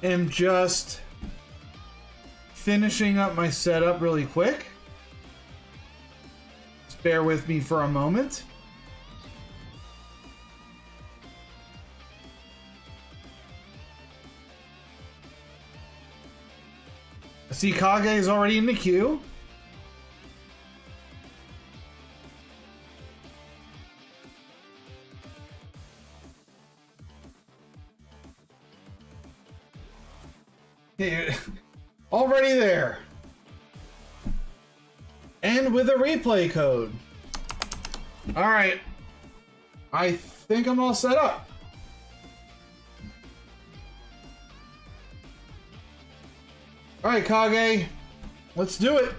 am just finishing up my setup really quick. Just bear with me for a moment. I see Kage is already in the queue. Okay, already there. And with a replay code. Alright. I think I'm all set up. Alright, Kage. Let's do it.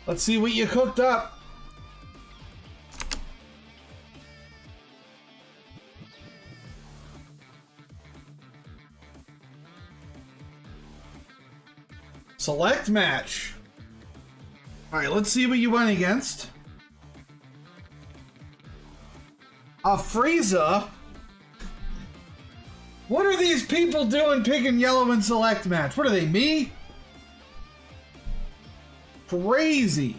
Let's see what you cooked up. Select match. Alright, let's see what you went against. A Frieza? What are these people doing picking yellow in select match? What are they, me? Crazy.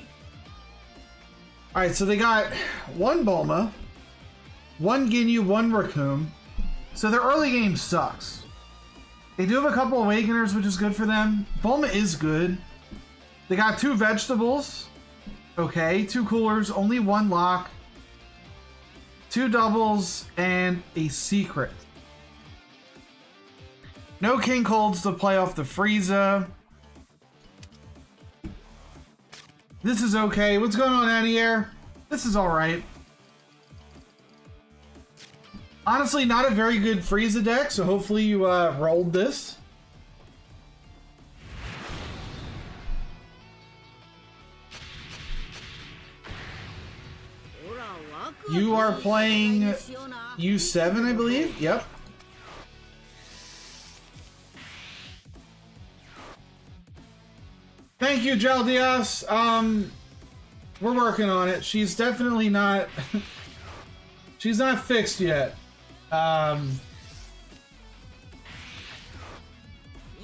Alright, so they got one Bulma, one Ginyu, one Raccoon. So their early game sucks. They do have a couple Awakeners, which is good for them. Bulma is good. They got 2 vegetables. Okay, 2 coolers, only 1 lock. 2 doubles, and a secret. No King Colds to play off the Frieza. This is okay. What's going on, Annie-Air? This is alright. Honestly, not a very good Frieza deck, so hopefully you rolled this. You are playing U7, I believe? Yep. Thank you, Gel Diaz. We're working on it. She's definitely not... she's not fixed yet.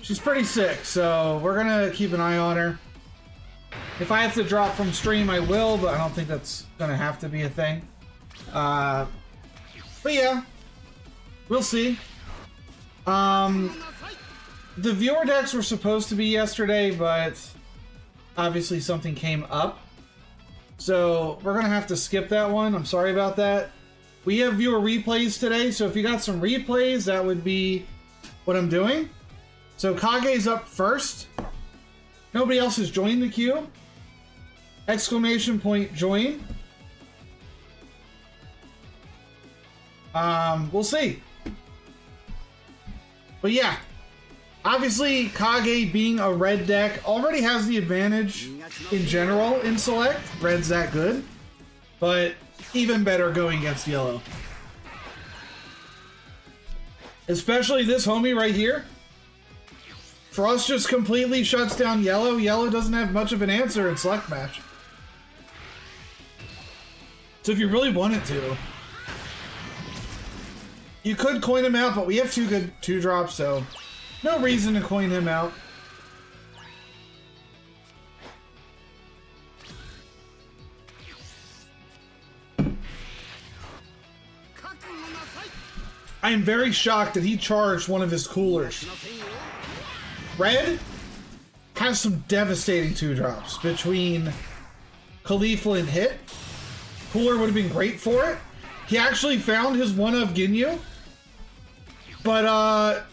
She's pretty sick, so we're gonna keep an eye on her. If I have to drop from stream, I will, but I don't think that's gonna have to be a thing. But yeah, we'll see. The viewer decks were supposed to be yesterday, but obviously something came up. So we're gonna have to skip that one. I'm sorry about that. We have viewer replays today, so if you got some replays, that would be what I'm doing. So Kage's up first. Nobody else has joined the queue. Exclamation point join. We'll see. But yeah, obviously Kage being a red deck already has the advantage in general in select. Red's that good, but even better going against yellow. Especially this homie right here. Frost just completely shuts down yellow. Yellow doesn't have much of an answer in select match. So if you really wanted to, you could coin him out, but we have 2 good 2-drops, so no reason to coin him out. I am very shocked that he charged one of his coolers. Red has some devastating 2-drops between Khalifa and Hit. Cooler would have been great for it. He actually found his one of Ginyu. But,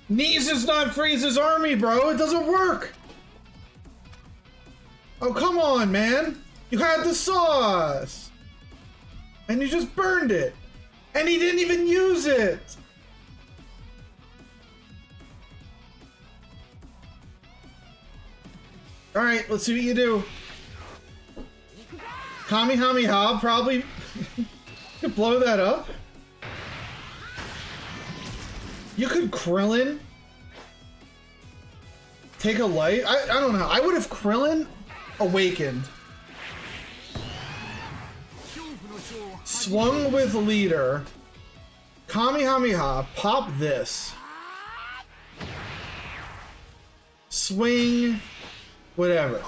Knees is not Frieza's army, bro. It doesn't work. Oh, come on, man. You had the sauce. And you just burned it. And he didn't even use it. Alright, let's see what you do. Kamehameha probably could blow that up. You could Krillin. Take a light. I don't know. I would have Krillin awakened. swung with leader, Kamehameha, pop this, swing, whatever.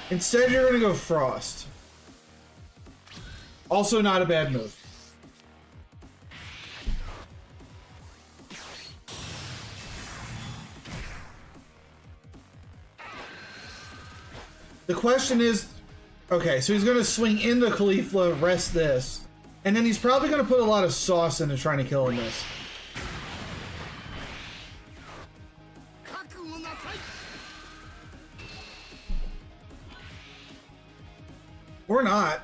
Instead, you're gonna go Frost. Also not a bad move. The question is, okay, so he's going to swing into Caulifla, rest this, and then he's probably going to put a lot of sauce into trying to kill him this. Or not.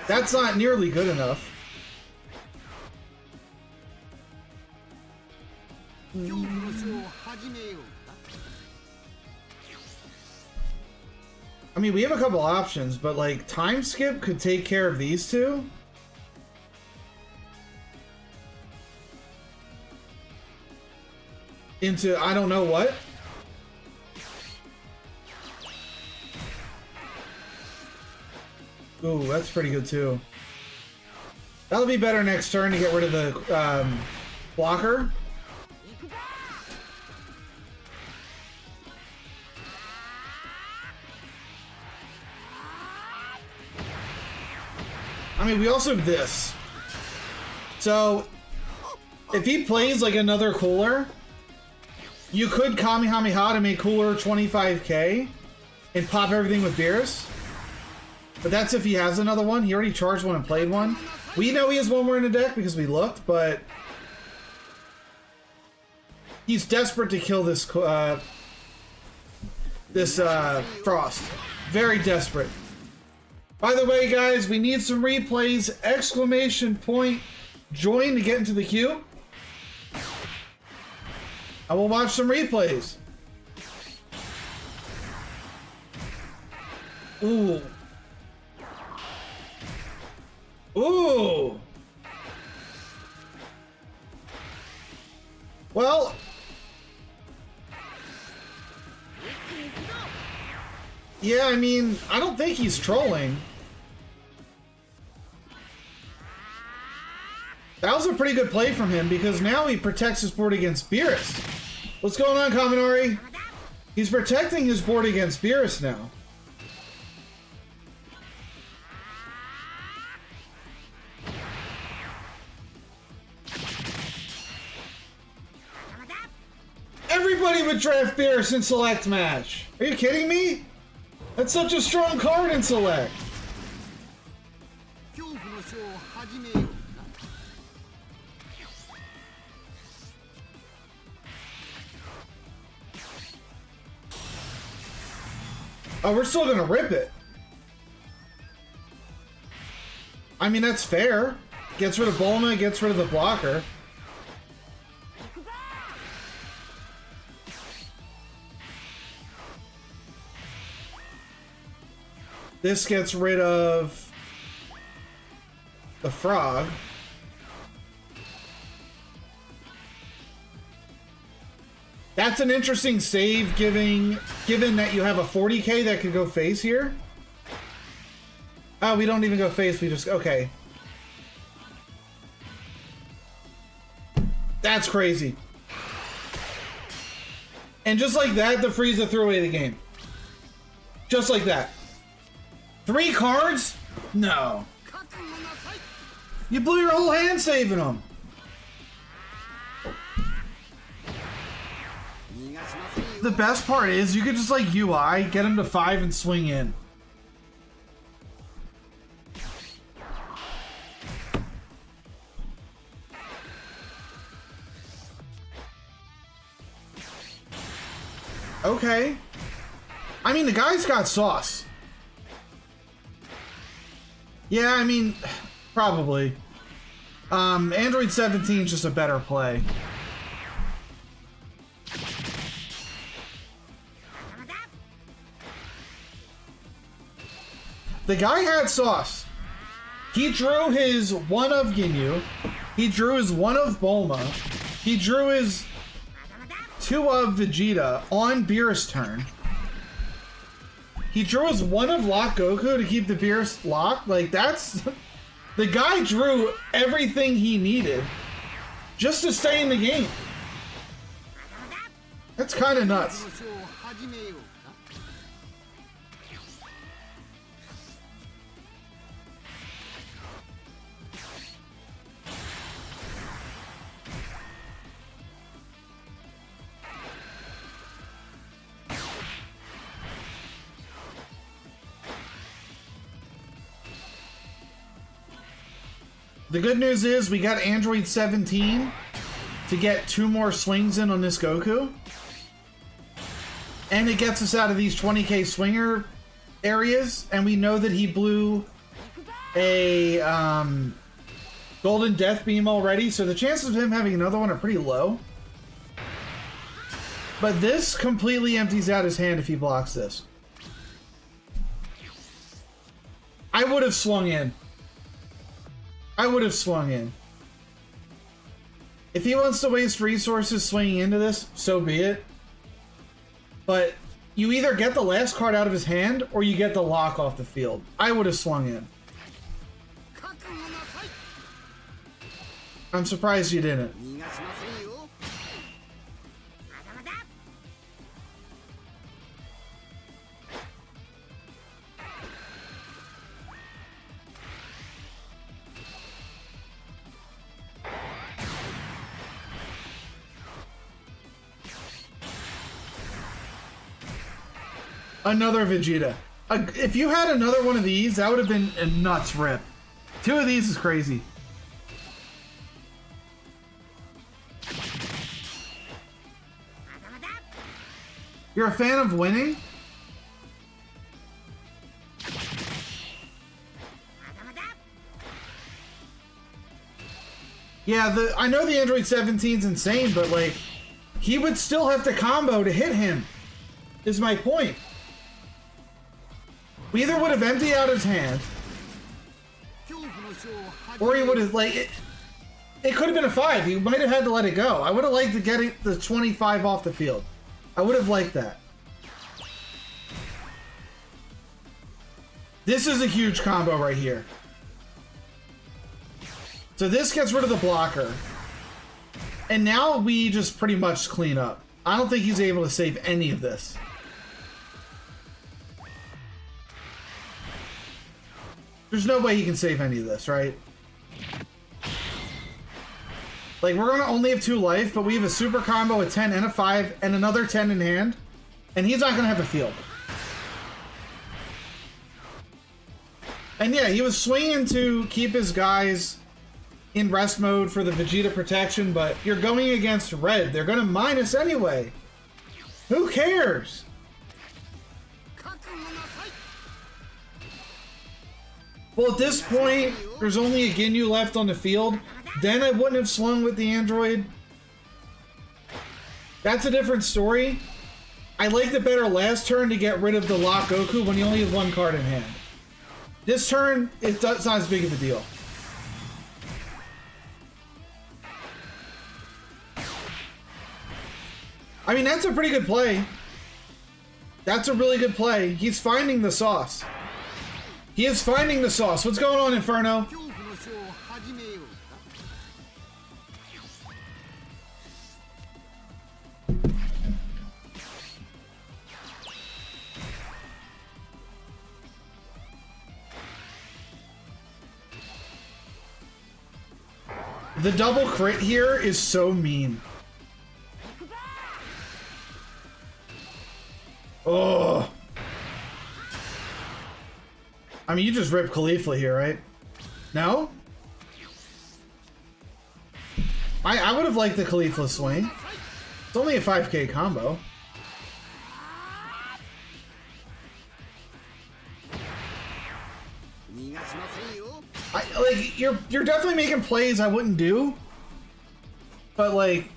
That's not nearly good enough. I mean, we have a couple options, but like time skip could take care of these two. Into I don't know what. Ooh, that's pretty good too. That'll be better next turn to get rid of the blocker. I mean, we also have this. So, if he plays like another cooler, you could Kamehameha to make cooler 25k and pop everything with Beerus. But that's if he has another one. He already charged one and played one. We know he has one more in the deck because we looked, but he's desperate to kill this Frost. Very desperate. By the way, guys, we need some replays. Exclamation point join to get into the queue. I will watch some replays. Ooh. Ooh. Well. Yeah, I mean, I don't think he's trolling. That was a pretty good play from him because now he protects his board against Beerus. What's going on, Kaminari? He's protecting his board against Beerus now. Everybody would draft Beerus in Select Match. Are you kidding me? That's such a strong card in Select. Oh, we're still gonna rip it. I mean, that's fair. Gets rid of Bulma, gets rid of the blocker. This gets rid of the frog. That's an interesting save, given that you have a 40k that could go face here. Oh, we don't even go face, we just... Okay. That's crazy. And just like that, the Frieza threw away the game. Just like that. 3 cards? No. You blew your whole hand saving them. The best part is you could just like UI, get him to 5 and swing in. Okay. I mean, the guy's got sauce. Yeah, I mean, probably. Android 17 is just a better play. The guy had sauce. He drew his 1 of Ginyu. He drew his 1 of Bulma. He drew his 2 of Vegeta on Beerus' turn. He drew his one of lock Goku to keep the Beerus locked. Like, that's... The guy drew everything he needed just to stay in the game. That's kind of nuts. The good news is we got Android 17 to get 2 more swings in on this Goku. And it gets us out of these 20k swinger areas. And we know that he blew a Golden Death Beam already. So the chances of him having another one are pretty low. But this completely empties out his hand if he blocks this. I would have swung in. I would have swung in. If he wants to waste resources swinging into this, so be it. But you either get the last card out of his hand or you get the lock off the field. I would have swung in. I'm surprised you didn't. Another Vegeta. If you had another one of these, that would have been a nuts rip. 2 of these is crazy. You're a fan of winning? Yeah, I know the Android 17's insane, but like, he would still have to combo to hit him, is my point. We either would have emptied out his hand, or he would have, like, it could have been a 5. He might have had to let it go. I would have liked to get the 25 off the field. I would have liked that. This is a huge combo right here. So this gets rid of the blocker. And now we just pretty much clean up. I don't think he's able to save any of this. There's no way he can save any of this, right? Like, we're gonna only have 2 life, but we have a super combo, a 10 and a 5, and another 10 in hand. And he's not gonna have a field. And yeah, he was swinging to keep his guys in rest mode for the Vegeta protection, but you're going against red. They're gonna minus anyway. Who cares? Well, at this point, there's only a Ginyu left on the field. Then I wouldn't have swung with the Android. That's a different story. I liked it better last turn to get rid of the lock Goku when you only have 1 card in hand. This turn, it's not as big of a deal. I mean, that's a pretty good play. That's a really good play. He's finding the sauce. He is finding the sauce. What's going on, Inferno? The double crit here is so mean. Oh. I mean, you just ripped Khalifa here, right? No? I would have liked the Khalifa swing. It's only a 5k combo. Like, you're definitely making plays I wouldn't do. But like,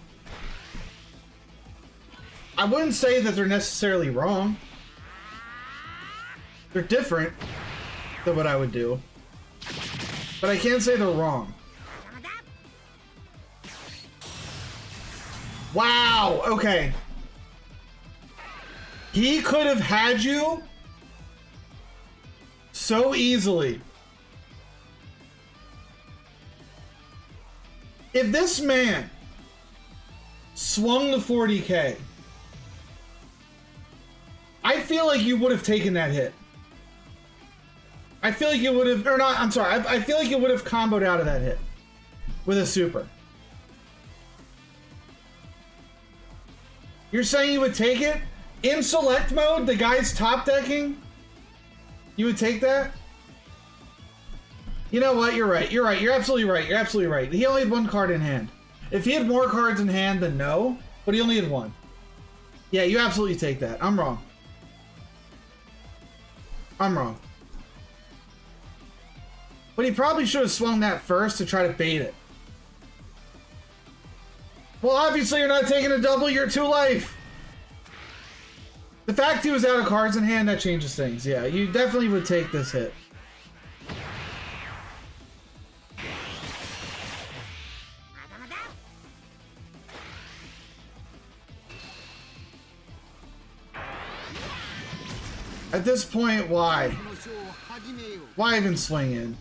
I wouldn't say that they're necessarily wrong. They're different than what I would do. But I can't say they're wrong. Wow, okay. He could have had you so easily. If this man swung the 40K, I feel like you would have taken that hit. I feel like you would have, or not, I'm sorry, I feel like you would have comboed out of that hit with a super. You're saying you would take it? In select mode, the guy's top decking? You would take that? You know what? You're right. You're right. You're absolutely right. You're absolutely right. He only had one card in hand. If he had more cards in hand, then no. But he only had one. Yeah, you absolutely take that. I'm wrong. I'm wrong. But he probably should have swung that first to try to bait it. Well, obviously you're not taking a double. You're 2 life. The fact he was out of cards in hand, that changes things. Yeah, you definitely would take this hit. At this point, why? Why even swing in?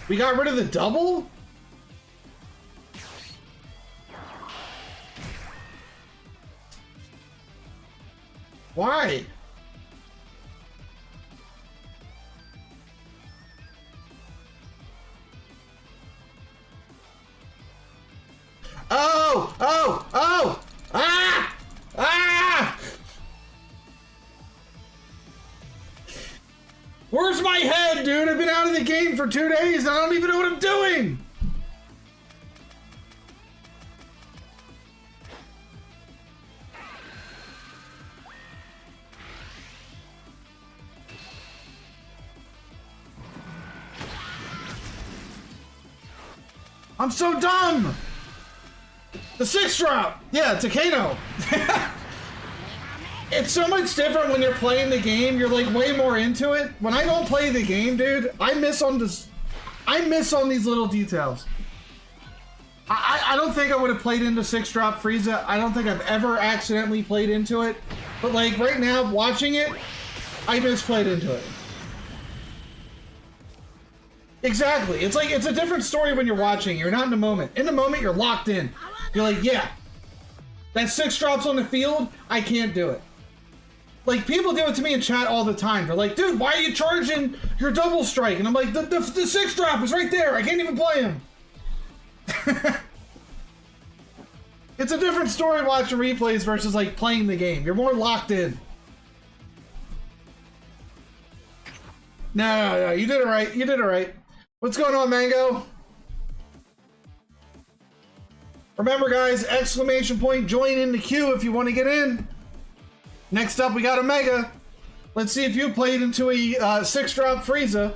We got rid of the double? Why? Oh! Oh! Oh! Ah! Ah! Where's my head, dude? I've been out of the game for 2 days and I don't even know what I'm doing! I'm so dumb! The 6-drop! Yeah, Takano. It's so much different when you're playing the game. You're like way more into it. When I don't play the game, dude, I miss on these little details. I don't think I would have played into 6-drop Frieza. I don't think I've ever accidentally played into it. But like right now, watching it, I misplayed into it. Exactly. It's like, it's a different story when you're watching. You're not in the moment. In the moment, you're locked in. You're like, yeah, that 6 drops on the field, I can't do it. Like, people do it to me in chat all the time. They're like, dude, why are you charging your double strike? And I'm like, the 6 drop is right there. I can't even play him. It's a different story watching replays versus like playing the game. You're more locked in. No, you did it right. You did it right. What's going on, Mango? Remember, guys, exclamation point, join in the queue if you want to get in. Next up, we got a Mega. Let's see if you played into a 6-drop Frieza.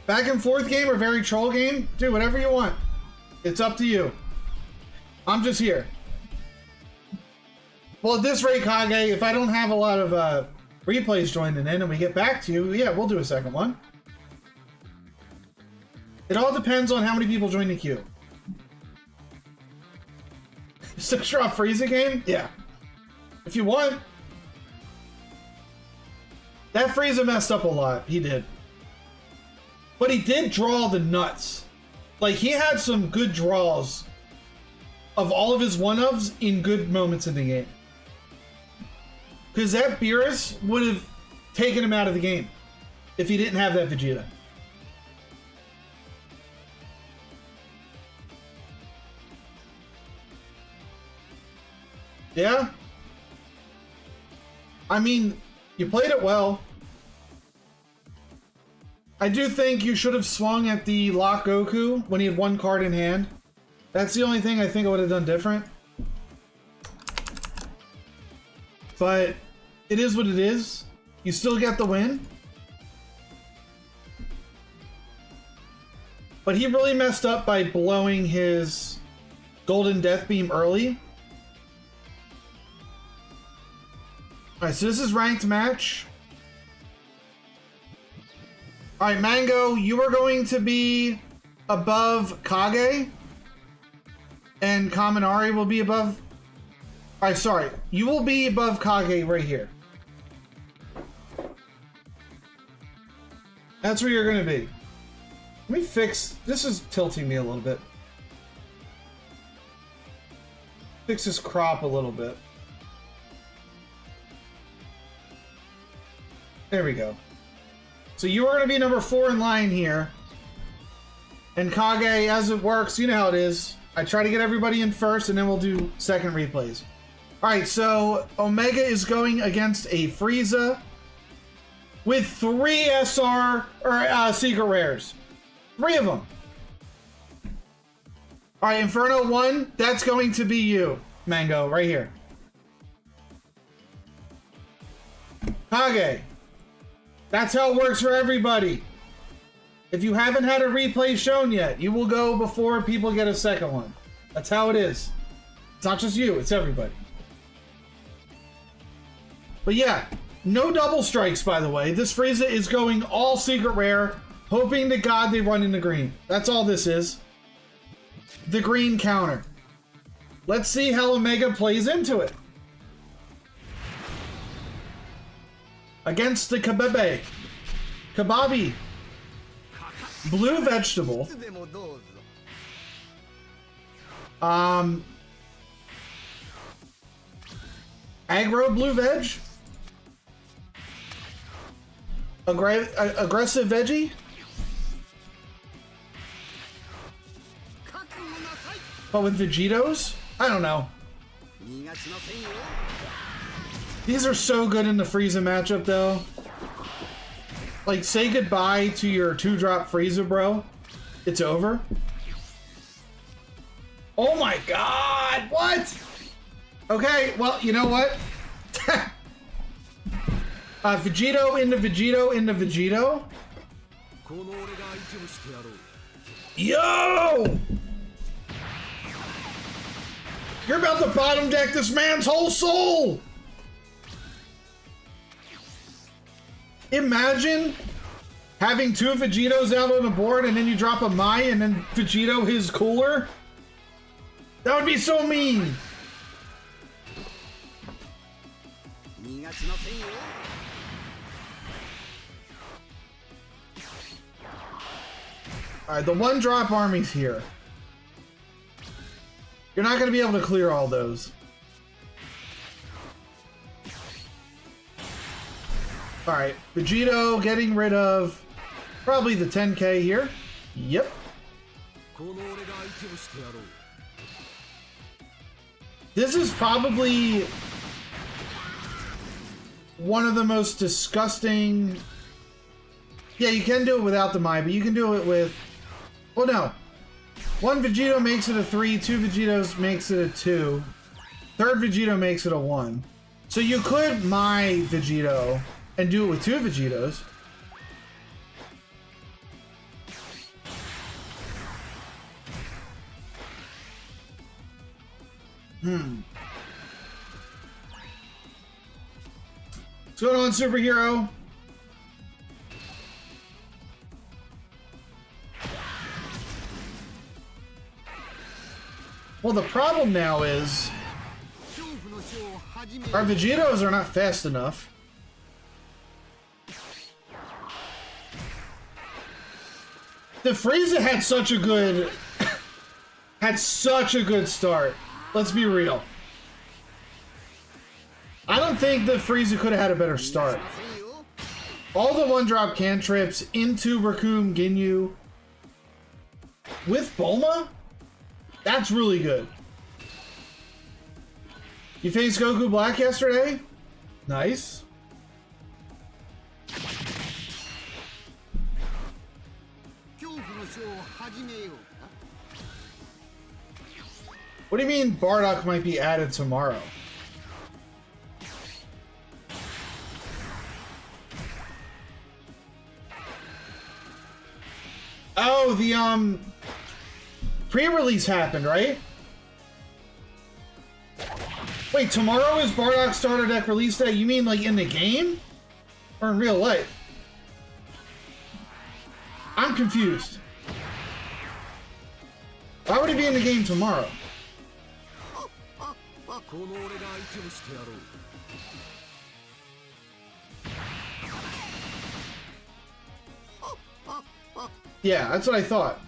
Back and forth game or very troll game? Do whatever you want. It's up to you. I'm just here. Well, at this rate, Kage, if I don't have a lot of replays joining in and we get back to you, yeah, we'll do a second one. It all depends on how many people join the queue. 6-drop Frieza game? Yeah. If you want. That Frieza messed up a lot. He did. But he did draw the nuts. Like, he had some good draws of all of his 1-ofs in good moments in the game. Because that Beerus would have taken him out of the game if he didn't have that Vegeta. Yeah? I mean, you played it well. I do think you should have swung at the Lock Goku when he had 1 card in hand. That's the only thing I think I would have done different. But it is what it is. You still get the win. But he really messed up by blowing his Golden Death Beam early. Alright, so this is ranked match. All right, Mango, you are going to be above Kage, and Kaminari will be above. All right, sorry, you will be above Kage right here. That's where you're going to be. Let me fix. This is tilting me a little bit. Fix this crop a little bit. There we go. So you are going to be number 4 in line here. And Kage, as it works, you know how it is. I try to get everybody in first, and then we'll do second replays. Alright, so Omega is going against a Frieza with 3 SR, or Secret Rares. 3 of them. Alright, Inferno 1, that's going to be you, Mango, right here. Kage. That's how it works for everybody. If you haven't had a replay shown yet, you will go before people get a second one. That's how it is. It's not just you, it's everybody. But yeah, no double strikes, by the way. This Frieza is going all secret rare, hoping to God they run in the green. That's all this is. The green counter. Let's see how Omega plays into it. Against the Kababi. Blue vegetable. Aggro blue veg. Aggressive veggie. But with Vegetos? I don't know. These are so good in the Frieza matchup, though. Like, say goodbye to your 2-drop Frieza, bro. It's over. Oh my god! What? Okay, well, you know what? Vegito into Vegito into Vegito. Yo! You're about to bottom deck this man's whole soul! Imagine having 2 Vegetos out on the board and then you drop a Mai and then Vegito his cooler. That would be so mean. Alright, the 1-drop army's here. You're not going to be able to clear all those. Alright, Vegito getting rid of probably the 10k here. Yep. This is probably one of the most disgusting... Yeah, you can do it without the Mai, but you can do it with... Well, no. 1 Vegito makes it a 3, 2 Vegetos makes it a 2, 3rd Vegito makes it a 1. So you could Mai Vegito and do it with 2 Vegetos. What's going on, superhero? Well, the problem now is our Vegetos are not fast enough. The Frieza had such a good start. Let's be real. I don't think the Frieza could have had a better start. All the 1-drop cantrips into Raccoon Ginyu with Bulma? That's really good. You faced Goku Black yesterday? Nice. What do you mean Bardock might be added tomorrow? Oh, the pre-release happened, right? Wait, tomorrow is Bardock starter deck release day? You mean like in the game? Or in real life? I'm confused. Why would he be in the game tomorrow? Yeah, that's what I thought.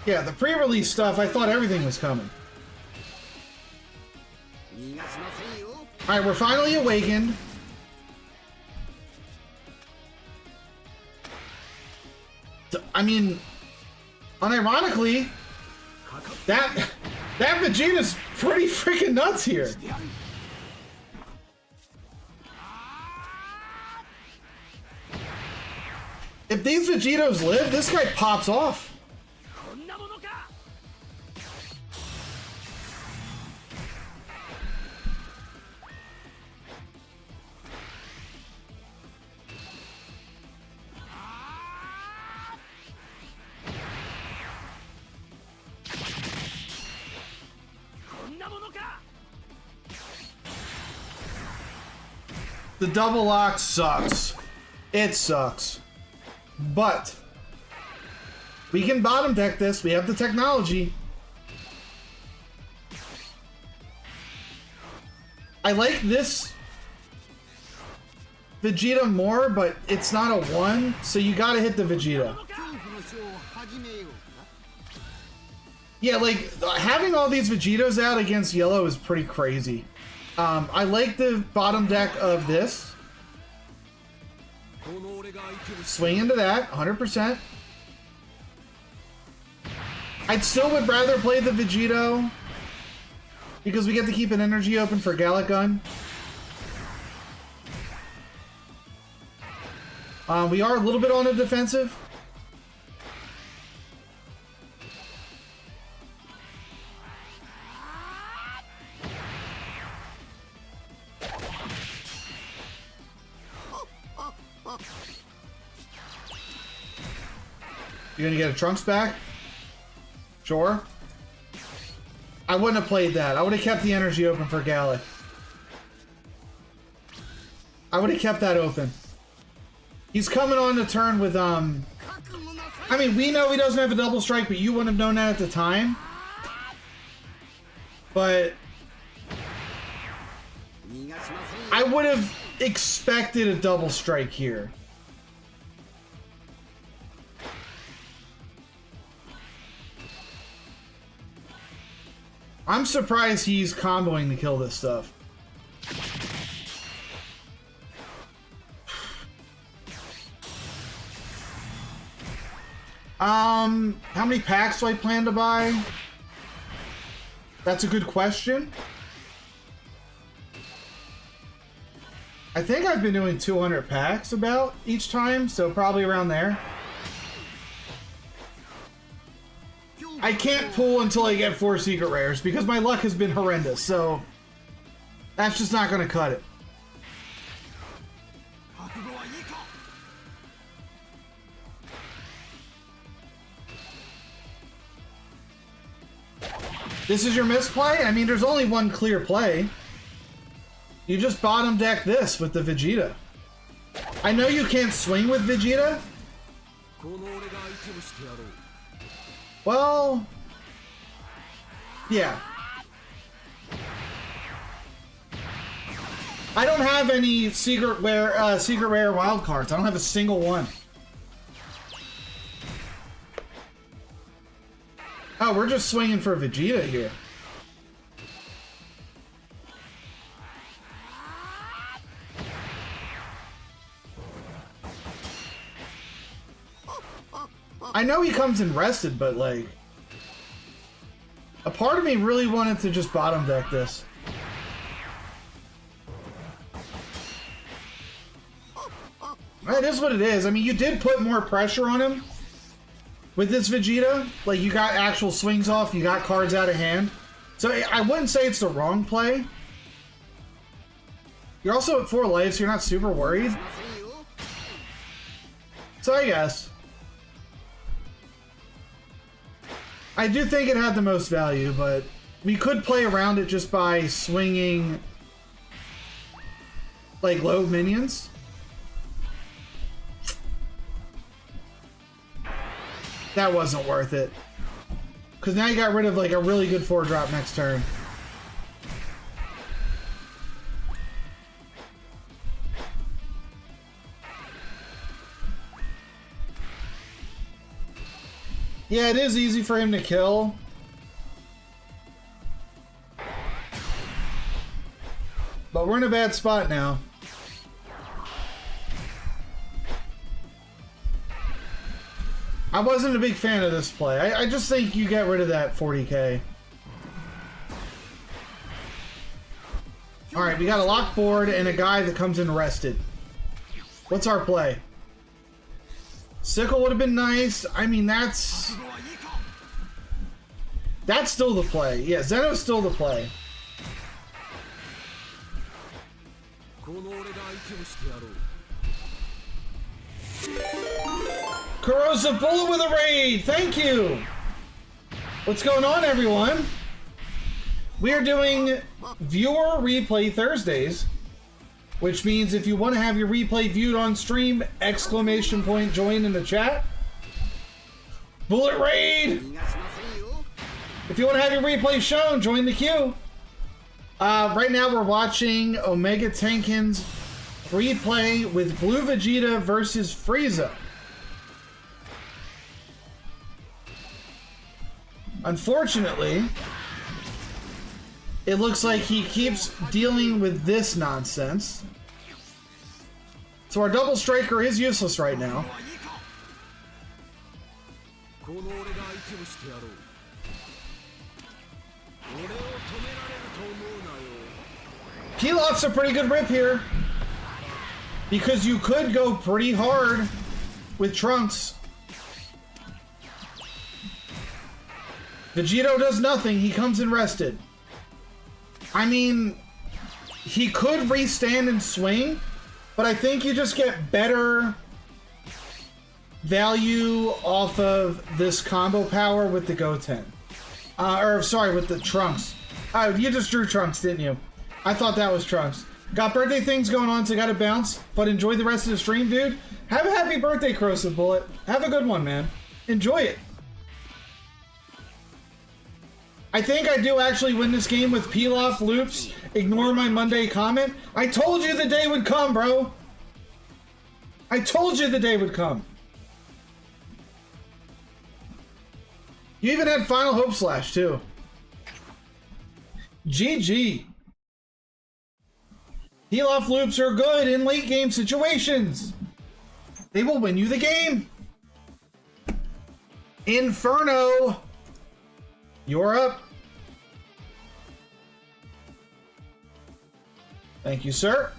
Yeah, the pre-release stuff, I thought everything was coming. Alright, we're finally awakened. I mean, unironically, that Vegeta's pretty freaking nuts here. If these Vegetos live, this guy pops off. The double lock sucks. It sucks. But we can bottom deck this. We have the technology. I like this Vegeta more, but it's not a 1, so you gotta hit the Vegeta. Yeah, like, having all these Vegetos out against yellow is pretty crazy. I like the bottom deck of this. Swing into that, 100%. I'd still would rather play the Vegeto because we get to keep an energy open for Gallic Gun. We are a little bit on the defensive. You're gonna get a Trunks back? Sure. I wouldn't have played that. I would have kept the energy open for Gallic. I would have kept that open. He's coming on the turn with, I mean, we know he doesn't have a double strike, but you wouldn't have known that at the time. But I would have expected a double strike here. I'm surprised he's comboing to kill this stuff. How many packs do I plan to buy? That's a good question. I think I've been doing 200 packs about each time, so probably around there. I can't pull until I get 4 secret rares because my luck has been horrendous, so that's just not going to cut it. This is your misplay? I mean, there's only one clear play. You just bottom deck this with the Vegeta. I know you can't swing with Vegeta. Well, yeah. I don't have any secret rare wild cards. I don't have a single one. Oh, we're just swinging for Vegeta here. I know he comes in rested, but like, a part of me really wanted to just bottom deck this. It is what it is. I mean, you did put more pressure on him with this Vegeta. Like, you got actual swings off, you got cards out of hand. So I wouldn't say it's the wrong play. You're also at 4 life, so you're not super worried. So I guess. I do think it had the most value, but we could play around it just by swinging like low minions. That wasn't worth it. Because now you got rid of like a really good 4-drop next turn. Yeah, it is easy for him to kill. But we're in a bad spot now. I wasn't a big fan of this play. I just think you get rid of that 40k. Alright, we got a lock board and a guy that comes in rested. What's our play? Sickle would have been nice. I mean, that's still the play. Yeah, Zeno's still the play. Corrosive Bullet with a raid! Thank you! What's going on, everyone? We are doing Viewer Replay Thursdays, which means if you want to have your replay viewed on stream, exclamation point join in the chat. Bullet raid! If you want to have your replay shown, join the queue. Right now we're watching Omega Tenkin's replay with Blue Vegeta versus Frieza. Unfortunately, it looks like he keeps dealing with this nonsense. So our double striker is useless right now. Pilaf's a pretty good rip here, because you could go pretty hard with Trunks. Vegito does nothing, he comes in rested. I mean, he could restand and swing, but I think you just get better value off of this combo power with the Goten. With the Trunks. You just drew Trunks, didn't you? I thought that was Trunks. Got birthday things going on, so gotta bounce, but enjoy the rest of the stream, dude. Have a happy birthday, Corrosive Bullet. Have a good one, man. Enjoy it. I think I do actually win this game with Pilaf loops. Ignore my Monday comment. I told you the day would come, bro. I told you the day would come. You even had Final Hope Slash, too. GG. Pilaf loops are good in late game situations. They will win you the game. Inferno. You're up. Thank you, sir.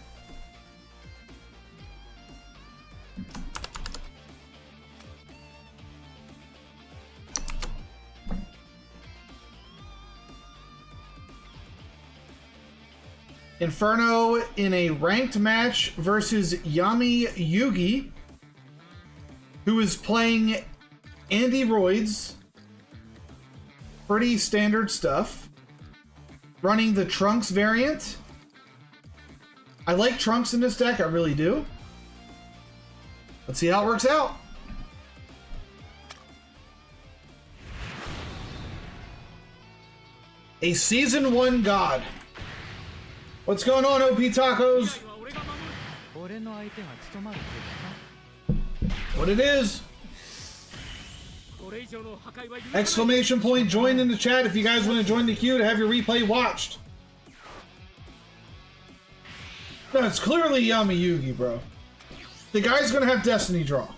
Inferno in a ranked match versus Yami Yugi, who is playing Andy Roids. Pretty standard stuff. Running the Trunks variant. I like Trunks in this deck, I really do. Let's see how it works out. A Season 1 God. What's going on, OP Tacos? What it is? Exclamation point join in the chat if you guys want to join the queue to have your replay watched. No, it's clearly Yami Yugi, bro. The guy's gonna have Destiny Draw.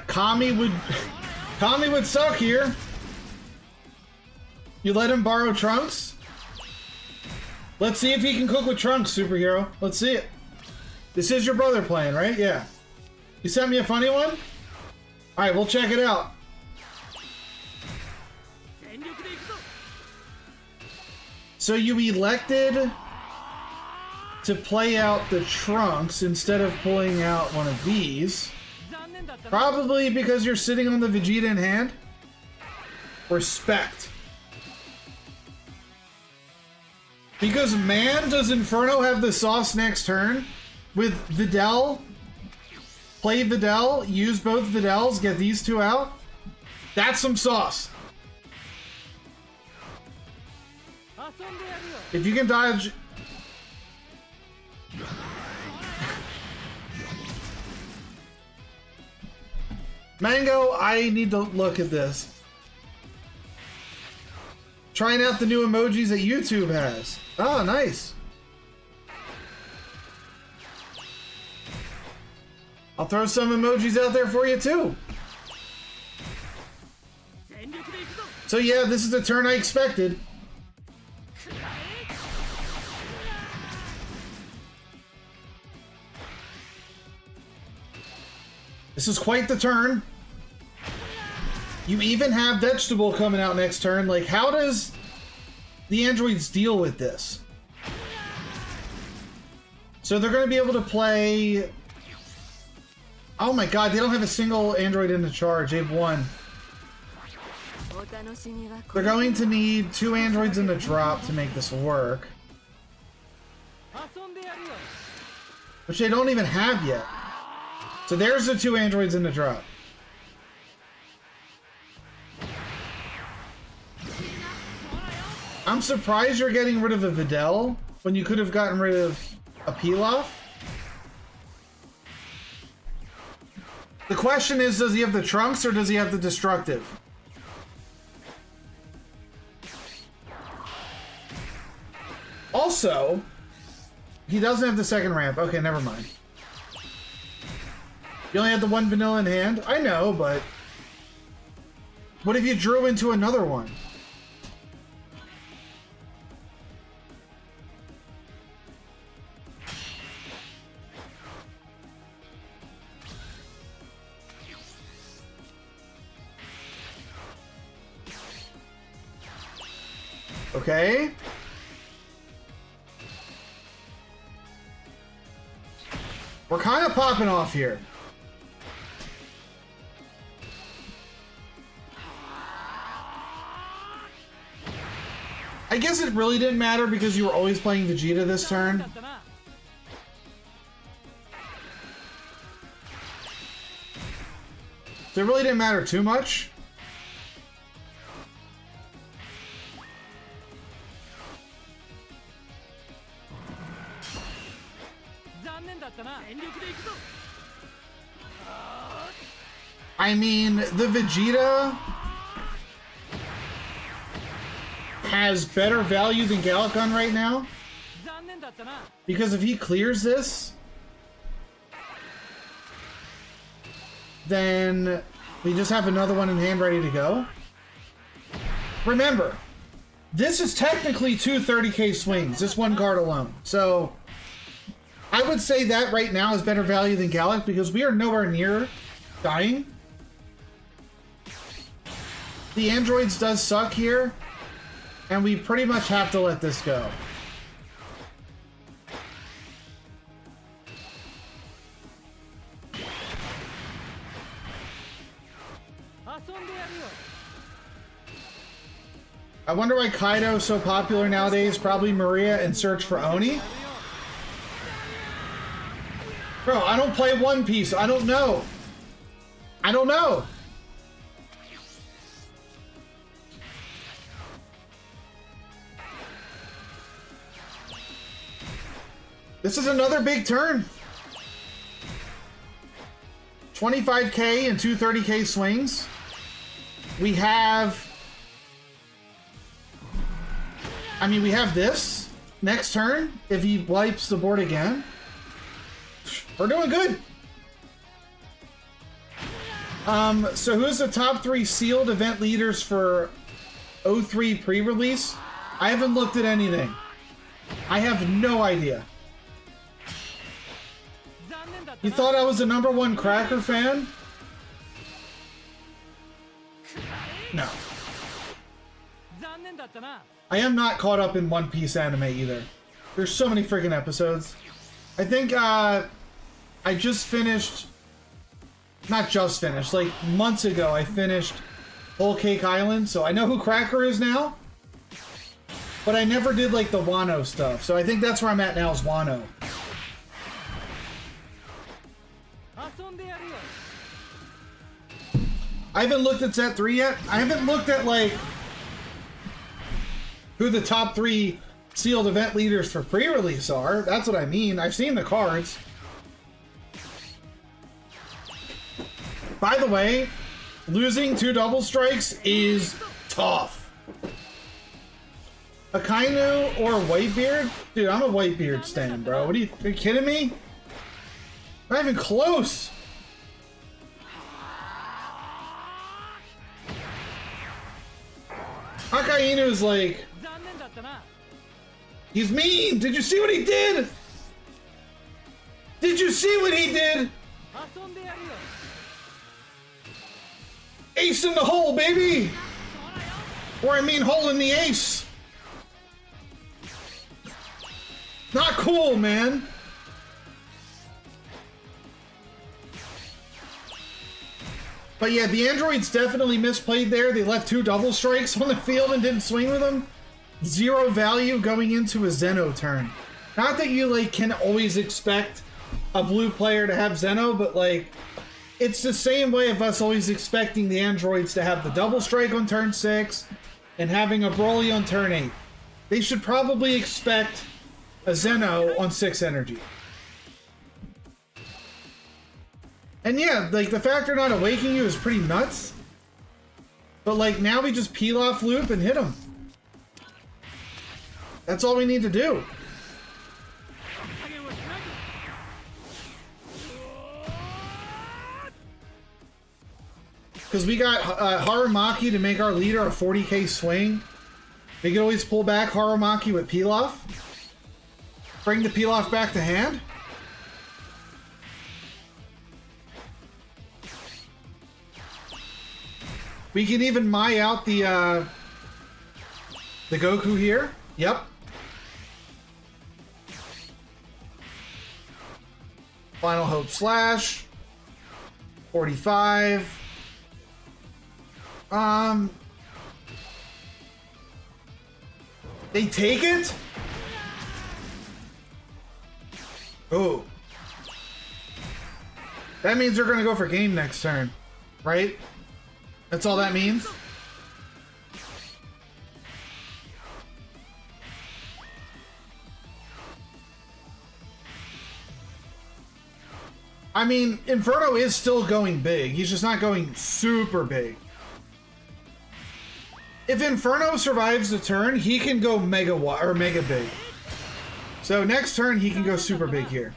Kami would suck here. You let him borrow Trunks? Let's see if he can cook with Trunks, superhero. Let's see it. This is your brother playing, right? Yeah. You sent me a funny one? Alright, we'll check it out. So you elected to play out the Trunks instead of pulling out one of these. Probably because you're sitting on the Vegeta in hand. Respect. Because man, does Inferno have the sauce next turn with Videl? Play Videl, use both Videls, get these two out. That's some sauce. If you can dodge... Mango, I need to look at this. Trying out the new emojis that YouTube has. Oh, nice. I'll throw some emojis out there for you too. So yeah, this is the turn I expected. This is quite the turn. You even have Vegetable coming out next turn. Like, how does the androids deal with this? So they're going to be able to play... Oh my god, they don't have a single android in the charge. They have one. They're going to need 2 androids in the drop to make this work. Which they don't even have yet. So there's the 2 androids in the drop. I'm surprised you're getting rid of a Videl when you could have gotten rid of a Pilaf. The question is, does he have the Trunks or does he have the Destructive? Also, he doesn't have the second ramp. Okay, never mind. You only had the 1 vanilla in hand? I know, but... What if you drew into another one? Okay. We're kind of popping off here. I guess it really didn't matter because you were always playing Vegeta this turn. So it really didn't matter too much. I mean, the Vegeta has better value than Galacon right now. Because if he clears this, then we just have another one in hand ready to go. Remember, this is technically 2 30k swings, this one card alone. So I would say that right now is better value than Galact because we are nowhere near dying. The androids does suck here, and we pretty much have to let this go. I wonder why Kaido's so popular nowadays. Probably Maria in Search for Oni. Bro, I don't play One Piece. I don't know. I don't know. This is another big turn. 25k and 2 30k swings. We have... I mean, we have this next turn. If he wipes the board again, we're doing good. So who's the top 3 sealed event leaders for 03 pre-release? I haven't looked at anything. I have no idea. You thought I was the #1 Cracker fan? No. I am not caught up in One Piece anime either. There's so many freaking episodes. I think I just finished... Not just finished, like months ago I finished Whole Cake Island, so I know who Cracker is now. But I never did like the Wano stuff, so I think that's where I'm at now is Wano. I haven't looked at set 3 yet. I haven't looked at like who the top 3 sealed event leaders for pre-release are. That's what I mean. I've seen the cards. By the way, losing 2 double strikes is tough. Akainu or Whitebeard? Dude, I'm a Whitebeard stan, bro. What are you kidding me? Not even close. Akainu is like... He's mean! Did you see what he did? Did you see what he did? Ace in the hole, baby! Or I mean hole in the ace. Not cool, man. But yeah, the androids definitely misplayed there. They left 2 double strikes on the field and didn't swing with them. 0 value going into a Zeno turn. Not that you like can always expect a blue player to have Zeno, but like it's the same way of us always expecting the androids to have the double strike on turn 6 and having a Broly on turn 8. They should probably expect a Zeno on 6 energy. And yeah, like the fact they're not awakening you is pretty nuts. But like now we just peel off loop and hit them. That's all we need to do. Because we got Harumaki to make our leader a 40k swing. We can always pull back Harumaki with Pilaf. Bring the Pilaf back to hand. We can even Mai out the Goku here. Yep. Final Hope Slash. 45. They take it? Oh. That means they're gonna go for game next turn, right? That's all that means? I mean, Inferno is still going big. He's just not going super big. If Inferno survives the turn, he can go mega big. So next turn, he can go super big here.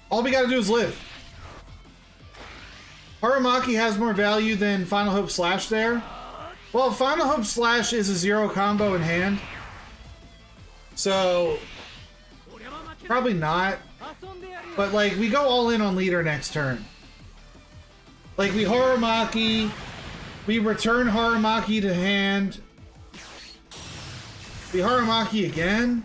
All we gotta do is live. Harumaki has more value than Final Hope Slash there. Well, Final Hope Slash is a 0 combo in hand. So, probably not. But like, we go all in on leader next turn. Like, we Harumaki, we return Harumaki to hand. We Harumaki again.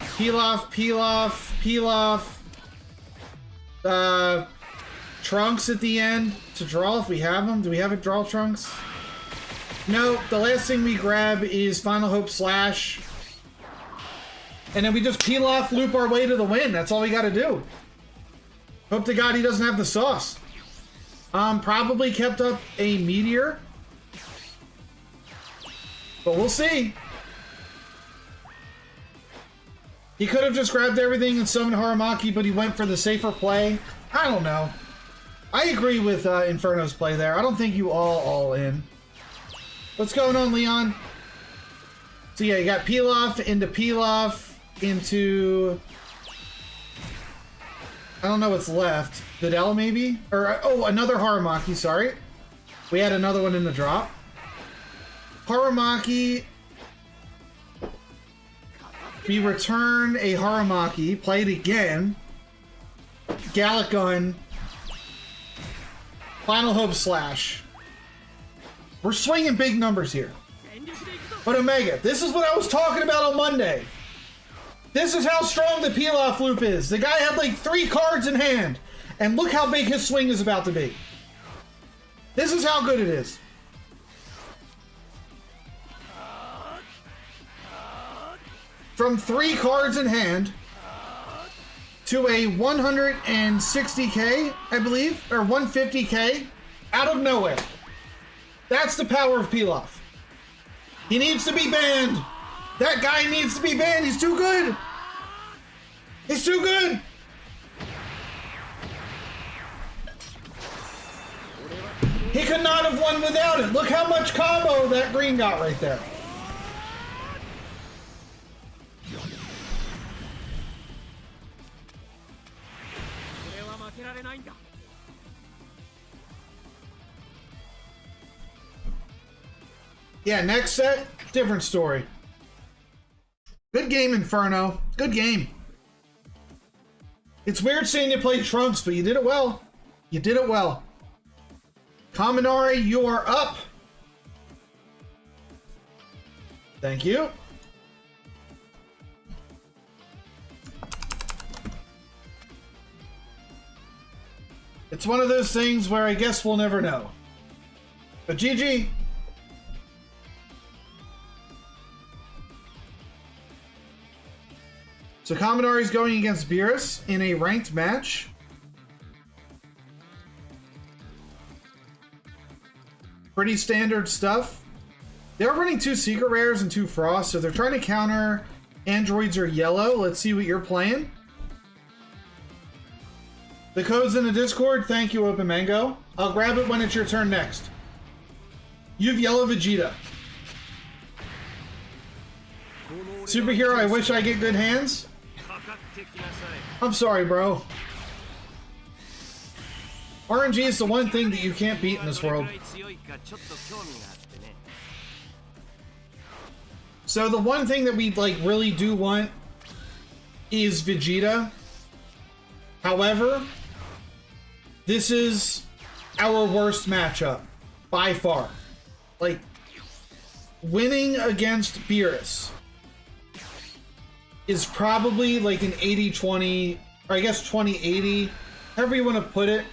Pilaf, Pilaf, Pilaf. Trunks at the end to draw if we have them. Do we have a draw Trunks? No, the last thing we grab is Final Hope Slash. And then we just peel off, loop our way to the win. That's all we gotta do. Hope to God he doesn't have the sauce. Probably kept up a Meteor. But we'll see. He could have just grabbed everything and summoned Harumaki, but he went for the safer play. I don't know. I agree with Inferno's play there. I don't think you all in. What's going on, Leon? So yeah, you got Pilaf into... I don't know what's left. Videl, maybe? Or, oh, another Harumaki, sorry. We had another one in the drop. Harumaki. We return a Harumaki, play it again. Gallic Gun. Final Hope Slash. We're swinging big numbers here. But Omega, this is what I was talking about on Monday. This is how strong the Pilaf loop is. The guy had like 3 cards in hand. And look how big his swing is about to be. This is how good it is. From 3 cards in hand to a 160k, I believe, or 150k out of nowhere. That's the power of Pilaf. He needs to be banned. That guy needs to be banned. He's too good. He's too good. He could not have won without it. Look how much combo that green got right there. Yeah, next set, different story. Good game, Inferno. Good game. It's weird seeing you play Trunks, but you did it well. You did it well. Kaminari, you are up. Thank you. It's one of those things where I guess we'll never know. But GG. So Kaminari's going against Beerus in a ranked match. Pretty standard stuff. They're running 2 secret rares and 2 frost, so they're trying to counter androids or yellow. Let's see what you're playing. The code's in the Discord. Thank you, Open Mango. I'll grab it when it's your turn next. You have yellow Vegeta. Superhero, I wish I get good hands. I'm sorry, bro. RNG is the one thing that you can't beat in this world. So the one thing that we like really do want is Vegeta. However, this is our worst matchup by far. Like, winning against Beerus is probably like an 80-20, or I guess 20-80, however you want to put it.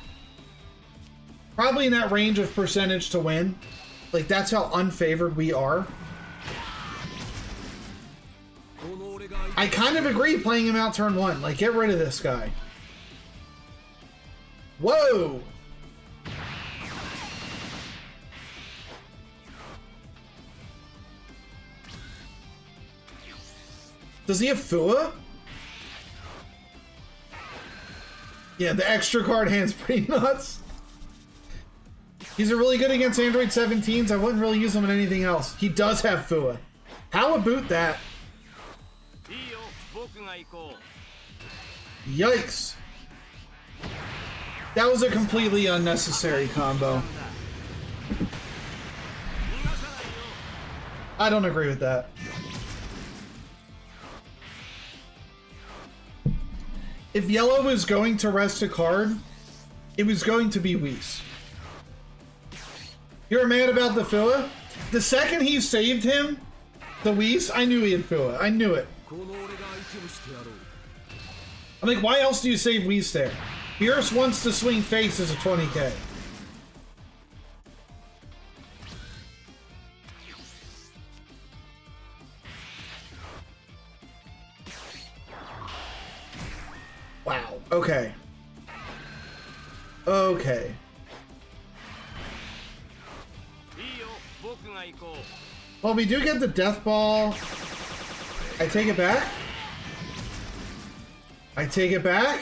Probably in that range of percentage to win. Like, that's how unfavored we are. I kind of agree playing him out turn 1. Like, get rid of this guy. Whoa! Does he have Fua? Yeah, the extra card hand's pretty nuts. He's really good against Android 17s. I wouldn't really use him in anything else. He does have Fua. How about that? Yikes. That was a completely unnecessary combo. I don't agree with that. If yellow was going to rest a card, it was going to be Whis. You're mad about the Fua? The second he saved him, the Whis, I knew he had Fua. I knew it. I'm like, why else do you save Whis there? Beerus wants to swing face as a 20k. Wow. Okay. Okay. Well, we do get the Death Ball. I take it back. I take it back.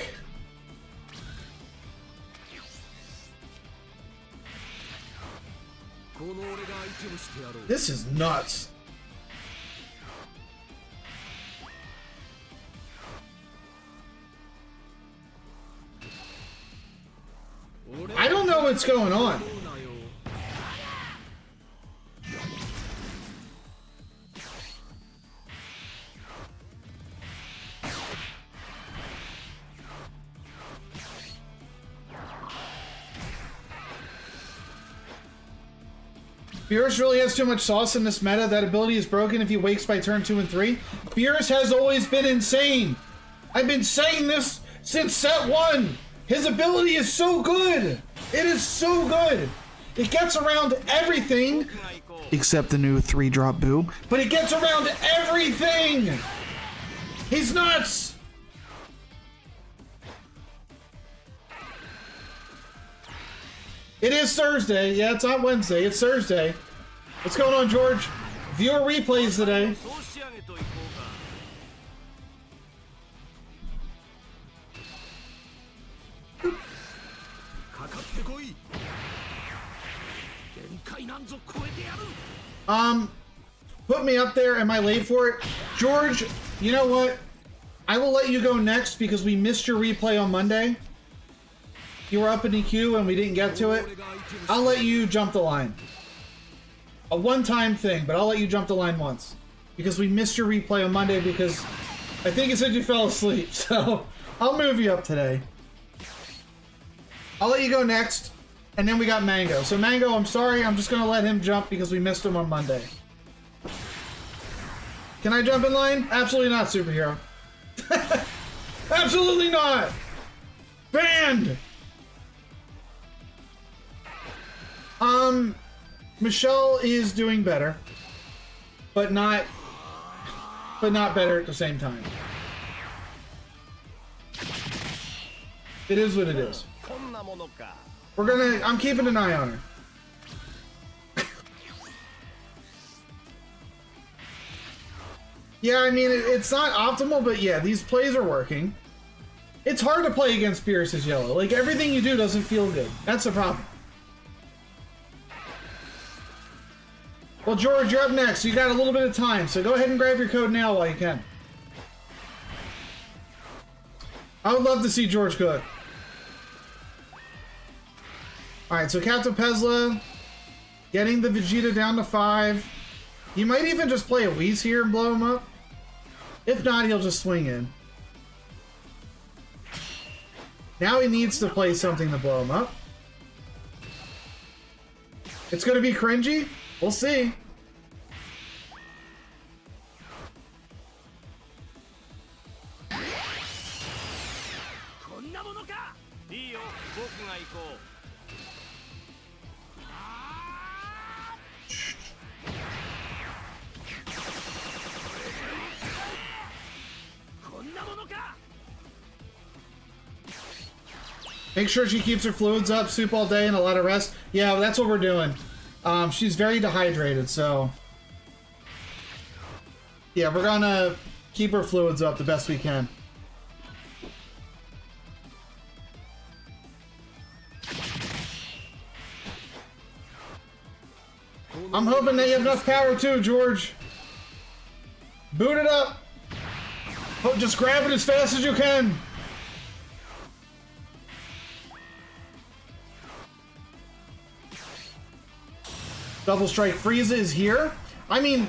This is nuts. I don't know what's going on. Beerus really has too much sauce in this meta. That ability is broken if he wakes by turn 2 and 3. Beerus has always been insane. I've been saying this since set 1. His ability is so good. It is so good. It gets around everything. Except the new 3-drop boo. But it gets around everything. He's nuts. It is Thursday. Yeah, it's not Wednesday. It's Thursday. What's going on, George? Viewer replays today. Put me up there. Am I late for it? George, you know what? I will let you go next because we missed your replay on Monday. You were up in the queue and we didn't get to it. I'll let you jump the line. A one-time thing, but I'll let you jump the line once. Because we missed your replay on Monday because I think it said you fell asleep. So I'll move you up today. I'll let you go next. And then we got Mango. So Mango, I'm sorry. I'm just going to let him jump because we missed him on Monday. Can I jump in line? Absolutely not, superhero. Absolutely not. Banned. Michelle is doing better, but not better at the same time. It is what it is. I'm keeping an eye on her. Yeah, I mean, it's not optimal, but yeah, these plays are working. It's hard to play against Beerus' yellow. Like, everything you do doesn't feel good. That's the problem. Well, George, you're up next. You got a little bit of time, so go ahead and grab your code now while you can. I would love to see George cook. Alright, so Captain Pezla getting the Vegeta down to 5. You might even just play a Whis here and blow him up. If not, he'll just swing in. Now he needs to play something to blow him up. It's going to be cringy. We'll see. Make sure she keeps her fluids up, soup all day, and a lot of rest. Yeah, that's what we're doing. She's very dehydrated, so... yeah, we're gonna keep her fluids up the best we can. I'm hoping that you have enough power too, George. Boot it up. Oh, just grab it as fast as you can. Double Strike Frieza is here. I mean,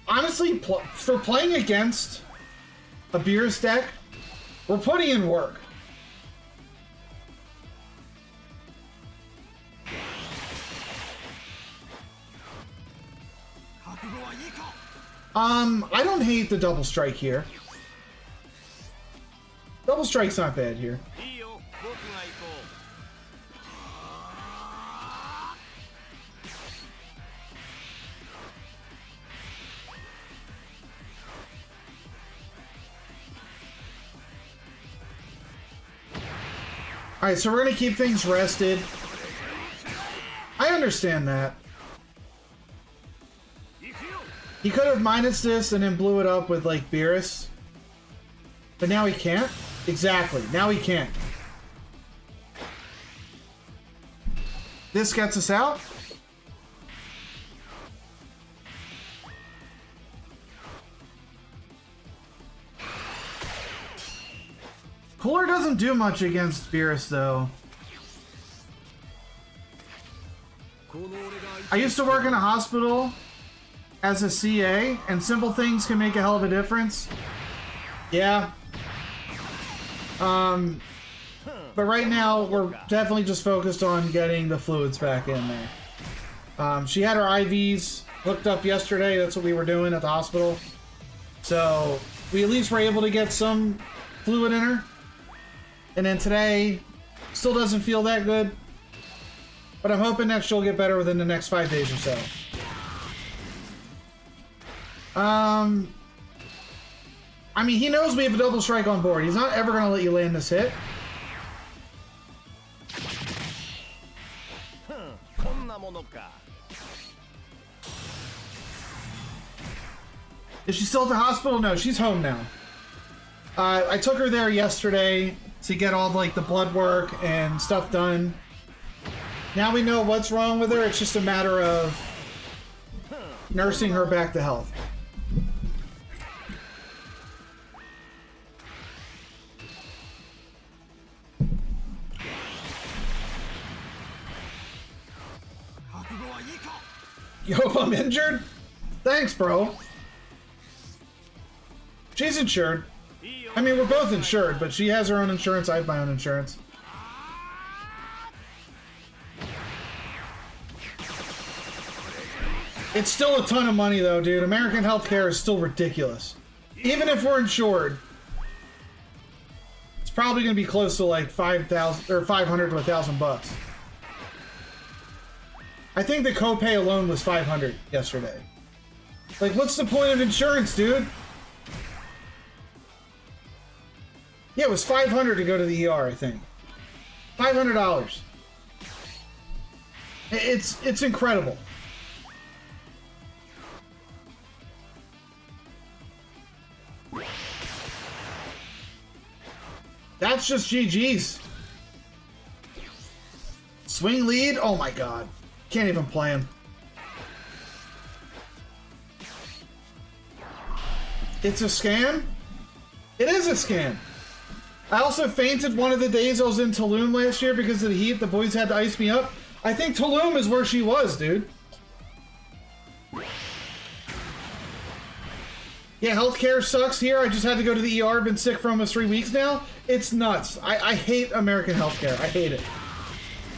honestly, for playing against a Beerus deck, we're putting in work. I don't hate the Double Strike here. Double Strike's not bad here. Alright, so we're gonna keep things rested. I understand that. He could have minus this and then blew it up with, like, Beerus. But now he can't? Exactly. Now he can't. This gets us out. Cooler doesn't do much against Beerus, though. I used to work in a hospital as a CA, and simple things can make a hell of a difference. Yeah. But right now, we're definitely just focused on getting the fluids back in there. She had her IVs hooked up yesterday. That's what we were doing at the hospital. So we at least were able to get some fluid in her. And then today, still doesn't feel that good. But I'm hoping that she'll get better within the next 5 days or so. I mean, he knows we have a double strike on board. He's not ever going to let you land this hit. Is she still at the hospital? No, she's home now. I took her there yesterday to get all like the blood work and stuff done. Now we know what's wrong with her. It's just a matter of nursing her back to health. Yo, I'm injured? Thanks, bro. She's insured. I mean, we're both insured, but she has her own insurance, I have my own insurance. It's still a ton of money, though, dude. American healthcare is still ridiculous. Even if we're insured, it's probably going to be close to like 5,000 or 500 to 1,000 bucks. I think the copay alone was 500 yesterday. Like, what's the point of insurance, dude? Yeah, it was 500 to go to the ER, I think. $500. It's incredible. That's just GG's. Swing lead? Oh my god. Can't even play him. It's a scam? It is a scam. I also fainted one of the days I was in Tulum last year because of the heat. The boys had to ice me up. I think Tulum is where she was, dude. Yeah, healthcare sucks here. I just had to go to the ER. Been sick for almost 3 weeks now. It's nuts. I hate American healthcare. I hate it.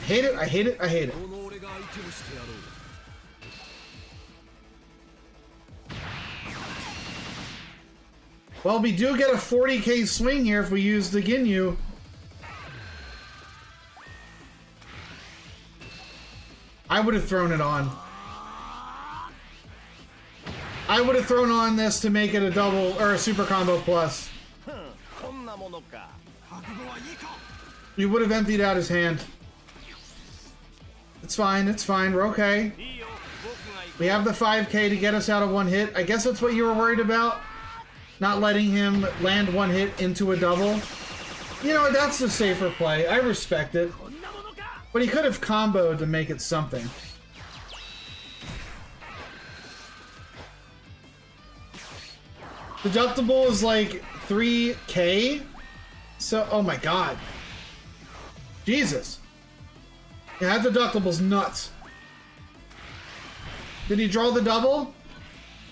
Hate it, I hate it, I hate it. Well, we do get a 40k swing here if we use the Ginyu. I would have thrown it on. I would have thrown on this to make it a double or a super combo plus. You would have emptied out his hand. It's fine, it's fine, we're okay. We have the 5k to get us out of one hit. I guess that's what you were worried about? Not letting him land one hit into a double. You know, that's the safer play. I respect it. But he could have comboed to make it something. Deductible is like 3k. So, oh my god. Jesus. Yeah, that deductible's nuts. Did he draw the double?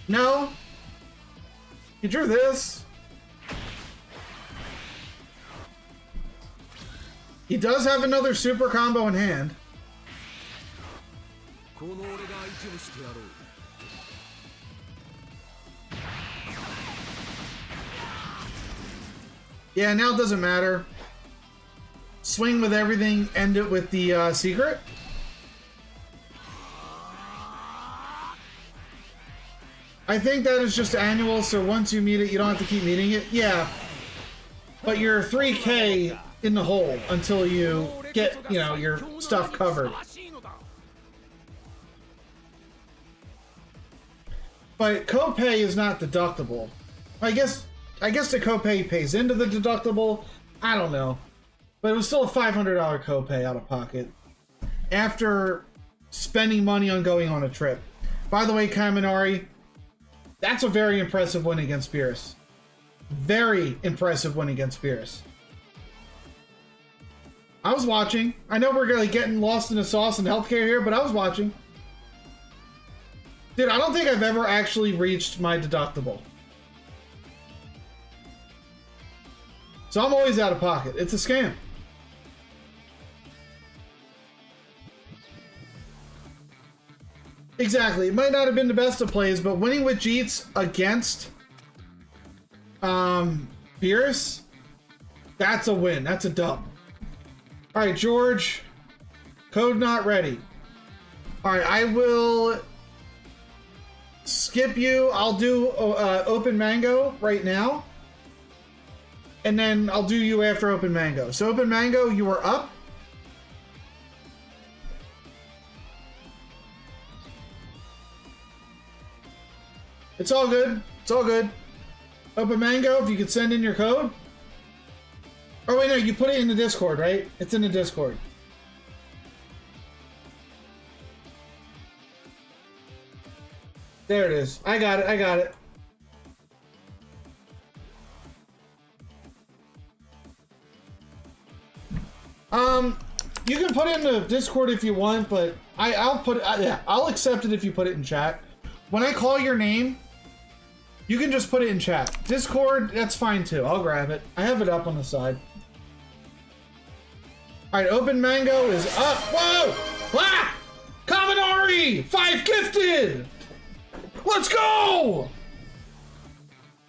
No. He drew this. He does have another super combo in hand. Yeah, now it doesn't matter. Swing with everything, end it with the secret. I think that is just annual, so once you meet it, you don't have to keep meeting it. Yeah. But you're 3k in the hole until you get, you know, your stuff covered. But copay is not deductible. I guess the copay pays into the deductible. I don't know. But it was still a $500 copay out of pocket after spending money on going on a trip. By the way, Kaminari, that's a very impressive win against Beerus. Very impressive win against Beerus. I was watching. I know we're like getting lost in the sauce and healthcare here, but I was watching. Dude, I don't think I've ever actually reached my deductible. So I'm always out of pocket. It's a scam. Exactly. It might not have been the best of plays, but winning with Jeets against Beerus, that's a win. That's a dub. All right, George. Code not ready. All right, I will skip you. I'll do Open Mango right now. And then I'll do you after Open Mango. So Open Mango, you are up. It's all good. It's all good. Open Mango, if you could send in your code. Oh, wait, no, you put it in the Discord, right? It's in the Discord. There it is. I got it. I got it. You can put it in the Discord if you want, but I'll put it. Yeah, I'll accept it if you put it in chat. When I call your name, you can just put it in chat. Discord, that's fine too. I'll grab it. I have it up on the side. All right, Open Mango is up. Whoa! Ah! Kaminari! 5 gifted! Let's go!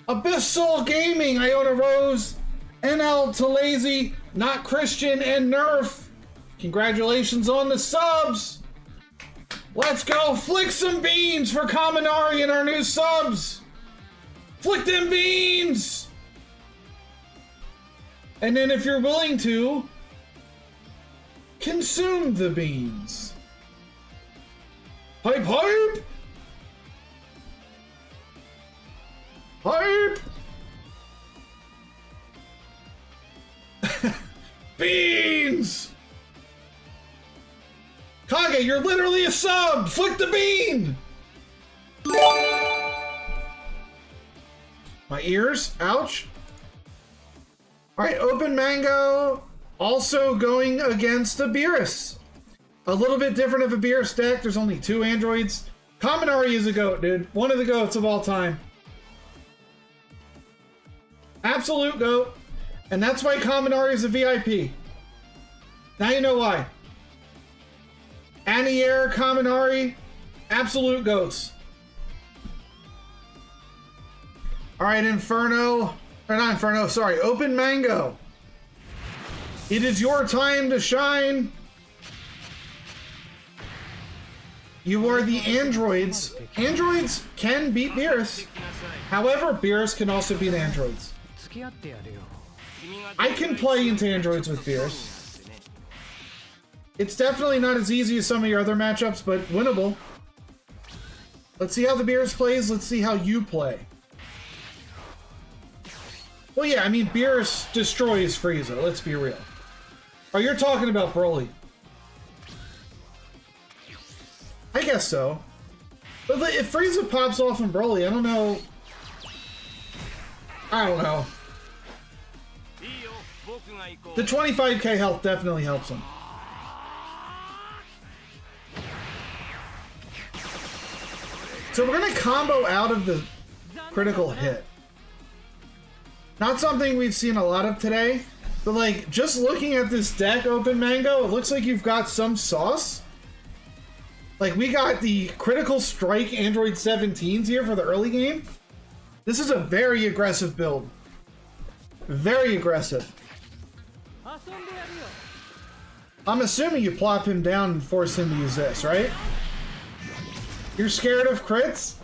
Abyssal Gaming, Iona Rose, NL Talazy, Not Christian, and Nerf. Congratulations on the subs! Let's go! Flick some beans for Kaminari and our new subs! Flick them beans! And then if you're willing to, consume the beans. Hype, hype! Hype! Beans! Kage, you're literally a sub! Flick the bean! My ears? Ouch. Alright, Open Mango also going against a Beerus. A little bit different of a Beerus deck. There's only 2 androids. Kaminari is a GOAT, dude. One of the GOATs of all time. Absolute GOAT. And that's why Kaminari is a VIP. Now you know why. Annier, Kaminari, absolute GOATs. Alright, Inferno. Or not Inferno, sorry. Open Mango. It is your time to shine. You are the androids. Androids can beat Beerus. However, Beerus can also beat androids. I can play into androids with Beerus. It's definitely not as easy as some of your other matchups, but winnable. Let's see how the Beerus plays. Let's see how you play. Well, yeah, I mean, Beerus destroys Frieza. Let's be real. Oh, you're talking about Broly. I guess so. But if Frieza pops off in Broly, I don't know. I don't know. The 25k health definitely helps him. So we're going to combo out of the critical hit. Not something we've seen a lot of today, but like just looking at this deck, Open Mango, it looks like you've got some sauce. Like we got the critical strike Android 17s here for the early game. This is a very aggressive build. Very aggressive. I'm assuming you plop him down and force him to use this, right? You're scared of crits?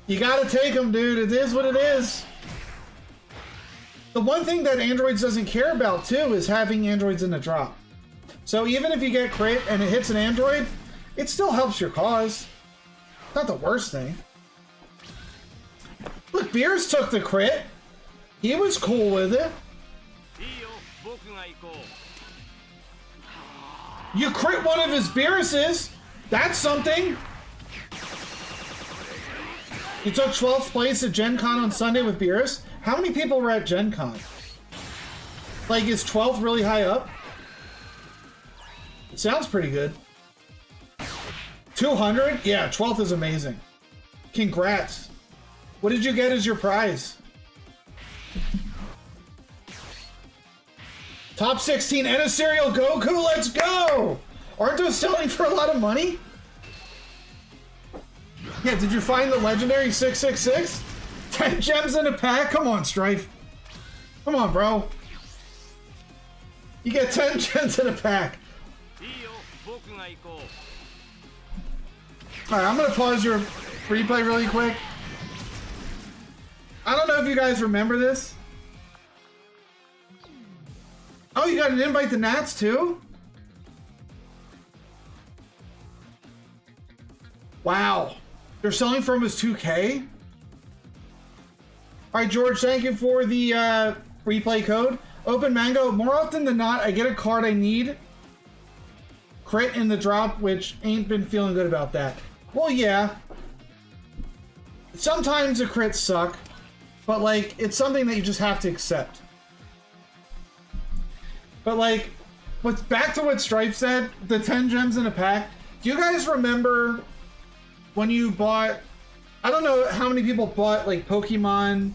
You gotta take them, dude. It is what it is. The one thing that Androids doesn't care about, too, is having Androids in the drop. So even if you get crit and it hits an Android, it still helps your cause. Not the worst thing. Look, Beerus took the crit. He was cool with it. You crit one of his Beeruses. That's something. You took 12th place at Gen Con on Sunday with Beerus. How many people were at Gen Con? Like, is 12th really high up? It sounds pretty good. 200? Yeah, 12th is amazing. Congrats. What did you get as your prize? Top 16 and a Serial Goku, let's go! Aren't those selling for a lot of money? Yeah, did you find the legendary 666? 10 gems in a pack? Come on, Strife. Come on, bro. You get 10 gems in a pack. Alright, I'm gonna pause your replay really quick. I don't know if you guys remember this. Oh, you got an invite to Nats too? Wow. They're selling for almost 2K? Alright, George, thank you for the replay code. Open Mango. More often than not, I get a card I need. Crit in the drop, which ain't been feeling good about that. Well, yeah. Sometimes the crits suck, but like, it's something that you just have to accept. But like, what's back to what Strife said, the 10 gems in a pack. Do you guys remember when you bought, I don't know how many people bought like Pokemon,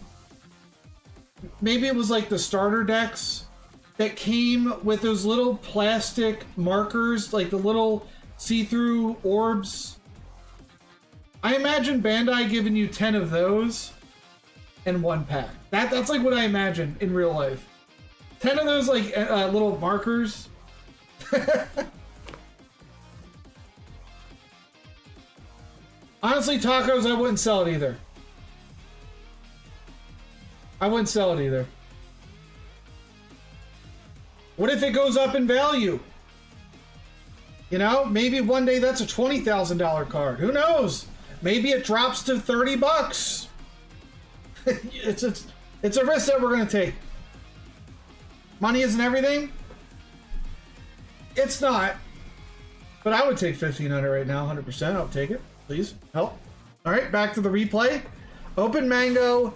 maybe it was like the starter decks that came with those little plastic markers, like the little see-through orbs. I imagine Bandai giving you 10 of those in one pack. That's like what I imagine in real life. 10 of those like little markers. Honestly, tacos, I wouldn't sell it either. I wouldn't sell it either. What if it goes up in value? You know, maybe one day that's a $20,000 card. Who knows? Maybe it drops to 30 bucks. It's a risk that we're going to take. Money isn't everything. It's not. But I would take 1,500 right now, 100%. I'll take it. Please, help. All right, back to the replay. Open Mango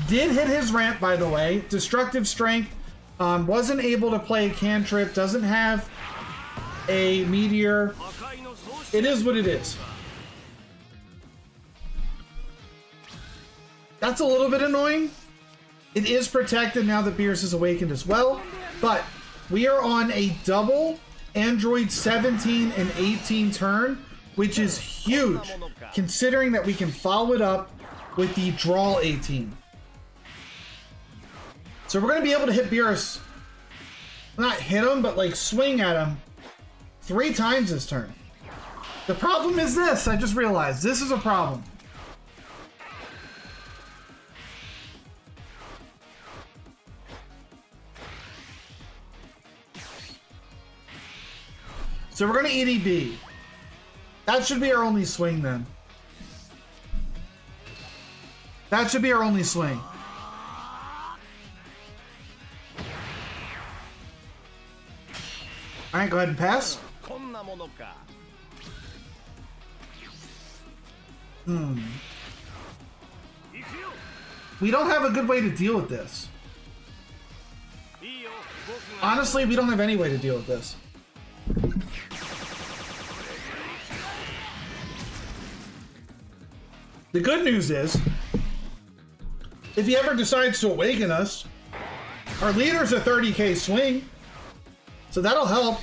did hit his ramp, by the way. Destructive Strength. Wasn't able to play a cantrip. Doesn't have a meteor. It is what it is. That's a little bit annoying. It is protected now that Beerus is awakened as well. But we are on a double Android 17 and 18 turn, which is huge, considering that we can follow it up with the draw 18. So we're going to be able to hit Beerus, not hit him, but like swing at him 3 times this turn. The problem is this, I just realized, this is a problem. So we're going to EDB. That should be our only swing then. That should be our only swing. Alright, go ahead and pass. We don't have a good way to deal with this. Honestly, we don't have any way to deal with this. The good news is, if he ever decides to awaken us, our leader's a 30k swing, so that'll help.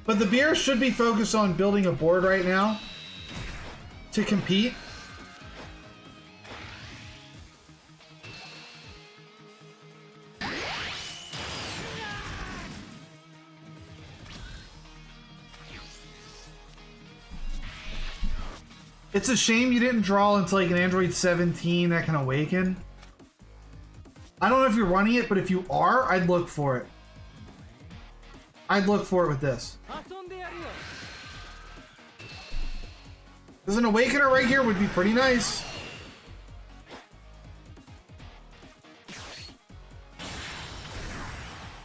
But the beer should be focused on building a board right now to compete. It's a shame you didn't draw into like an Android 17 that can awaken. I don't know if you're running it, but if you are, I'd look for it. I'd look for it with this. There's an awakener right here, would be pretty nice.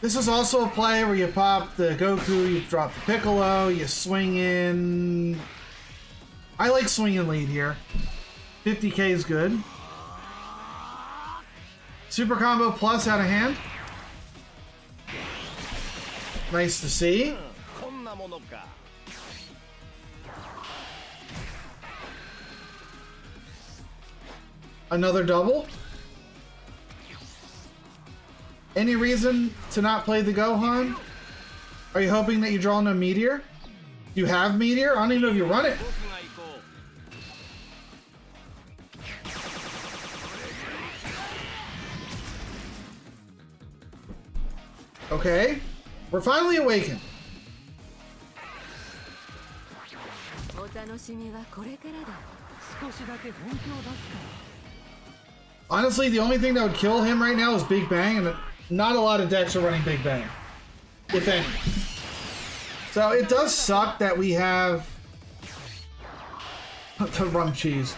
This is also a play where you pop the Goku, you drop the Piccolo, you swing in. I like swinging lead here. 50k is good. Super combo plus out of hand. Nice to see. Another double. Any reason to not play the Gohan? Are you hoping that you draw no meteor? You have Meteor? I don't even know if you run it. Okay. We're finally awakened. Honestly, the only thing that would kill him right now is Big Bang, and not a lot of decks are running Big Bang, if any. So it does suck that we have the rum cheese.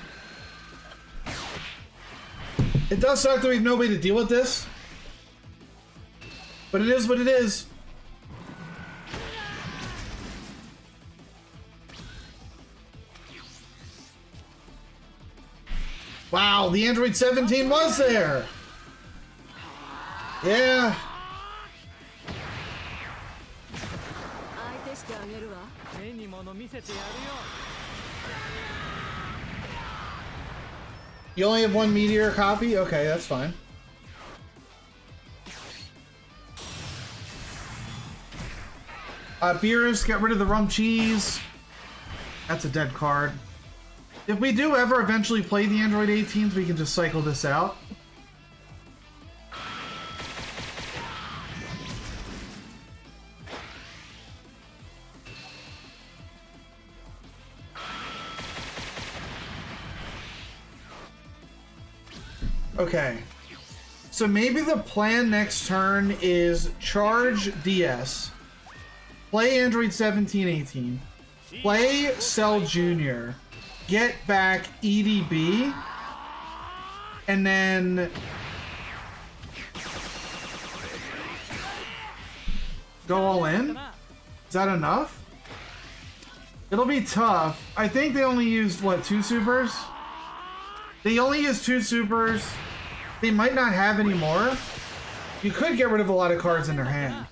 It does suck that we have no way to deal with this, but it is what it is. Wow, the Android 17 was there. Yeah. You only have one Meteor copy? Okay, that's fine. Beerus, get rid of the rum cheese. That's a dead card. If we do ever eventually play the Android 18s, we can just cycle this out. Okay. So maybe the plan next turn is charge DS, play Android 17, 18, play Cell Jr., get back EDB, and then go all in? Is that enough? It'll be tough. I think they only used, what, 2 supers? They only used 2 supers. They might not have any more. You could get rid of a lot of cards in their hand.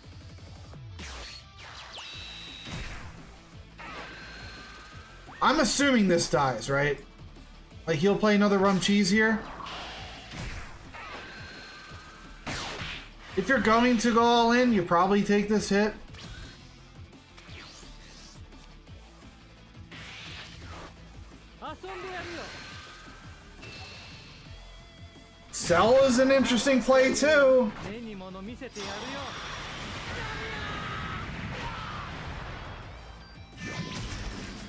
I'm assuming this dies, right? Like, he'll play another rum cheese here. If you're going to go all in, you probably take this hit. Cell is an interesting play too.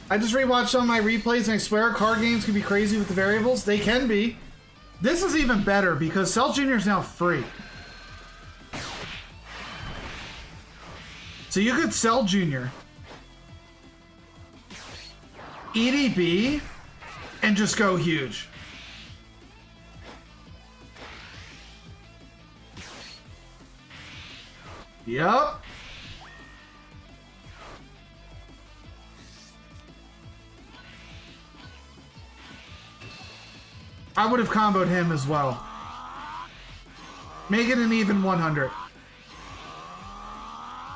I just rewatched some of my replays and I swear card games can be crazy with the variables. They can be. This is even better because Cell Jr. is now free. So you could Cell Jr., EDB, and just go huge. Yup. I would have comboed him as well. Make it an even 100.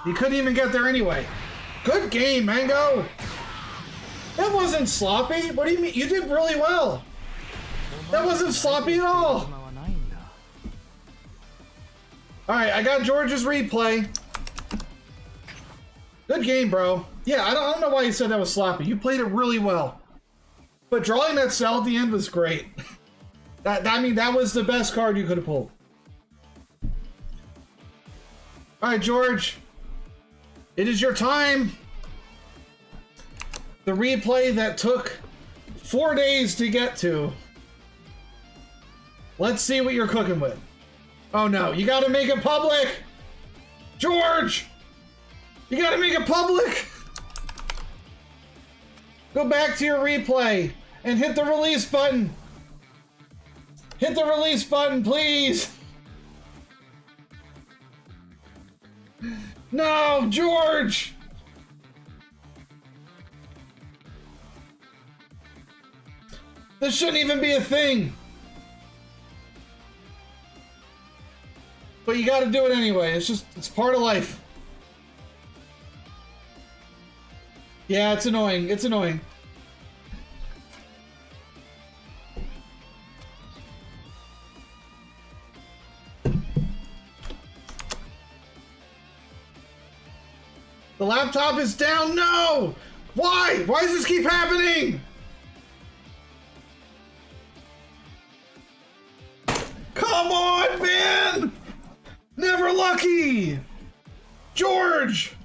You couldn't even get there anyway. Good game, Mango. That wasn't sloppy. What do you mean? You did really well. That wasn't sloppy at all. Alright, I got George's replay. Good game, bro. Yeah, I don't know why you said that was sloppy. You played it really well. But drawing that cell at the end was great. I mean, that was the best card you could have pulled. Alright, George. It is your time. The replay that took 4 days to get to. Let's see what you're cooking with. Oh no, you gotta make it public! George! You gotta make it public! Go back to your replay and hit the release button. Hit the release button, please! No, George! This shouldn't even be a thing. But you gotta do it anyway. It's part of life. Yeah, it's annoying. It's annoying. The laptop is down. No! Why? Why does this keep happening? Come on, man! Never lucky! George!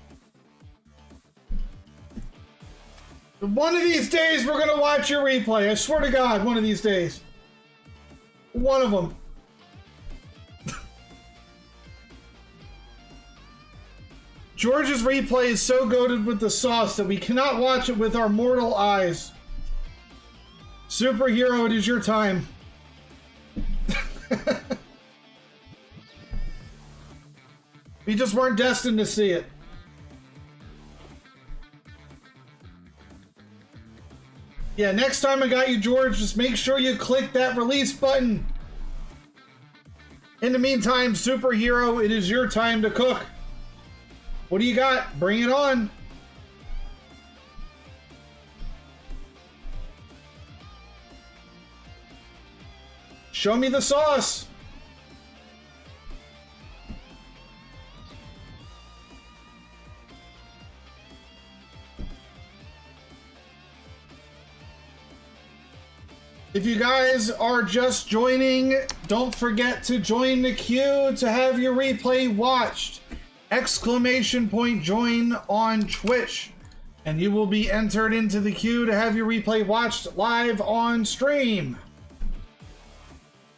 One of these days we're gonna watch your replay. I swear to God, one of these days. One of them. George's replay is so goated with the sauce that we cannot watch it with our mortal eyes. Superhero, it is your time. We just weren't destined to see it. Yeah, next time I got you, George, just make sure you click that release button. In the meantime, Superhero, it is your time to cook. What do you got? Bring it on. Show me the sauce. If you guys are just joining, don't forget to join the queue to have your replay watched. Exclamation point join on Twitch, and you will be entered into the queue to have your replay watched live on stream.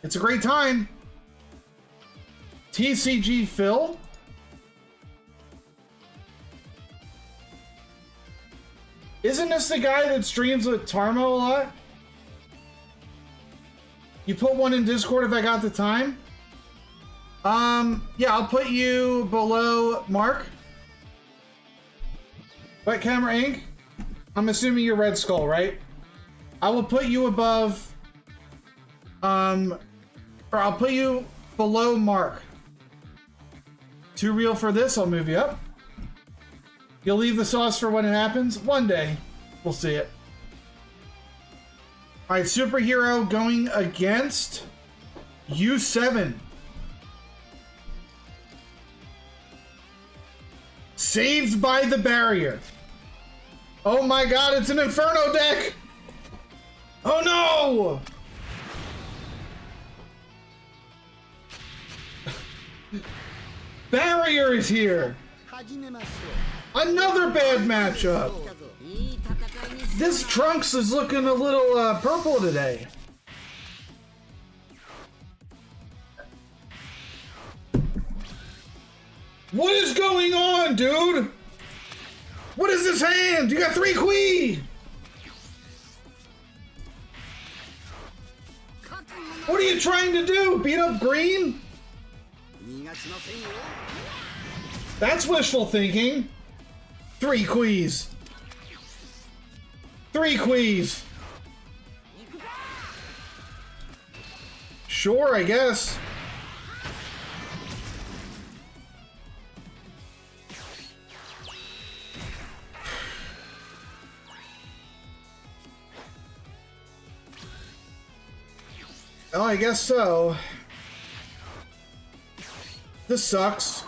It's a great time. TCG Phil. Isn't this the guy that streams with Tarmo a lot? You put one in Discord if I got the time? Yeah, I'll put you below Mark. Wet Camera Inc. I'm assuming you're Red Skull, right? I will put you above, or I'll put you below Mark. Too real for this, I'll move you up. You'll leave the sauce for when it happens? One day, we'll see it. All right, Superhero going against U7. Saved by the barrier. Oh my God, it's an Inferno deck. Oh no. Barrier is here. Another bad matchup. This Trunks is looking a little purple today. What is going on, dude? What is this hand? You got 3 Qui. What are you trying to do? Beat up green? That's wishful thinking. 3 Quis. 3 Quis. Sure, I guess. Oh, I guess so. This sucks.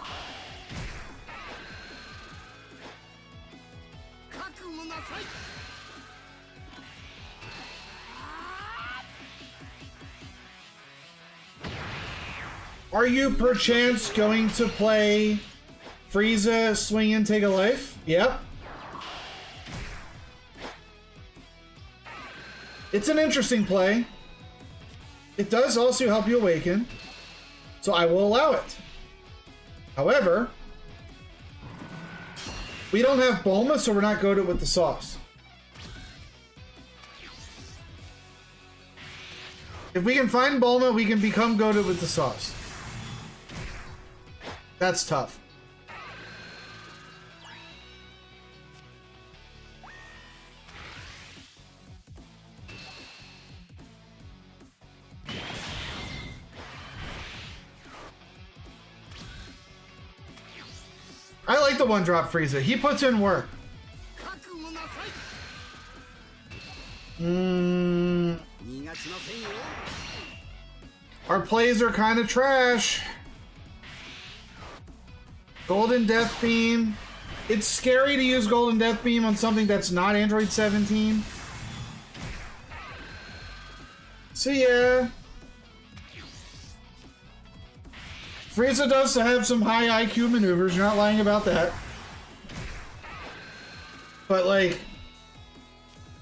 Are you perchance going to play Frieza Swing and Take a Life? Yep. It's an interesting play. It does also help you awaken, so I will allow it. However, we don't have Bulma, so we're not goated with the sauce. If we can find Bulma, we can become goated with the sauce. That's tough. I like the one-drop Frieza. He puts in work. Our plays are kind of trash. Golden Death Beam. It's scary to use Golden Death Beam on something that's not Android 17. So yeah. Frieza does have some high IQ maneuvers, you're not lying about that. But like,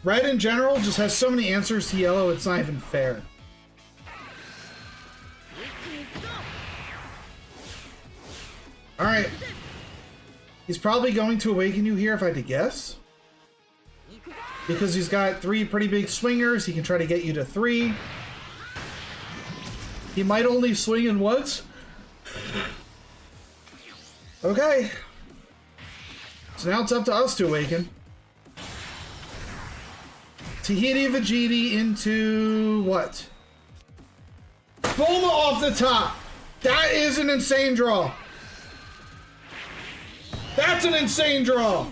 Red in general just has so many answers to Yellow, it's not even fair. Alright. He's probably going to awaken you here if I had to guess. Because he's got 3 pretty big swingers, he can try to get you to 3. He might only swing in once. Okay. So now it's up to us to awaken. Tahiti Vegeta into what? Bulma off the top! That is an insane draw! That's an insane draw!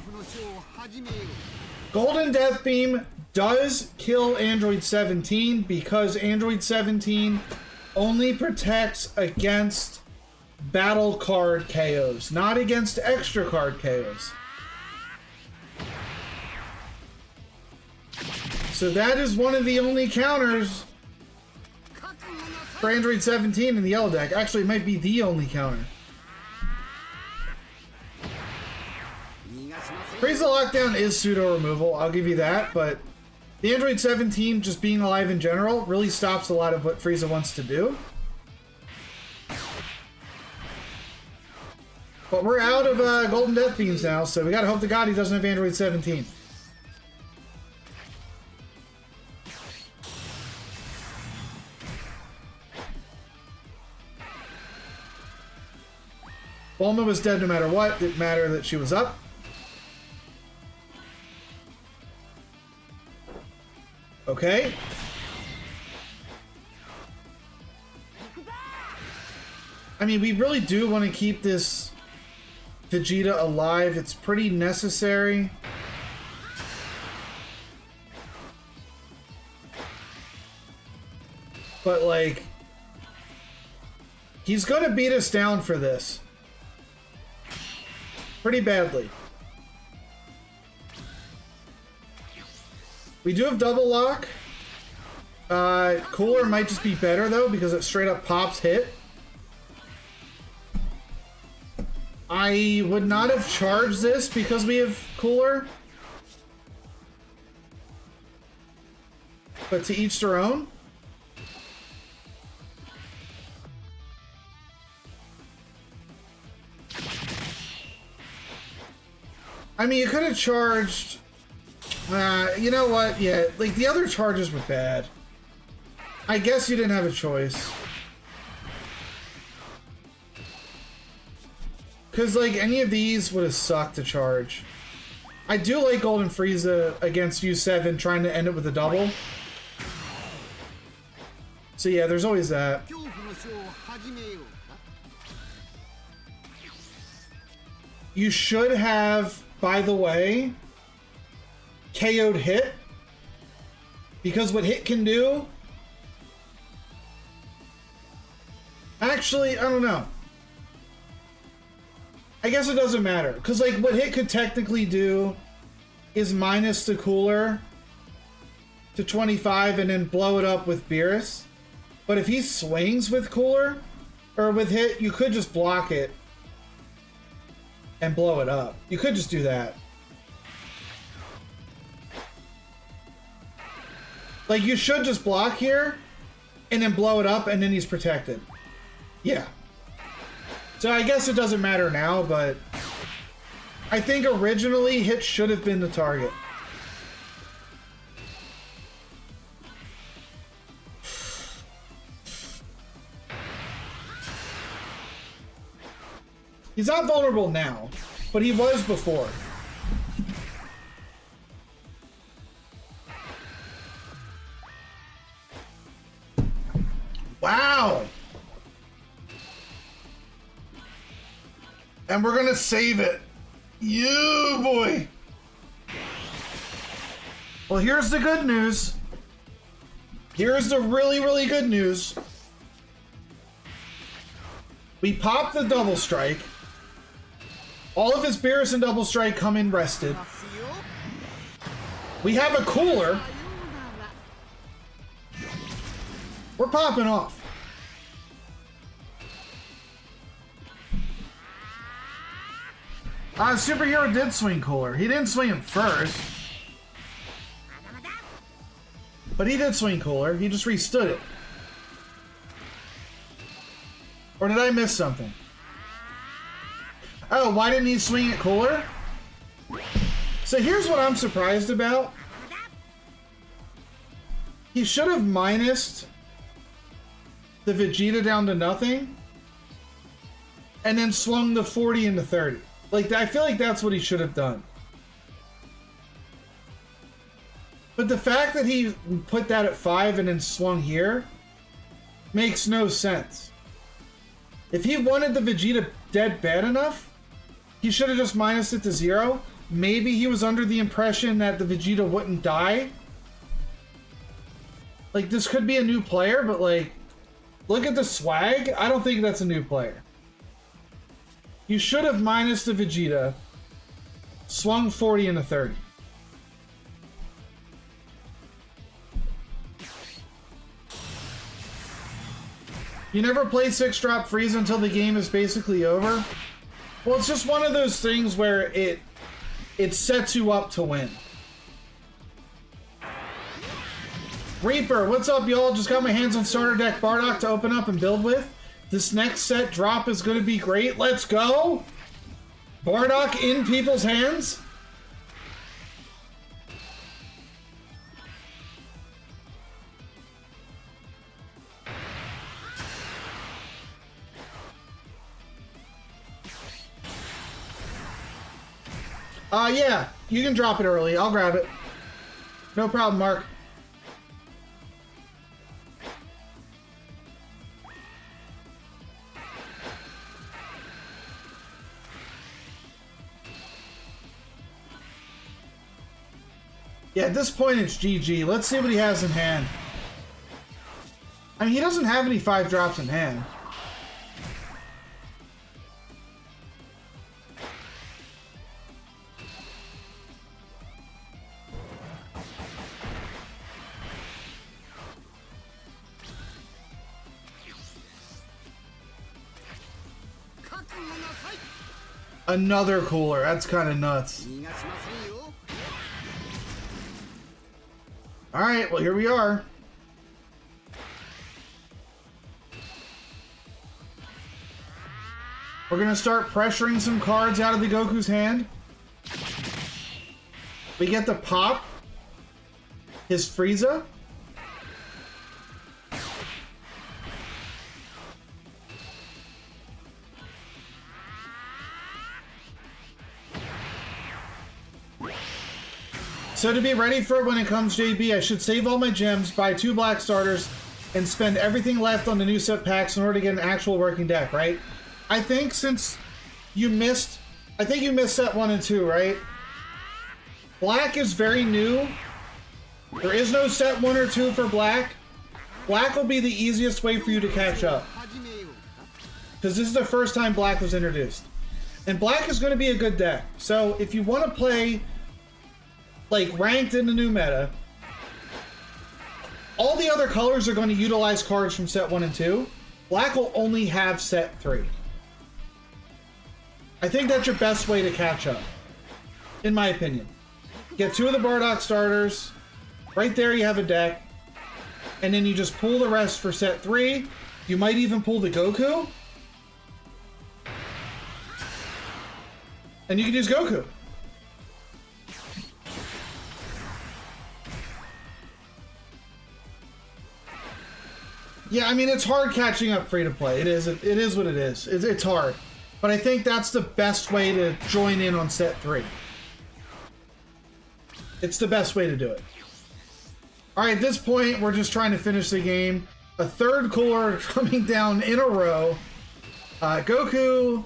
Golden Death Beam does kill Android 17 because Android 17 only protects against battle card KOs, not against extra card KOs. So that is one of the only counters for Android 17 in the yellow deck. Actually, it might be the only counter. Frieza Lockdown is pseudo removal, I'll give you that, but the Android 17 just being alive in general really stops a lot of what Frieza wants to do. But we're out of Golden Death Beams now, so we gotta hope to God he doesn't have Android 17. Bulma was dead no matter what, didn't matter that she was up. Okay. I mean, we really do want to keep this Vegeta alive. It's pretty necessary. But, like, he's going to beat us down for this. Pretty badly. We do have double lock. Cooler might just be better though because it straight up pops hit. I would not have charged this because we have Cooler. But to each their own. I mean, you could have charged... you know what? Yeah, like, the other charges were bad. I guess you didn't have a choice. Because, like, any of these would have sucked to charge. I do like Golden Frieza against U7 trying to end it with a double. So, yeah, there's always that. You should have, by the way, KO'd Hit, because what Hit can do, actually, I don't know. I guess it doesn't matter, because like what Hit could technically do is minus the Cooler to 25 and then blow it up with Beerus. But if he swings with Cooler, or with Hit, you could just block it and blow it up. You could just do that. Like, you should just block here, and then blow it up, and then he's protected. Yeah. So I guess it doesn't matter now, but... I think originally, Hit should have been the target. He's not vulnerable now, but he was before. Wow! And we're gonna save it. You boy! Well, here's the good news. Here's the really, really good news. We popped the double strike. All of his Beerus and Double Strike come in rested. We have a cooler. We're popping off. Superhero did swing cooler. He didn't swing it first. But he did swing cooler. He just restood it. Or did I miss something? Oh, why didn't he swing it cooler? So here's what I'm surprised about. He should have minused the Vegeta down to nothing and then swung the 40 into 30. Like, I feel like that's what he should have done. But the fact that he put that at 5 and then swung here makes no sense. If he wanted the Vegeta dead bad enough, he should have just minused it to 0. Maybe he was under the impression that the Vegeta wouldn't die. Like, this could be a new player, but like, look at the swag. I don't think that's a new player. You should have minused the Vegeta, swung 40 into 30. You never play 6-drop Frieza until the game is basically over? Well, it's just one of those things where it sets you up to win. Reaper, what's up, y'all? Just got my hands on starter deck Bardock to open up and build with. This next set drop is going to be great. Let's go! Bardock in people's hands. Yeah, you can drop it early. I'll grab it. No problem, Mark. Yeah, at this point it's GG. Let's see what he has in hand. I mean, he doesn't have any 5-drops in hand. Another cooler. That's kind of nuts. Alright, well, here we are. We're going to start pressuring some cards out of the Goku's hand. We get to pop his Frieza. So to be ready for it when it comes JB, I should save all my gems, buy 2 black starters, and spend everything left on the new set packs in order to get an actual working deck, right? I think since you missed, I think you missed set 1 and 2, right? Black is very new. There is no set 1 or 2 for black. Black will be the easiest way for you to catch up. Because this is the first time black was introduced. And black is going to be a good deck. So if you want to play like ranked in the new meta, all the other colors are going to utilize cards from set 1 and 2. Black will only have set 3. I think that's your best way to catch up, in my opinion. Get 2 of the Bardock starters. Right there you have a deck. And then you just pull the rest for set 3. You might even pull the Goku. And you can use Goku. Yeah, I mean, it's hard catching up free to play. It is what it is. It's hard. But I think that's the best way to join in on set 3. It's the best way to do it. Alright, at this point, we're just trying to finish the game. A third cooler coming down in a row. Goku,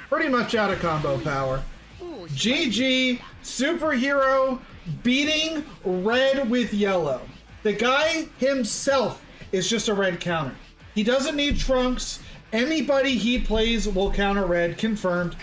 pretty much out of combo power. GG, superhero beating red with yellow. The guy himself is just a red counter. He doesn't need Trunks, Anybody he plays will counter red. Confirmed.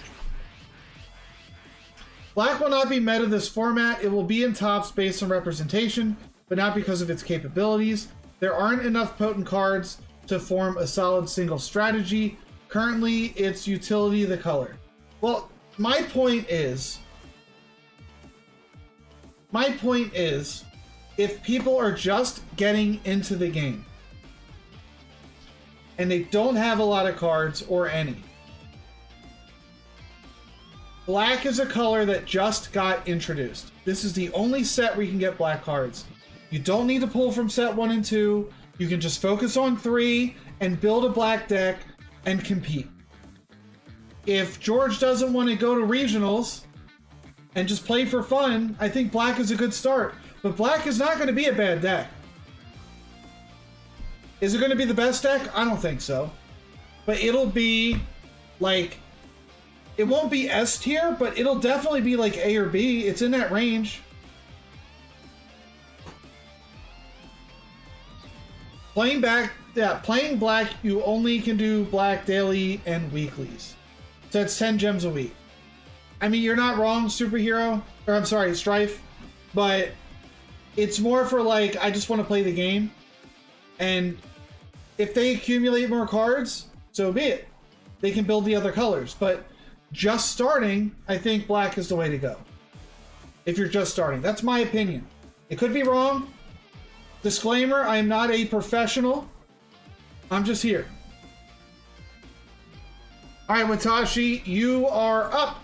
Black will not be meta this format. It will be in tops based on representation, but not because of its capabilities. There aren't enough potent cards to form a solid single strategy. Currently, it's utility the color. Well, my point is, if people are just getting into the game and they don't have a lot of cards or any, black is a color that just got introduced. This is the only set where you can get black cards. You don't need to pull from set 1 and 2. You can just focus on 3 and build a black deck and compete. If George doesn't want to go to regionals and just play for fun, I think black is a good start. But black is not going to be a bad deck. Is it going to be the best deck? I don't think so. But it'll be like, it won't be S tier, but it'll definitely be like A or B. It's in that range. Playing black, you only can do black daily and weeklies. So it's 10 gems a week. I mean, you're not wrong, Superhero. Or I'm sorry, Strife. But it's more for like, I just want to play the game. And if they accumulate more cards, so be it. They can build the other colors. But just starting, I think black is the way to go. If you're just starting. That's my opinion. It could be wrong. Disclaimer, I am not a professional. I'm just here. All right, Watashi, you are up.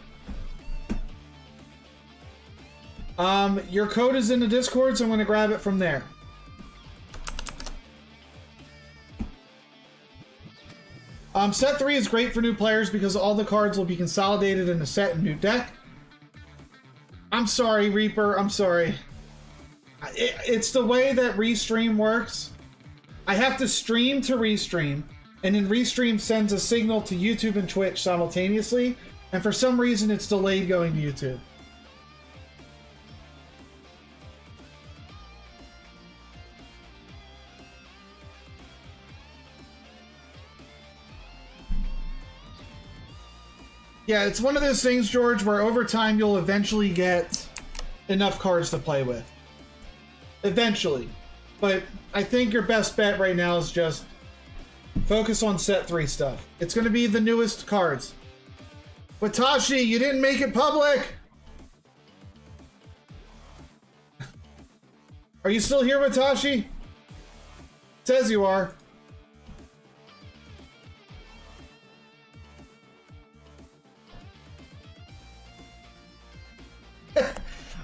Your code is in the Discord, so I'm going to grab it from there. Set 3 is great for new players because all the cards will be consolidated in a set and new deck. I'm sorry, Reaper. I'm sorry. It's the way that Restream works. I have to stream to Restream, and then Restream sends a signal to YouTube and Twitch simultaneously, and for some reason it's delayed going to YouTube. Yeah, it's one of those things, George, where over time you'll eventually get enough cards to play with. Eventually. But I think your best bet right now is just focus on set 3 stuff. It's going to be the newest cards. Watashi, you didn't make it public! Are you still here, Watashi? Says you are.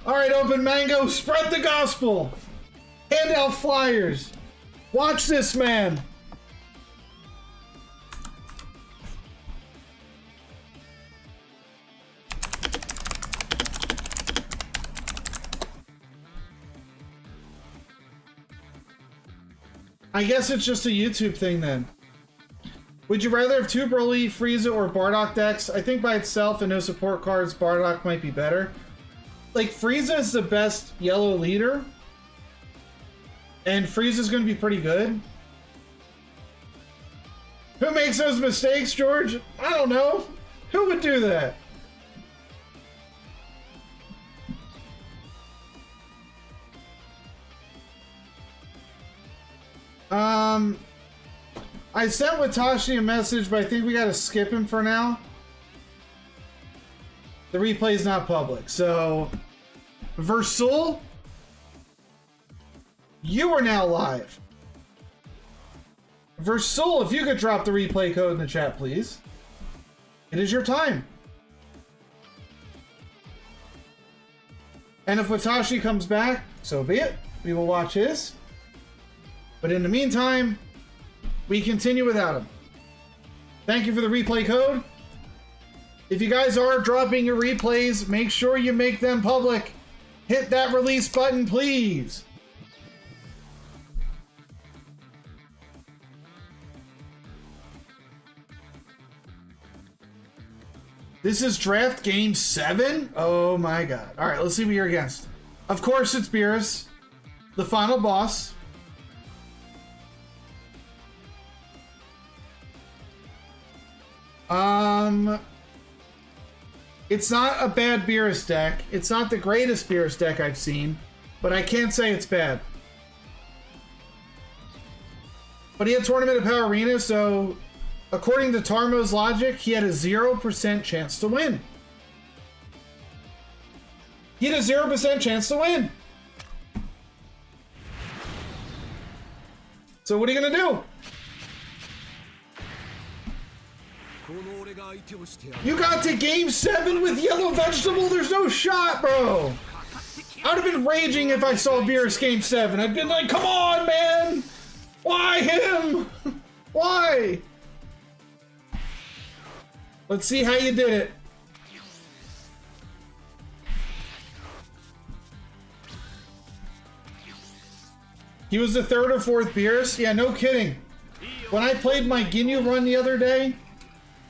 All right, Open Mango, spread the gospel. Hand out flyers. Watch this man. I guess it's just a YouTube thing then. Would you rather have 2 Broly, Frieza, or Bardock decks? I think by itself and no support cards, Bardock might be better. Like, Frieza is the best yellow leader. And Frieza's going to be pretty good. Who makes those mistakes, George? I don't know. Who would do that? I sent Watashi a message, but I think we gotta skip him for now. The replay's not public, so... Versul, you are now live. Versul, if you could drop the replay code in the chat, please. It is your time. And if Watashi comes back, so be it. We will watch his. But in the meantime, we continue without him. Thank you for the replay code. If you guys are dropping your replays, make sure you make them public. Hit that release button, please. This is draft game 7? Oh my god. Alright, let's see who you're against. Of course it's Beerus, the final boss. It's not a bad Beerus deck. It's not the greatest Beerus deck I've seen, but I can't say it's bad. But he had Tournament of Power Arena, so according to Tarmo's logic, he had a 0% chance to win. He had a 0% chance to win. So what are you gonna do? You got to game 7 with Yellow Vegetable? There's no shot, bro. I'd have been raging if I saw Beerus game 7. I'd been like, come on, man. Why him? Why? Let's see how you did it. He was the 3rd or 4th Beerus? Yeah, no kidding. When I played my Ginyu run the other day,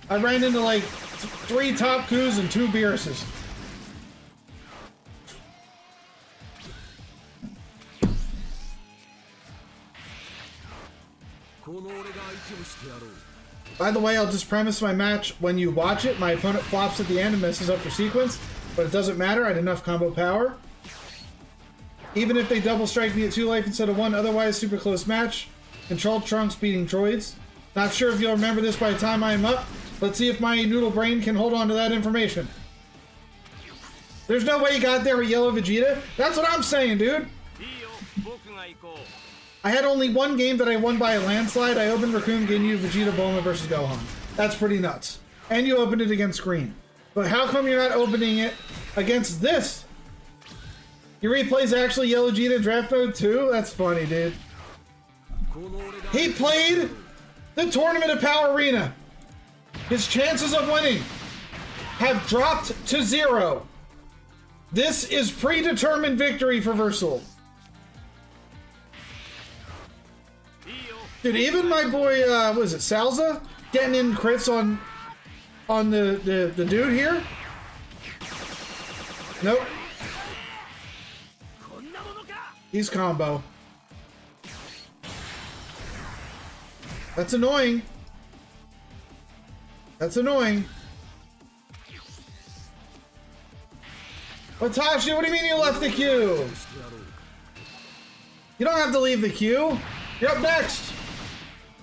I ran into like 3 Top Kus and 2 Beeruses. By the way, I'll just premise my match. When you watch it, my opponent flops at the end and messes up their sequence, but it doesn't matter. I had enough combo power. Even if they double strike me at 2 life instead of 1, otherwise super close match. Controlled Trunks beating droids. Not sure if you'll remember this by the time I am up. Let's see if my noodle brain can hold on to that information. There's no way you got there with Yellow Vegeta. That's what I'm saying, dude. I had only one game that I won by a landslide. I opened Raccoon Ginyu, Vegeta, Bulma versus Gohan. That's pretty nuts. And you opened it against Green. But how come you're not opening it against this? Your replay's actually Yellow Vegeta in draft mode too? That's funny, dude. He played the Tournament of Power Arena. His chances of winning have dropped to 0. This is predetermined victory for Versal. Dude, even my boy, what is it, Salza? Getting in crits on the dude here? Nope. He's combo. That's annoying. That's annoying. Watashi, what do you mean you left the queue? You don't have to leave the queue. You're up next.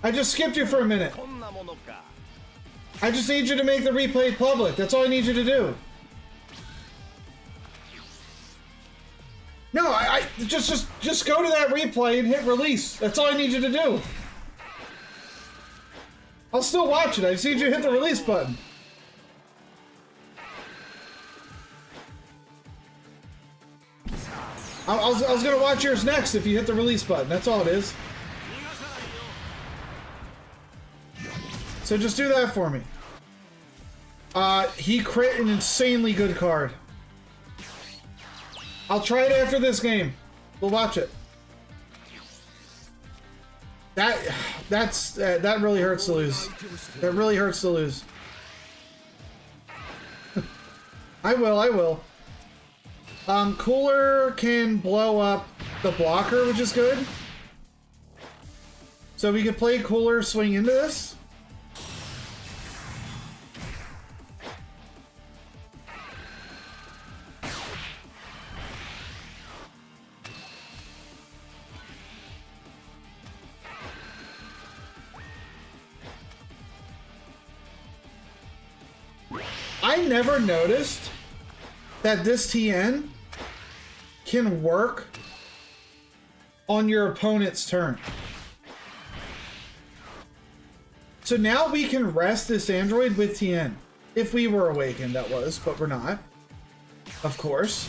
I just skipped you for a minute. I just need you to make the replay public. That's all I need you to do. No, I just go to that replay and hit release. That's all I need you to do. I'll still watch it. I just need you to hit the release button. I was gonna watch yours next if you hit the release button. That's all it is. So just do that for me. He crit an insanely good card. I'll try it after this game. We'll watch it. That really hurts to lose. That really hurts to lose. I will. Cooler can blow up the blocker, which is good. So we could play Cooler, swing into this. I never noticed that this TN can work on your opponent's turn. So now we can rest this android with TN. If we were awakened, that was, but we're not. Of course.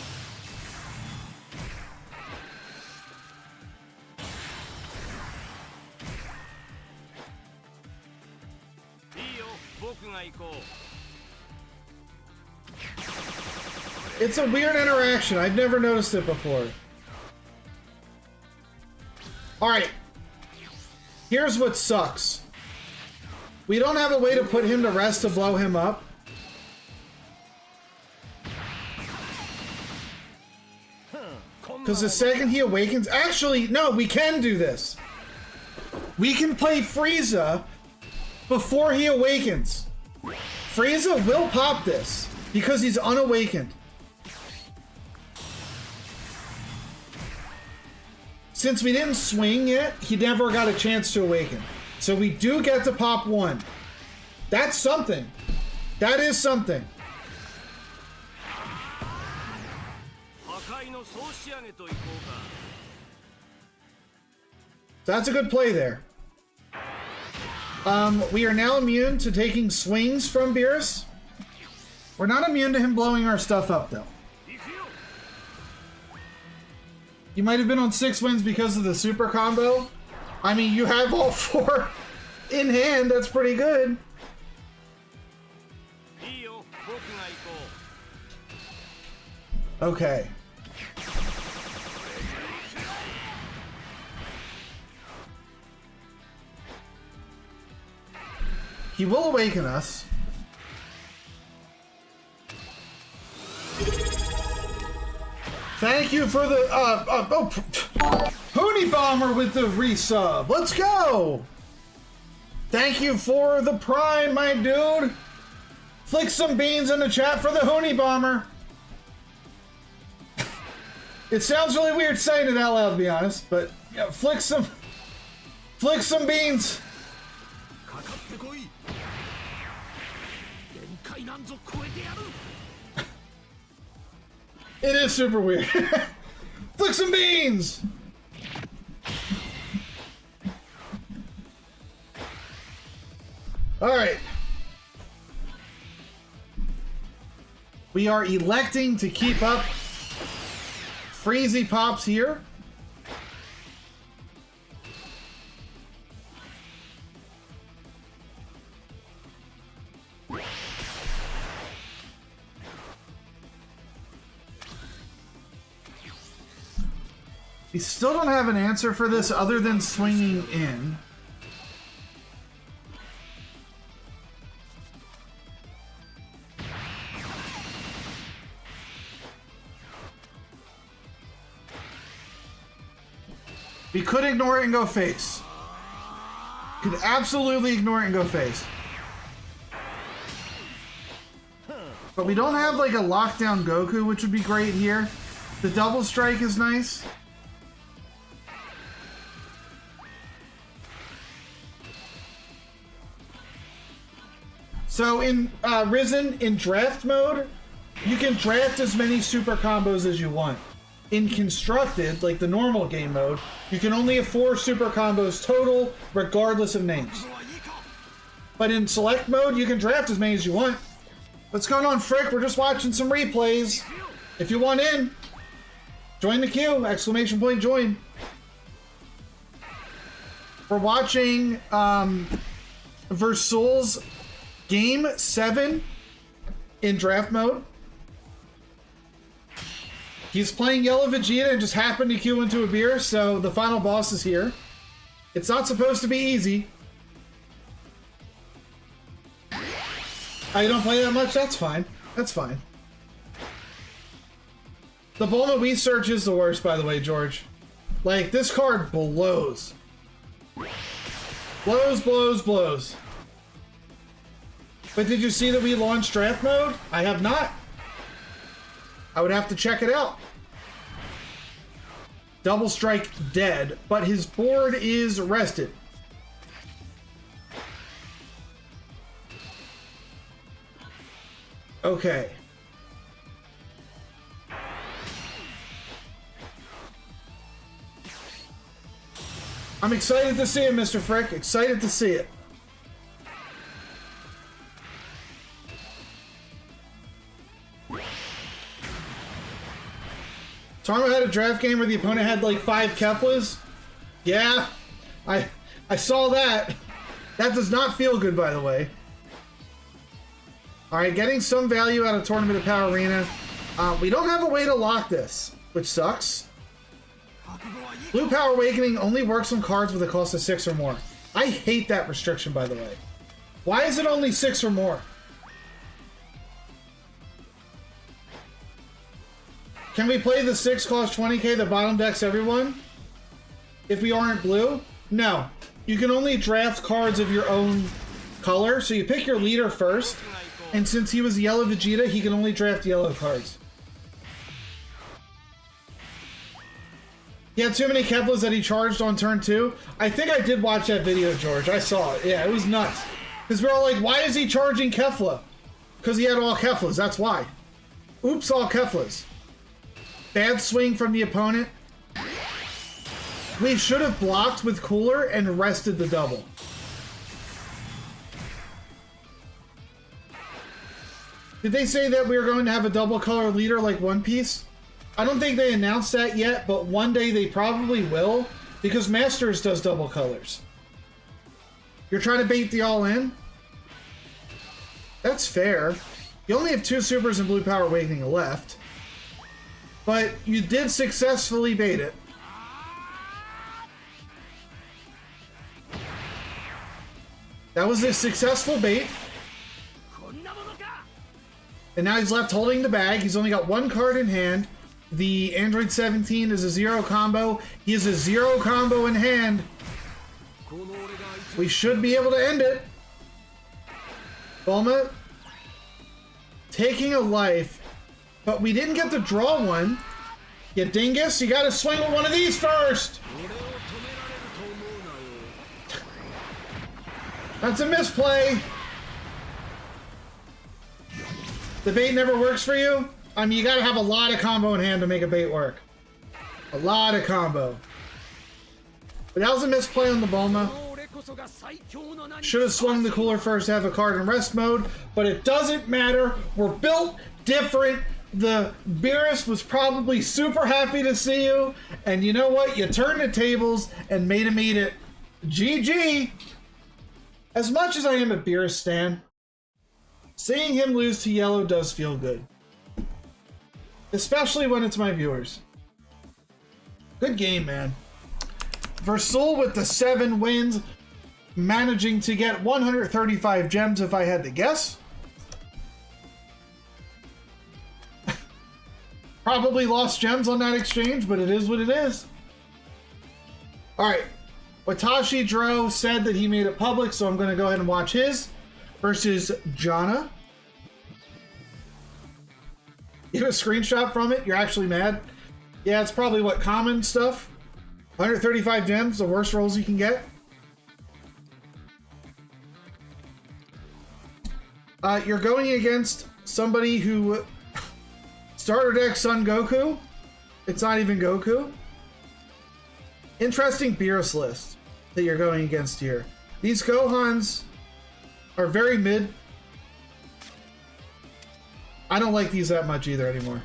It's a weird interaction. I've never noticed it before. Alright. Here's what sucks. We don't have a way to put him to rest to blow him up. Because the second he awakens... Actually, no, we can do this. We can play Frieza before he awakens. Frieza will pop this because he's unawakened. Since we didn't swing yet, he never got a chance to awaken. So we do get to pop one. That's something. That is something. That's a good play there. We are now immune to taking swings from Beerus. We're not immune to him blowing our stuff up, though. You might have been on 6 wins because of the super combo. I mean, you have all 4 in hand. That's pretty good. Okay. He will awaken us. Thank you for the Pony Bomber with the resub. Let's go. Thank you for the Prime, my dude. Flick some beans in the chat for the Honey Bomber. It sounds really weird saying it out loud, to be honest, but yeah, flick some beans. It is super weird. Flick some beans! Alright. We are electing to keep up Freezy Pops here. We still don't have an answer for this other than swinging in. We could ignore it and go face. Could absolutely ignore it and go face. But we don't have like a lockdown Goku, which would be great here. The double strike is nice. So in Risen, in draft mode, you can draft as many super combos as you want. In Constructed, like the normal game mode, you can only have 4 super combos total, regardless of names. But in Select mode, you can draft as many as you want. What's going on, Frick? We're just watching some replays. If you want in, join the queue! Exclamation point join. We're watching Versul's Game 7 in draft mode. He's playing Yellow Vegeta and just happened to queue into a beer, so the final boss is here. It's not supposed to be easy. Oh, you don't play that much? That's fine. That's fine. The Bulma Wii Search is the worst, by the way, George. Like, this card blows. Blows, blows, blows. But did you see that we launched draft mode? I have not. I would have to check it out. Double Strike dead, but his board is rested. Okay. I'm excited to see it, Mr. Frick. Excited to see it. Tarmo had a draft game where the opponent had like 5 Keflas. Yeah, I saw that. That does not feel good, by the way. All right, getting some value out of Tournament of Power Arena. We don't have a way to lock this, which sucks. Blue Power Awakening only works on cards with a cost of 6 or more. I hate that restriction, by the way. Why is it only 6 or more? Can we play the 6 cost 20k that bottom decks everyone? If we aren't blue? No. You can only draft cards of your own color. So you pick your leader first, and since he was yellow Vegeta, he can only draft yellow cards. He had too many Keflas that he charged on turn 2. I think I did watch that video, George. I saw it. Yeah, it was nuts. Because we're all like, why is he charging Kefla? Because he had all Keflas, that's why. Oops, all Keflas. Bad swing from the opponent. We should have blocked with Cooler and rested the double. Did they say that we were going to have a double color leader like One Piece? I don't think they announced that yet, but one day they probably will, because Masters does double colors. You're trying to bait the all-in? That's fair. You only have 2 supers and Blue Power Awakening left. But you did successfully bait it. That was a successful bait. And now he's left holding the bag. He's only got 1 card in hand. The Android 17 is a 0 combo. He has a 0 combo in hand. We should be able to end it. Bulma taking a life, but we didn't get to draw one. You dingus, you gotta swing with one of these first. That's a misplay. The bait never works for you? I mean, you gotta have a lot of combo in hand to make a bait work. A lot of combo. But that was a misplay on the Bulma. Should have swung the Cooler first to have a card in rest mode, but it doesn't matter. We're built different. The Beerus was probably super happy to see you, and you know what? You turned the tables and made him eat it. GG! As much as I am a Beerus stan, seeing him lose to yellow does feel good. Especially when it's my viewers. Good game, man. Versul with the 7 wins, managing to get 135 gems if I had to guess. Probably lost gems on that exchange, but it is what it is. Alright. Watashi Dro said that he made it public, so I'm going to go ahead and watch his. Versus Jana. You have a screenshot from it? You're actually mad? Yeah, it's probably what, common stuff? 135 gems, the worst rolls you can get. You're going against somebody who starter deck Son Goku. It's not even Goku. Interesting Beerus list that you're going against here. These Gohans are very mid. I don't like these that much either anymore.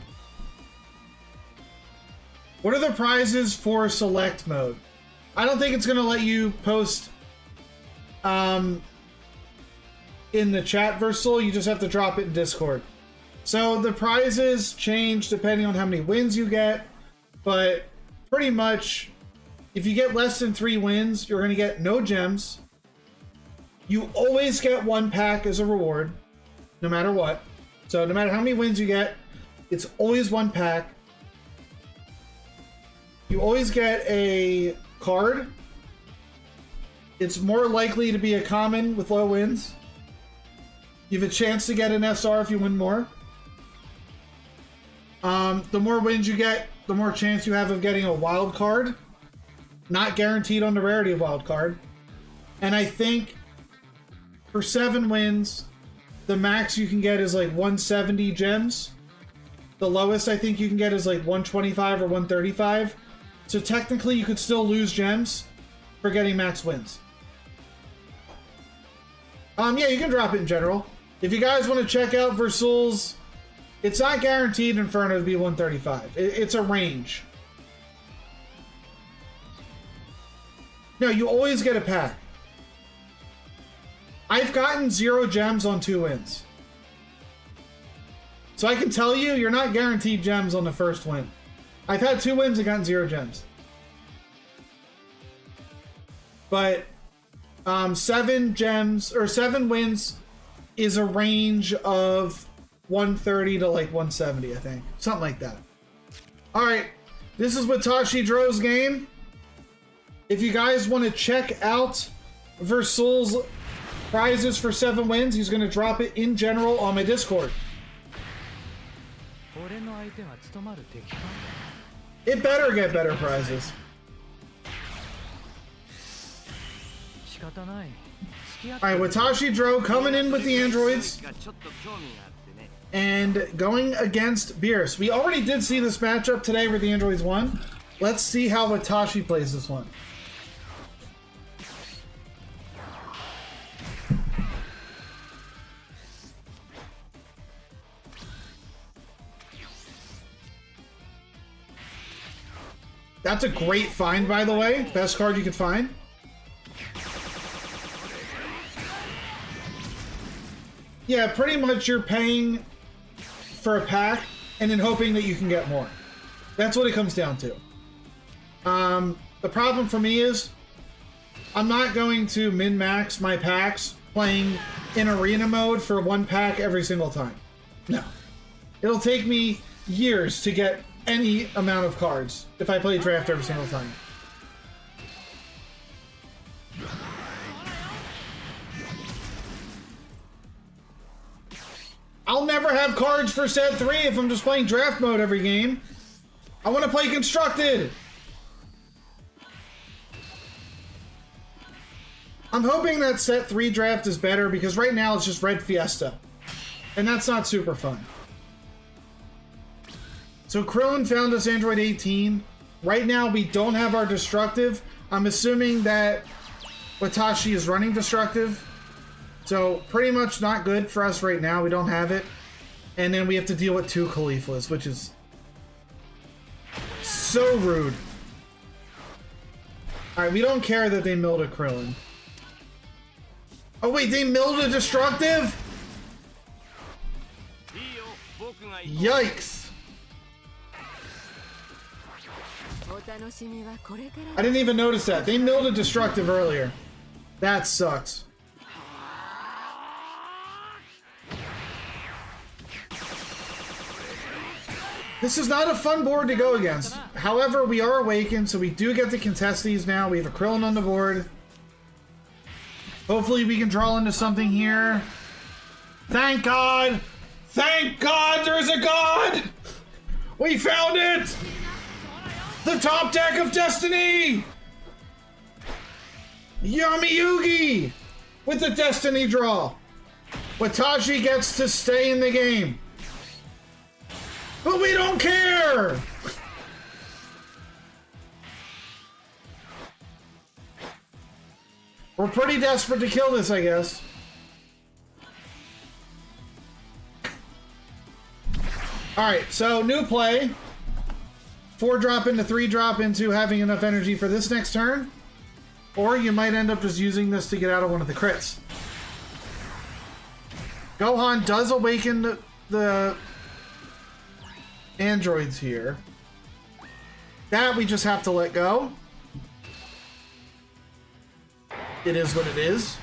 What are the prizes for select mode? I don't think it's going to let you post in the chat, Versul. You just have to drop it in Discord. So the prizes change depending on how many wins you get, but pretty much if you get less than 3 wins, you're going to get no gems. You always get 1 pack as a reward, no matter what. So no matter how many wins you get, it's always 1 pack. You always get a card. It's more likely to be a common with low wins. You have a chance to get an SR if you win more. The more wins you get, the more chance you have of getting a wild card. Not guaranteed on the rarity of wild card. And I think for 7 wins, the max you can get is like 170 gems. The lowest I think you can get is like 125 or 135. So technically you could still lose gems for getting max wins. Yeah, you can drop it in general. If you guys want to check out Versul's, it's not guaranteed Inferno to be 135. It's a range. No, you always get a pack. I've gotten 0 gems on 2 wins. So I can tell you, you're not guaranteed gems on the first win. I've had 2 wins and gotten 0 gems. But 7 gems, or 7 wins is a range of 130 to like 170, I think. Something like that. Alright, this is Watashi Dro's game. If you guys want to check out Versul's prizes for 7 wins. He's going to drop it in general on my Discord. It better get better prizes. Alright, Watashi Dro coming in with the androids. And going against Beerus. We already did see this matchup today where the androids won. Let's see how Watashi plays this one. That's a great find, by the way. Best card you could find. Yeah, pretty much you're paying for a pack and then hoping that you can get more. That's what it comes down to. The problem for me is I'm not going to min-max my packs playing in arena mode for 1 pack every single time. No. It'll take me years to get any amount of cards if I play draft every single time. I'll never have cards for set 3 if I'm just playing draft mode every game. I want to play constructed. I'm hoping that set 3 draft is better because right now it's just Red Fiesta. And that's not super fun. So Krillin found us Android 18. Right now we don't have our destructive. I'm assuming that Watashi is running destructive. So pretty much not good for us right now. We don't have it. And then we have to deal with 2 Khalifas, which is so rude. Alright, we don't care that they milled a Krillin. Oh wait, they milled a destructive? Yikes. I didn't even notice that. They milled a destructive earlier. That sucks. This is not a fun board to go against. However, we are awakened, so we do get to contest these now. We have a Krillin on the board. Hopefully we can draw into something here. Thank God! Thank God there's a God! We found it! The top deck of Destiny! Yami Yugi! With the Destiny draw. Watashi gets to stay in the game. But we don't care! We're pretty desperate to kill this, I guess. Alright, so new play. 4-drop into 3-drop into having enough energy for this next turn. Or you might end up just using this to get out of one of the crits. Gohan does awaken the androids here. That we just have to let go. It is what it is.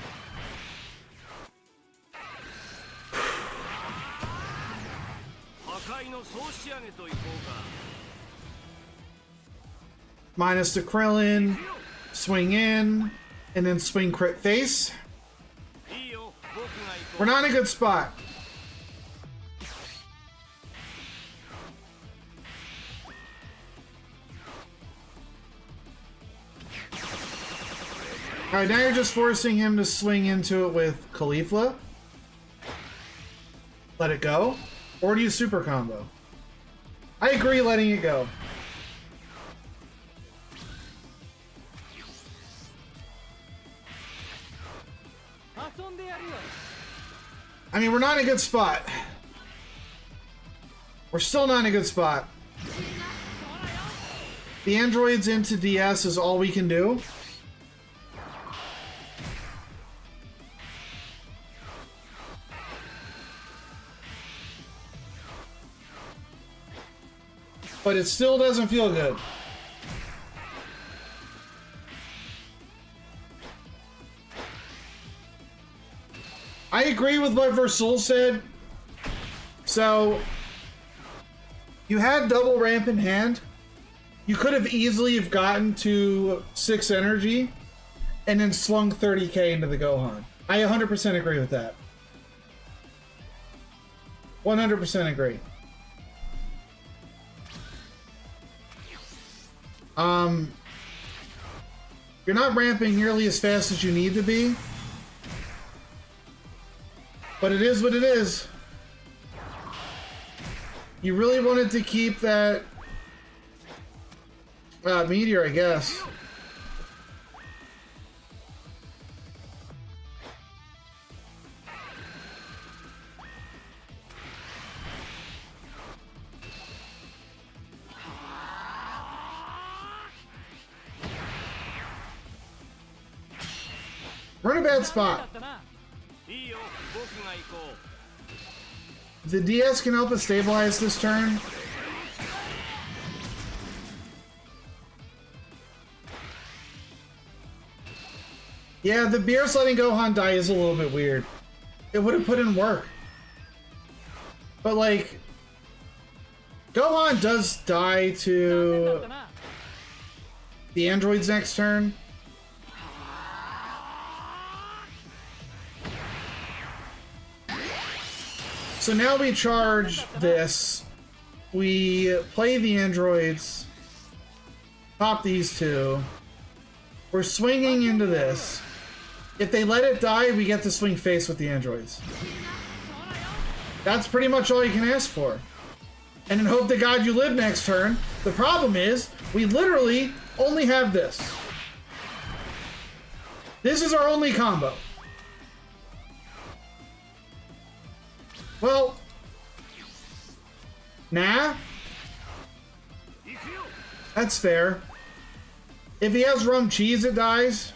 Minus the Krillin, swing in, and then swing crit face. We're not in a good spot. Alright, now you're just forcing him to swing into it with Khalifa. Let it go. Or do you super combo? I agree letting it go. I mean, we're not in a good spot. We're still not in a good spot. The androids into DS is all we can do. But it still doesn't feel good. I agree with what Versul said. So, you had double ramp in hand. You could have easily gotten to 6 energy and then slung 30k into the Gohan. I 100% agree with that. 100% agree. You're not ramping nearly as fast as you need to be. But it is what it is. You really wanted to keep that meteor, I guess. We're in a bad spot. The DS can help us stabilize this turn. Yeah, the Beerus letting Gohan die is a little bit weird. It would have put in work. But like, Gohan does die to the androids next turn. So now we charge this, we play the androids, pop these two, we're swinging into this. If they let it die, we get to swing face with the androids. That's pretty much all you can ask for. And then hope to God you live next turn. The problem is, we literally only have this. This is our only combo. Well, nah. That's fair. If he has rum cheese, it dies.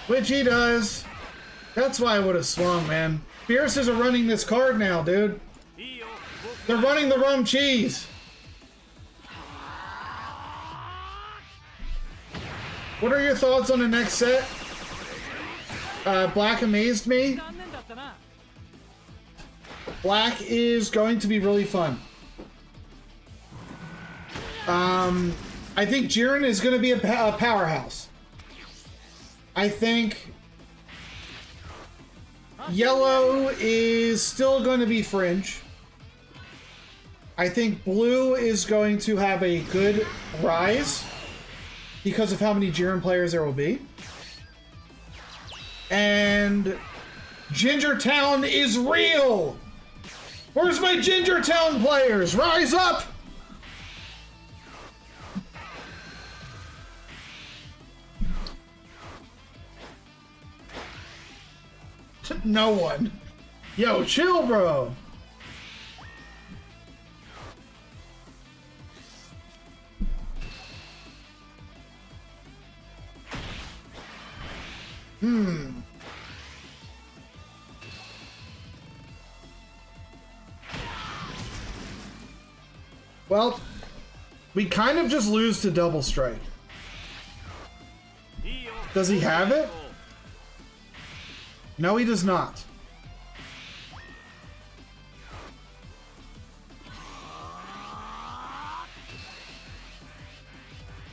Which he does. That's why I would have swung, man. Beerus are running this card now, dude. They're running the rum cheese. What are your thoughts on the next set? Black amazed me. Black is going to be really fun. I think Jiren is going to be a powerhouse. I think Yellow is still going to be fringe. I think Blue is going to have a good rise because of how many Jiren players there will be. And Ginger Town is real! Where's my Ginger Town players? Rise up! No one. Yo, chill, bro. Well, we kind of just lose to Double Strike. Does he have it? No, he does not.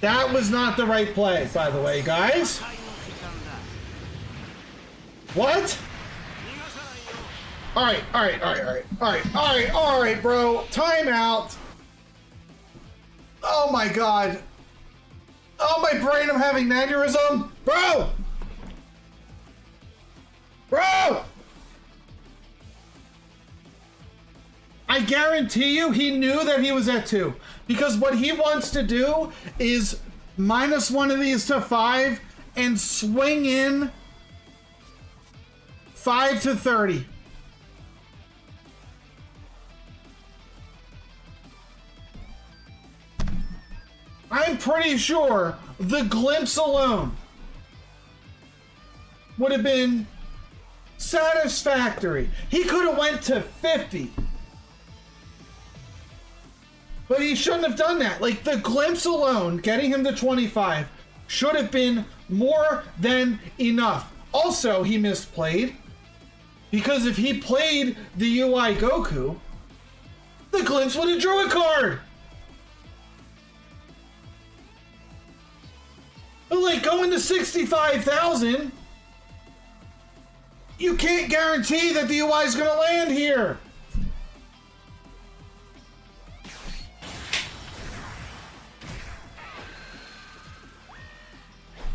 That was not the right play, by the way, guys. What? All right, bro. Time out. Oh my God. Oh, my brain, I'm having an aneurysm. Bro! Bro! I guarantee you he knew that he was at 2. Because what he wants to do is minus one of these to 5 and swing in 5 to 30. I'm pretty sure the glimpse alone would have been satisfactory. He could have went to 50. But he shouldn't have done that. Like, the glimpse alone, getting him to 25, should have been more than enough. Also, he misplayed. Because if he played the UI Goku, the glimpse would have drew a card. But like, going to 65,000, You can't guarantee that the UI is going to land here.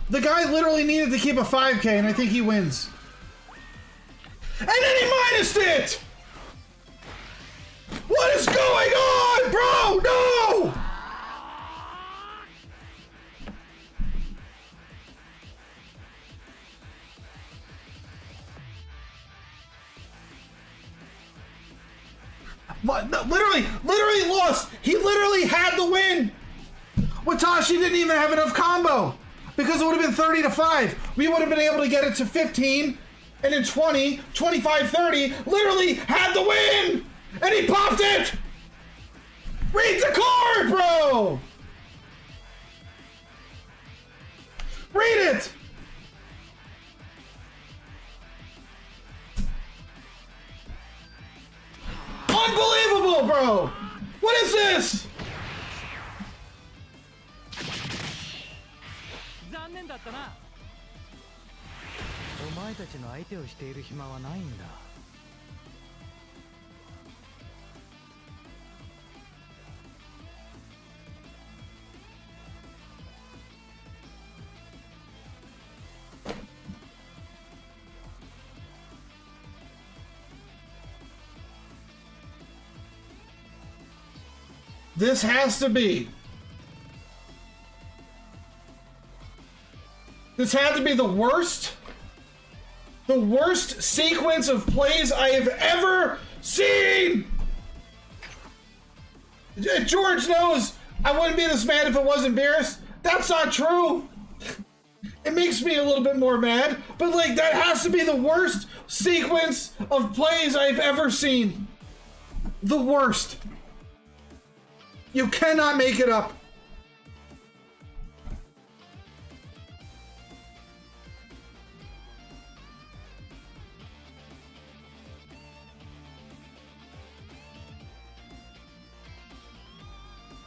The guy literally needed to keep a 5K, and I think he wins. And then he minused it! What is going on, bro? No! Literally lost. He literally had the win. Watashi didn't even have enough combo because it would have been 30-5. We would have been able to get it to 15 and then 20, 25, 30. Literally had the win and he popped it. Read the card, bro. Read it. Unbelievable, bro! What is this? This has to be. This had to be the worst sequence of plays I have ever seen. George knows I wouldn't be this mad if it wasn't Beerus. That's not true. It makes me a little bit more mad, but like that has to be the worst sequence of plays I've ever seen. The worst. You cannot make it up.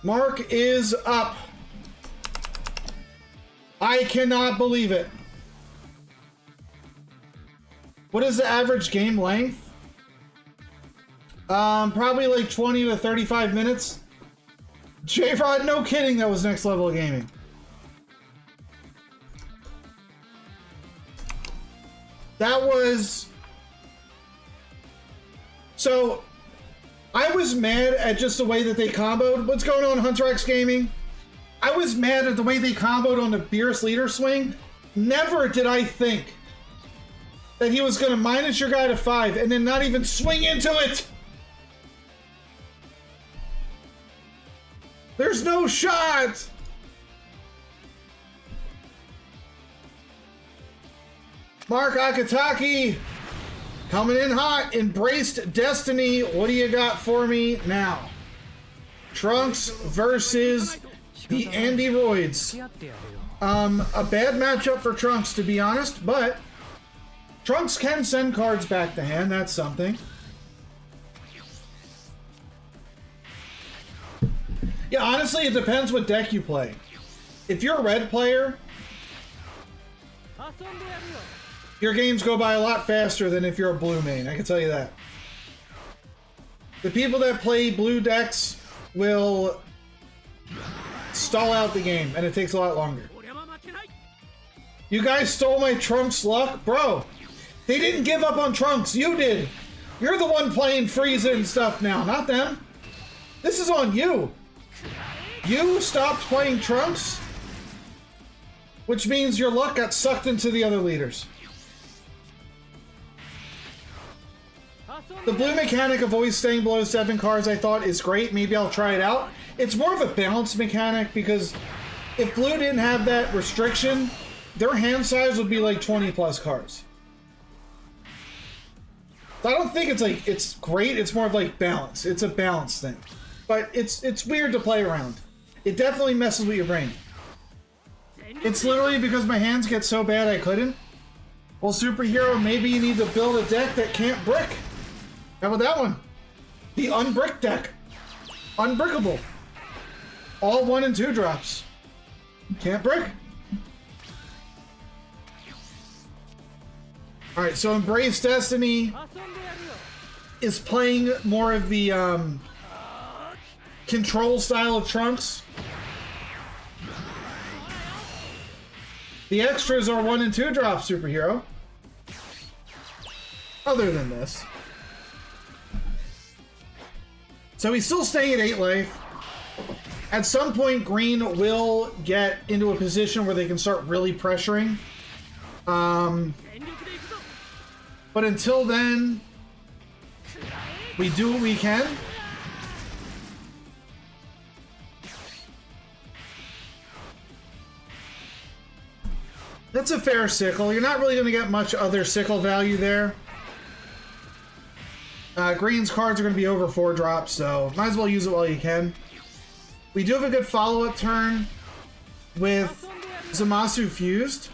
Mark is up. I cannot believe it. What is the average game length? Probably like 20 to 35 minutes. J-Rod, no kidding, that was next level of gaming. That was... So, I was mad at just the way that they comboed. What's going on, Hunter X Gaming? I was mad at the way they comboed on the Beerus leader swing. Never did I think that he was going to minus your guy to 5 and then not even swing into it. There's no shot! Mark Akataki coming in hot. Embraced Destiny. What do you got for me now? Trunks versus the Andy Roids. A bad matchup for Trunks, to be honest, but Trunks can send cards back to hand. That's something. Yeah, honestly, it depends what deck you play. If you're a red player, your games go by a lot faster than if you're a blue main, I can tell you that. The people that play blue decks will stall out the game, and it takes a lot longer. You guys stole my Trunks luck? Bro, they didn't give up on Trunks, you did. You're the one playing Frieza and stuff now, not them. This is on you. You stopped playing Trunks, which means your luck got sucked into the other leaders. The blue mechanic of always staying below 7 cards I thought is great. Maybe I'll try it out. It's more of a balanced mechanic because if blue didn't have that restriction, their hand size would be like 20 plus cards. So I don't think it's great. It's more of like balance. It's a balance thing. But it's weird to play around. It definitely messes with your brain. It's literally because my hands get so bad I couldn't. Well, superhero, maybe you need to build a deck that can't brick. How about that one? The unbrick deck. Unbrickable. All 1 and 2 drops. Can't brick. Alright, so Embrace Destiny is playing more of the control style of Trunks. The extras are 1 and 2 drop superhero. Other than this. So he's still staying at 8 life. At some point, Green will get into a position where they can start really pressuring. But until then, we do what we can. That's a fair sickle. You're not really going to get much other sickle value there. Green's cards are going to be over 4 drops, so might as well use it while you can. We do have a good follow-up turn with Zamasu fused.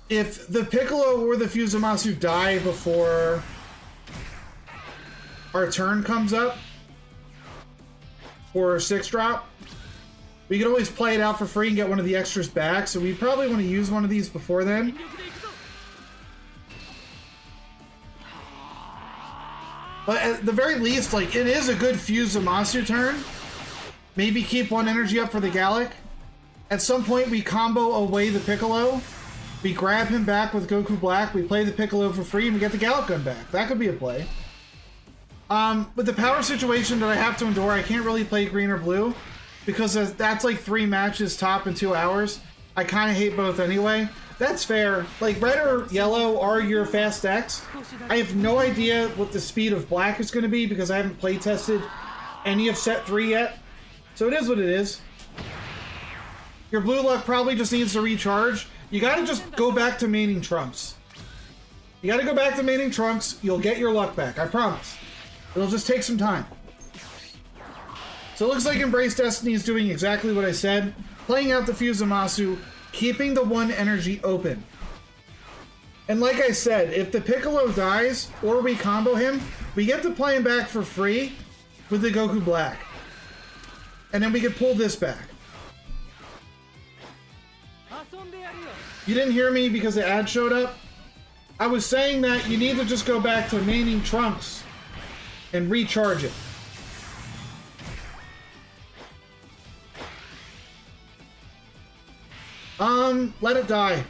If the Piccolo or the fused Zamasu die before our turn comes up for a 6-drop, we can always play it out for free and get one of the extras back, so we probably want to use one of these before then. But at the very least, like, it is a good fused Zamasu turn. Maybe keep 1 energy up for the Gallic. At some point, we combo away the Piccolo. We grab him back with Goku Black, we play the Piccolo for free, and we get the Gallic gun back. That could be a play. With the power situation that I have to endure, I can't really play green or blue, because that's like 3 matches top in 2 hours. I kind of hate both anyway. That's fair. Like, red or yellow are your fast decks. I have no idea what the speed of black is going to be, because I haven't play tested any of set 3 yet. So it is what it is. Your blue luck probably just needs to recharge. You gotta just go back to maining Trunks. You gotta go back to maining Trunks. You'll get your luck back, I promise. It'll just take some time. So it looks like Embrace Destiny is doing exactly what I said. Playing out the fused Zamasu, keeping the 1 energy open. And like I said, if the Piccolo dies, or we combo him, we get to play him back for free with the Goku Black. And then we could pull this back. You didn't hear me because the ad showed up? I was saying that you need to just go back to maining Trunks and recharge it. Let it die.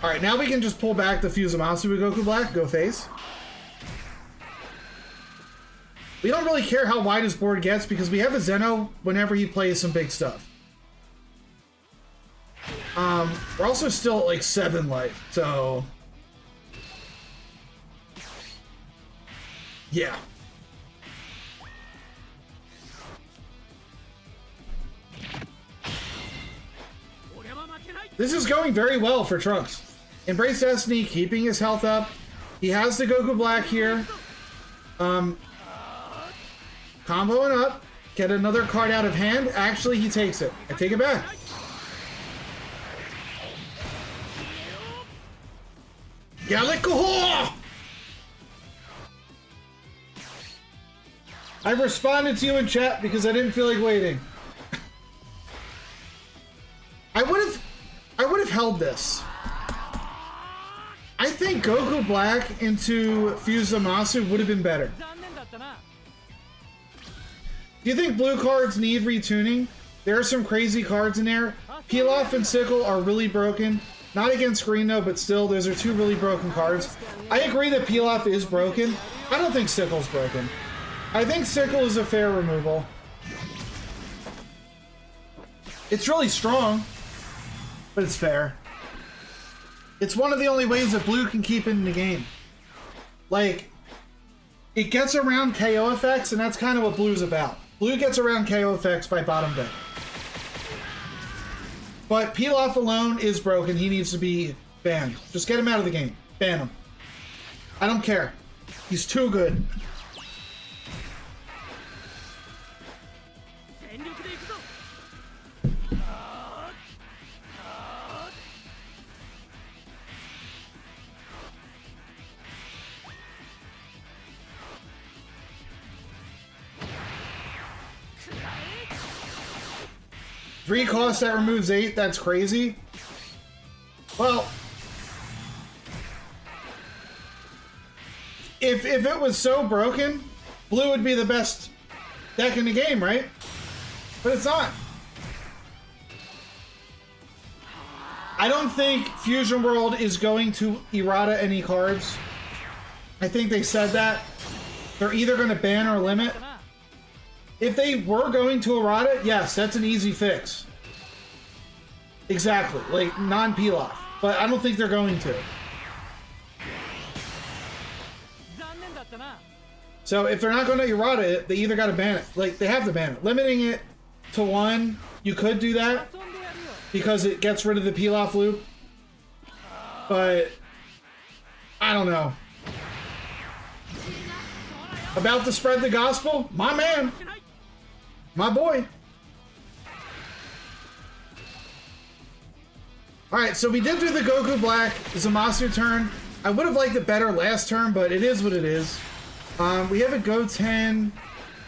Alright, now we can just pull back the fused Zamasu with Goku Black, go face. We don't really care how wide his board gets because we have a Zeno whenever he plays some big stuff. We're also still at like 7 life, so... yeah. This is going very well for Trunks. Embrace Destiny, keeping his health up. He has the Goku Black here. Comboing up. Get another card out of hand. Actually, he takes it. I take it back. Gallic-a-haw! I responded to you in chat because I didn't feel like waiting. I would have held this. I think Goku Black into fused Zamasu would have been better. Do you think blue cards need retuning? There are some crazy cards in there. Pilaf and Sickle are really broken. Not against green though, but still, those are 2 really broken cards. I agree that Pilaf is broken. I don't think Sickle's broken. I think Sickle is a fair removal. It's really strong, but it's fair. It's one of the only ways that blue can keep it in the game. Like, it gets around KO effects, and that's kind of what blue's about. Blue gets around KO effects by bottom deck. But Pilaf alone is broken. He needs to be banned. Just get him out of the game. Ban him. I don't care. He's too good. 3 costs that removes 8, that's crazy. Well, if it was so broken, blue would be the best deck in the game, right? But it's not. I don't think Fusion World is going to errata any cards. I think they said that. They're either going to ban or limit. If they were going to errata, yes, that's an easy fix. Exactly, like non-peel-off. But I don't think they're going to. So if they're not going to errata it, they either got to ban it. Like, they have to ban it. Limiting it to 1, you could do that because it gets rid of the peel-off loop. But I don't know. About to spread the gospel? My man. My boy. Alright, so we did do the Goku Black Zamasu turn. I would have liked it better last turn, but it is what it is. We have a Goten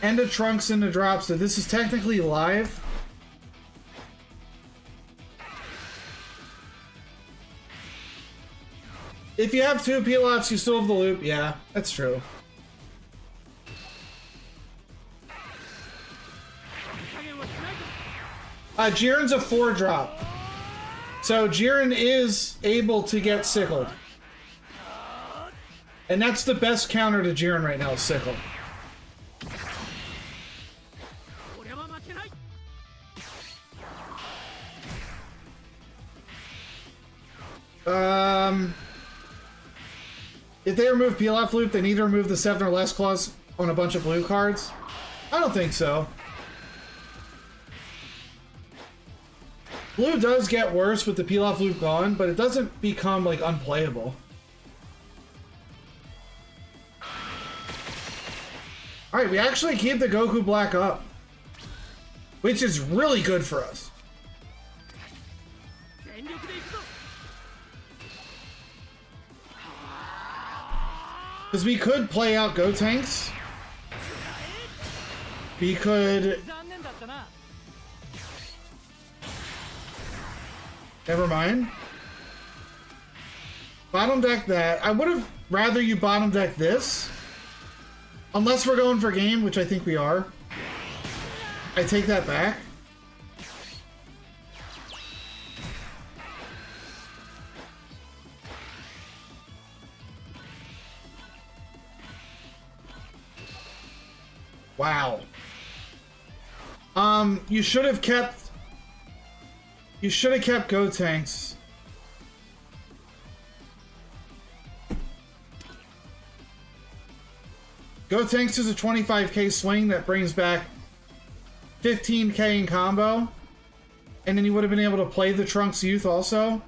and a Trunks in the drop, so this is technically live. If you have 2 peel-offs, you still have the loop. Yeah, that's true. Jiren's a 4-drop. So Jiren is able to get sickled. And that's the best counter to Jiren right now, is sickle. If they remove peel-off loop, they need to remove the 7 or less clause on a bunch of blue cards? I don't think so. Blue does get worse with the peel-off loop gone, but it doesn't become, like, unplayable. Alright, we actually keep the Goku Black up, which is really good for us. Because we could play out Gotenks. We could... Never mind. Bottom deck that. I would have rather you bottom deck this. Unless we're going for game, which I think we are. I take that back. Wow. You should have kept Gotenks. Gotenks is a 25k swing that brings back 15k in combo. And then you would have been able to play the Trunks Youth also.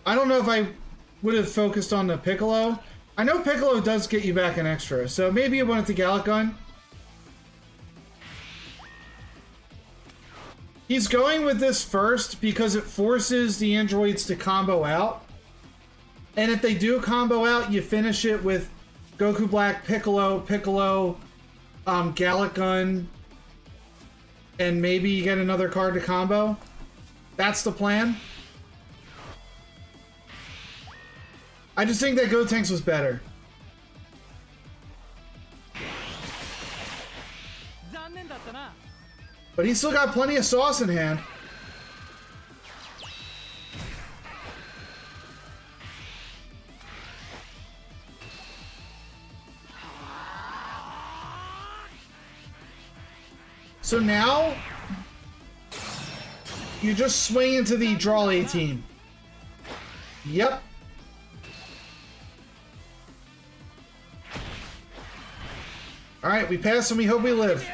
I don't know if I would have focused on the Piccolo. I know Piccolo does get you back an extra, so maybe you wanted to Gallic Gun. He's going with this first because it forces the androids to combo out. And if they do combo out, you finish it with Goku Black, Piccolo, Gallic Gun, and maybe you get another card to combo. That's the plan. I just think that Gotenks was better. But he's still got plenty of sauce in hand. So now, you just swing into the draw 18. Yep. Alright, we pass and we hope we live.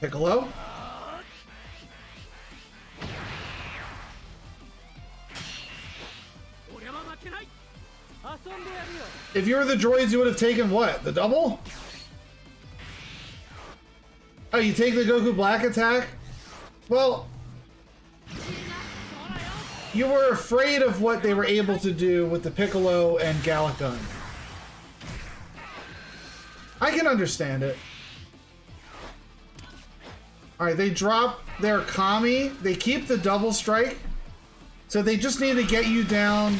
Piccolo. If you were the droids, you would have taken what? The double? Oh, you take the Goku Black attack? Well, You were afraid of what they were able to do with the Piccolo and Gallic Gun. I can understand it. Alright, they drop their Kami. They keep the double strike. So they just need to get you down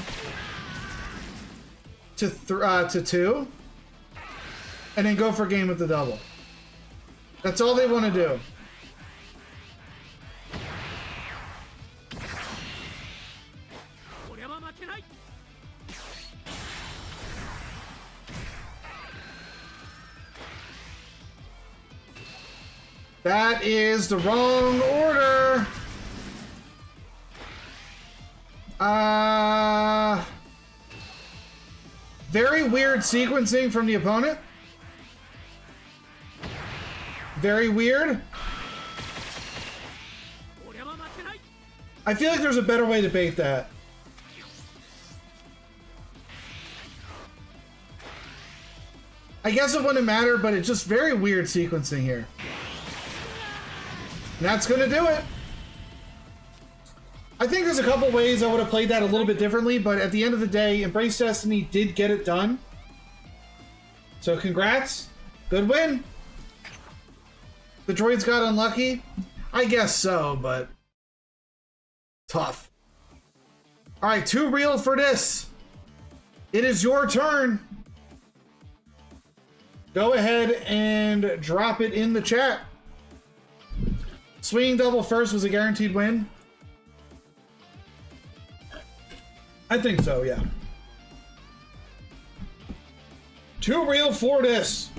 to 2. And then go for a game with the double. That's all they want to do. That is the wrong order. Very weird sequencing from the opponent. Very weird. I feel like there's a better way to bait that. I guess it wouldn't matter, but it's just very weird sequencing here. And that's gonna do it. I think there's a couple ways I would have played that a little bit differently, but at the end of the day, Embrace Destiny did get it done. So congrats. Good win. The droids got unlucky? I guess so, but tough. Alright, 2 real for this. It is your turn. Go ahead and drop it in the chat. Swinging double first was a guaranteed win. I think so, yeah. 2 real for this.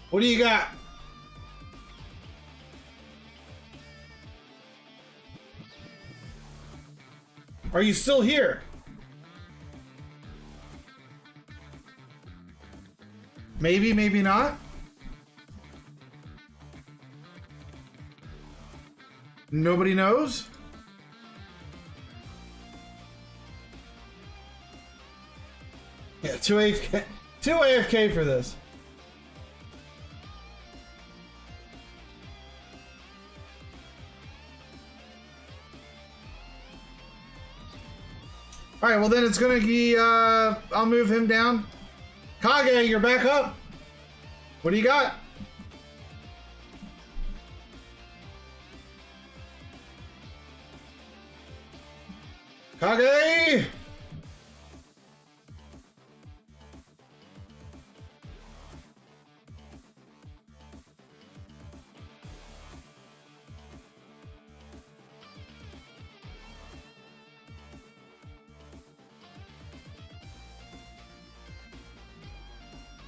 What do you got? Are you still here? Maybe, maybe not. Nobody knows? Yeah, 2 AFK. 2 AFK for this. Alright, well then it's gonna be, I'll move him down. Kage, you're back up. What do you got? Kage!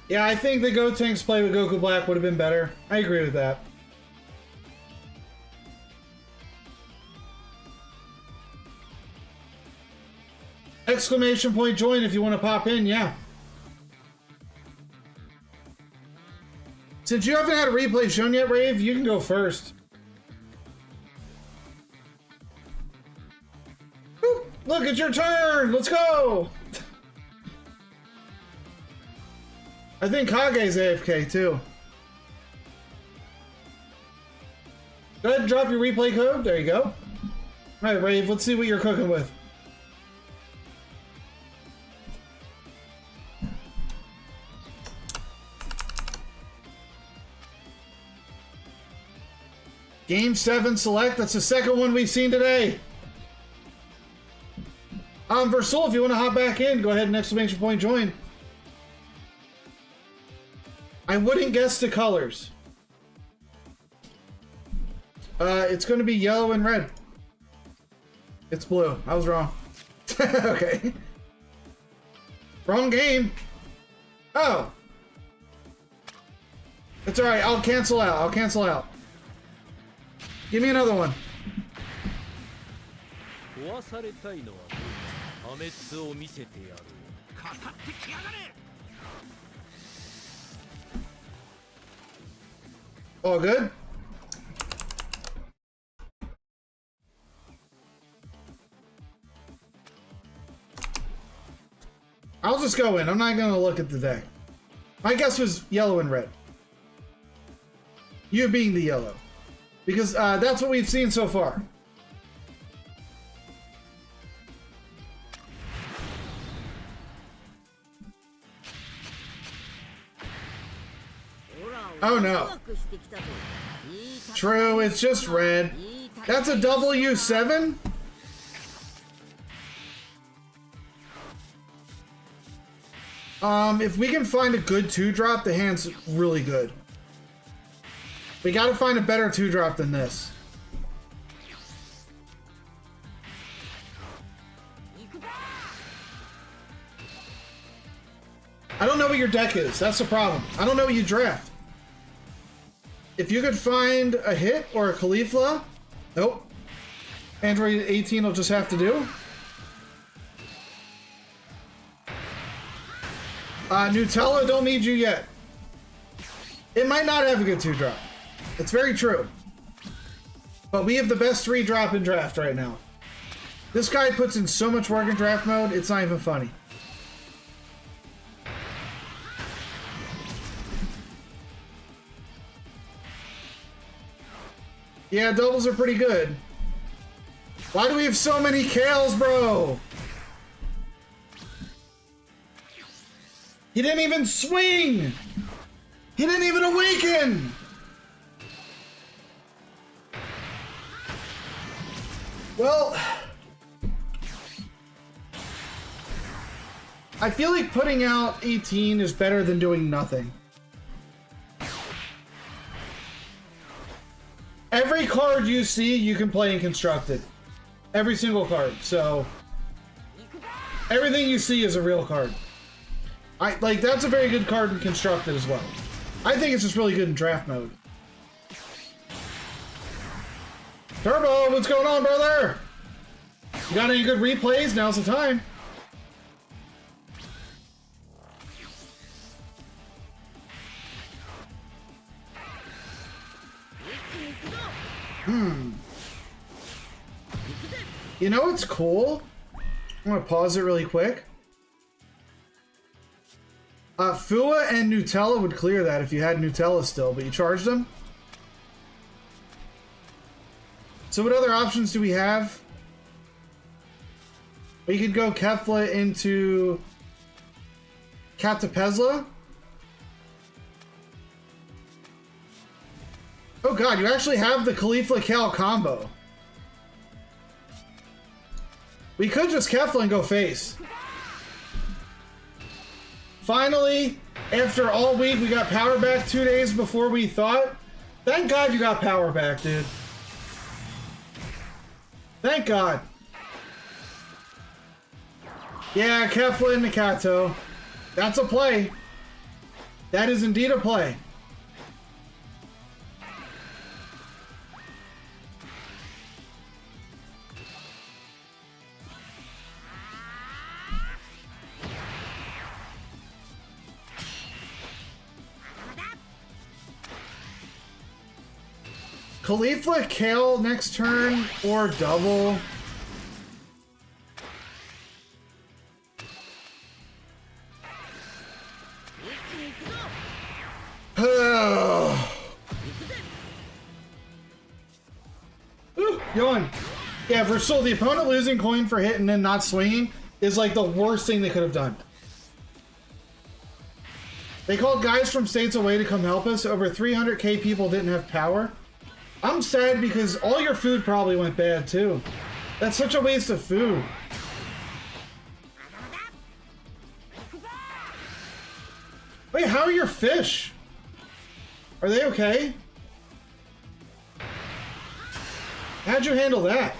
Yeah, I think the Gotenks play with Goku Black would have been better. I agree with that. Exclamation point join if you want to pop in, yeah. Since you haven't had a replay shown yet, Rave, you can go first. Woo, look, it's your turn! Let's go! I think Kage's AFK too. Go ahead and drop your replay code. There you go. Alright, Rave, let's see what you're cooking with. Game 7 select. That's the second one we've seen today. Versul, if you want to hop back in, go ahead and exclamation point join. I wouldn't guess the colors. It's going to be yellow and red. It's blue. I was wrong. Okay. Wrong game. Oh. It's alright. I'll cancel out. I'll cancel out. Give me another one. All good? I'll just go in. I'm not going to look at the deck. My guess was yellow and red. You being the yellow. Because that's what we've seen so far. Oh no. True, it's just red. That's a W7? If we can find a good 2-drop, the hand's really good. We gotta find a better 2-drop than this. I don't know what your deck is. That's the problem. I don't know what you draft. If you could find a hit or a Caulifla, nope. Android 18 will just have to do. Nutella, don't need you yet. It might not have a good 2-drop. It's very true. But we have the best 3-drop in draft right now. This guy puts in so much work in draft mode, it's not even funny. Yeah, doubles are pretty good. Why do we have so many Kales, bro? He didn't even swing! He didn't even awaken! Well, I feel like putting out 18 is better than doing nothing. Every card you see, you can play in Constructed. Every single card. So, everything you see is a real card. That's a very good card in Constructed as well. I think it's just really good in draft mode. Turbo, what's going on, brother? You got any good replays? Now's the time. You know what's cool? I'm gonna pause it really quick. Fua and Nutella would clear that if you had Nutella still, but you charged them. So what other options do we have? We could go Kefla into Catapezla. Oh god, you actually have the Caulifla Cal combo. We could just Kefla and go face. Finally, after all week, we got power back 2 days before we thought. Thank God you got power back, dude. Thank God. Yeah, Kefla and Nakato. That's a play. That is indeed a play. Caulifla Kale next turn or double. Ooh, yawn. Yeah, for so the opponent losing coin for hit and then not swinging is like the worst thing they could have done. They called guys from states away to come help us. Over 300k people didn't have power. I'm sad because all your food probably went bad too. That's such a waste of food. Wait, how are your fish? Are they okay? How'd you handle that?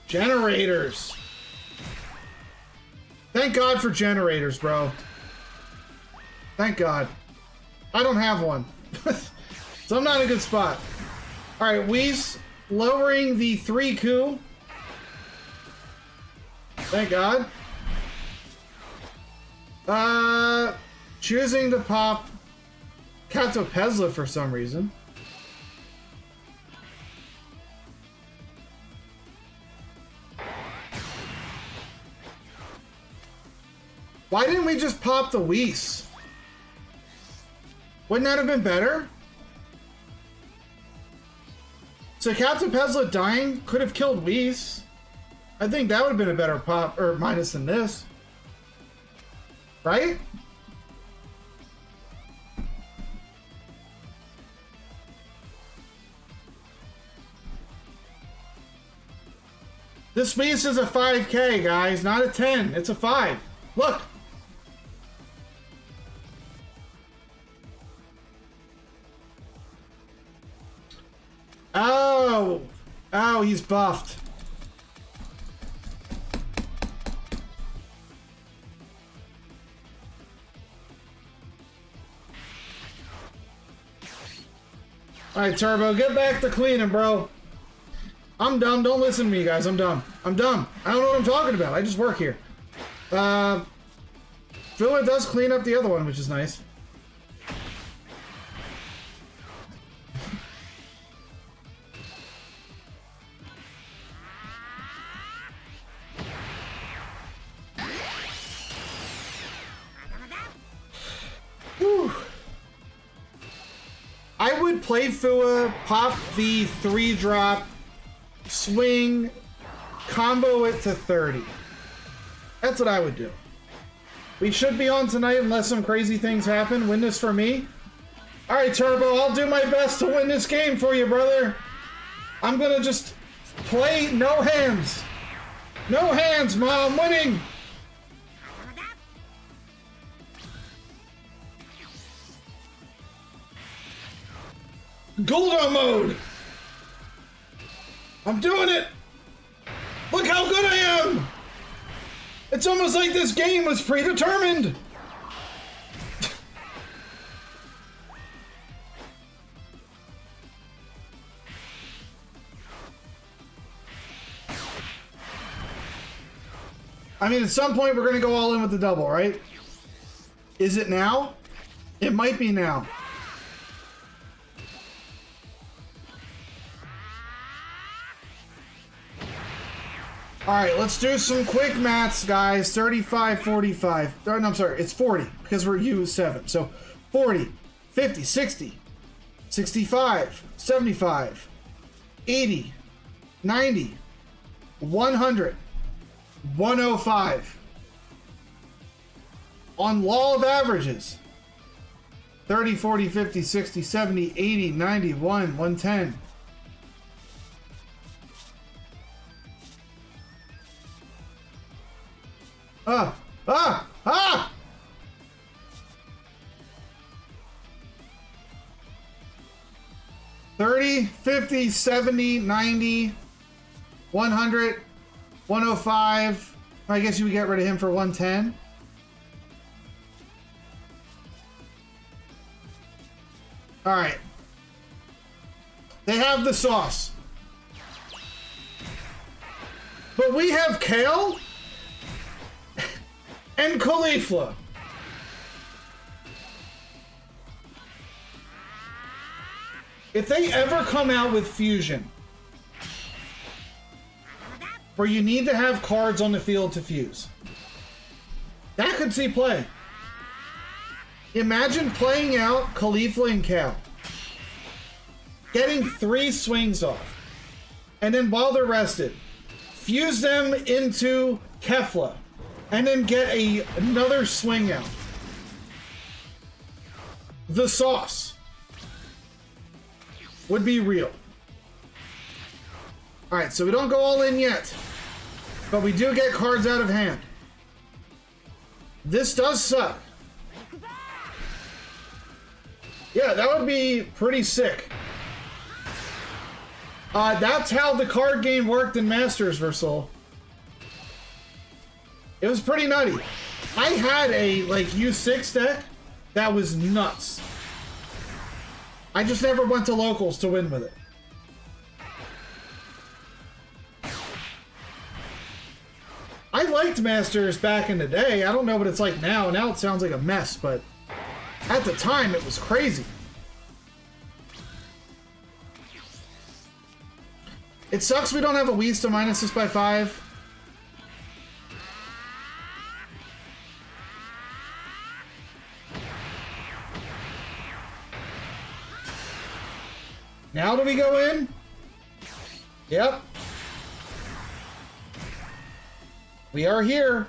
Generators. Thank God for generators, bro. Thank God. I don't have one. So I'm not in a good spot. Alright, Whis lowering the 3 coup. Thank God. Choosing to pop Catapezla for some reason. Why didn't we just pop the Whis? Wouldn't that have been better? So Catapezla dying could have killed Whis. I think that would have been a better pop or minus than this. Right? This piece is a 5K, guys, not a 10. It's a 5. Look. Oh. Oh, he's buffed. Alright, Turbo, get back to cleaning, bro. I'm dumb. Don't listen to me, guys. I'm dumb. I'm dumb. I don't know what I'm talking about. I just work here. Filler does clean up the other one, which is nice. Whew. I would play Fua, pop the 3-drop, swing, combo it to 30. That's what I would do. We should be on tonight unless some crazy things happen. Win this for me. Alright, Turbo, I'll do my best to win this game for you, brother. I'm gonna just play no hands. No hands, Mom. Winning. Goldo mode. I'm doing it. Look how good I am. It's almost like this game was predetermined. I mean, at some point we're going to go all in with the double, right? Is it now? It might be now. Alright, let's do some quick maths, guys. 35, 45. Oh, no, I'm sorry. It's 40 because we're U7. So 40, 50, 60, 65, 75, 80, 90, 100, 105. On law of averages. 30, 40, 50, 60, 70, 80, 91, 110. Ah! 30, 50, 70, 90, 100, 105. I guess you would get rid of him for 110. All right. They have the sauce. But we have Kale and Caulifla. If they ever come out with Fusion, where you need to have cards on the field to fuse, that could see play. Imagine playing out Caulifla and Kale, getting 3 swings off, and then while they're rested, fuse them into Kefla, and then get another swing out. The sauce would be real. Alright, so we don't go all in yet, but we do get cards out of hand. This does suck. Yeah, that would be pretty sick. That's how the card game worked in Masters, Versal. It was pretty nutty. I had a U6 deck that was nuts. I just never went to locals to win with it. I liked Masters back in the day. I don't know what it's like now. Now it sounds like a mess, but at the time it was crazy. It sucks we don't have a Whis to minus this by 5. Now do we go in? Yep. We are here.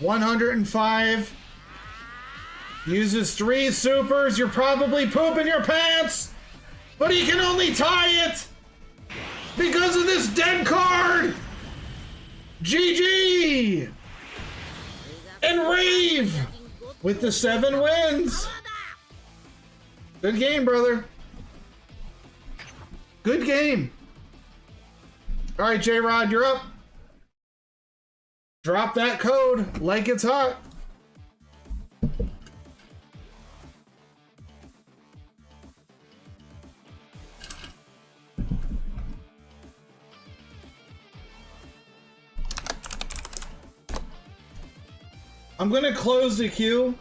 105. Uses 3 supers. You're probably pooping your pants. But he can only tie it because of this dead card. GG. And Rave with the 7 wins. Good game, brother. Good game. All right, J-Rod, you're up. Drop that code like it's hot. I'm going to close the queue.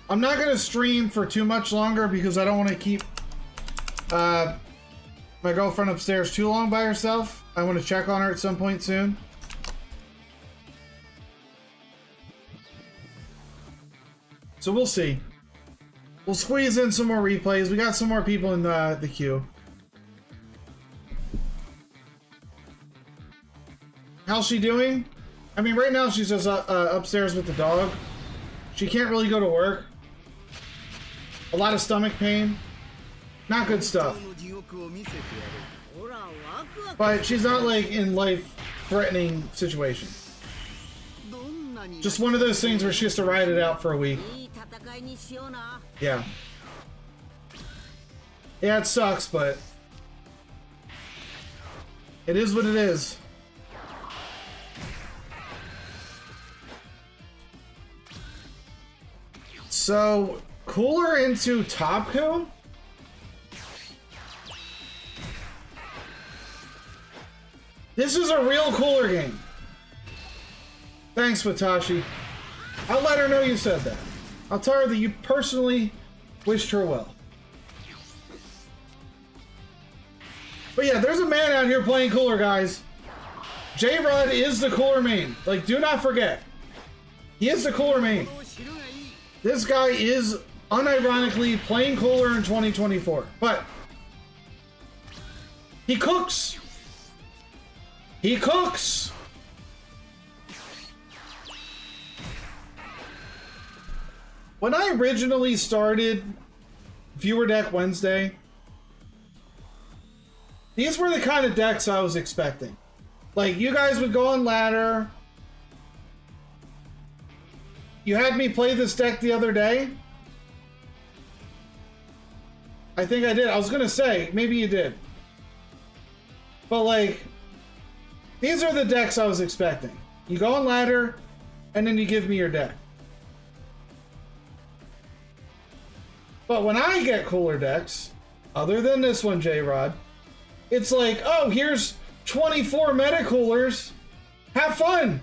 I'm not going to stream for too much longer because I don't want to keep my girlfriend upstairs too long by herself. I want to check on her at some point soon. So we'll see. We'll squeeze in some more replays. We got some more people in the queue. How's she doing? I mean, right now she's just upstairs with the dog. She can't really go to work. A lot of stomach pain. Not good stuff. But she's not like in life-threatening situation. Just one of those things where she has to ride it out for a week. Yeah. Yeah, it sucks, but it is what it is. So, Cooler into Topco? This is a real Cooler game. Thanks, Watashi. I'll let her know you said that. I'll tell her that you personally wished her well. But yeah, there's a man out here playing Cooler, guys. J-Rod is the Cooler main. Like, do not forget. He is the Cooler main. This guy is unironically playing Cooler in 2024. But he cooks. He cooks. When I originally started Viewer Deck Wednesday, these were the kind of decks I was expecting. Like, you guys would go on ladder. You had me play this deck the other day. I think I did. I was gonna say, maybe you did. But like, these are the decks I was expecting. You go on ladder, and then you give me your deck. But when I get Cooler decks, other than this one, J-Rod, it's like, oh, here's 24 meta Coolers. Have fun.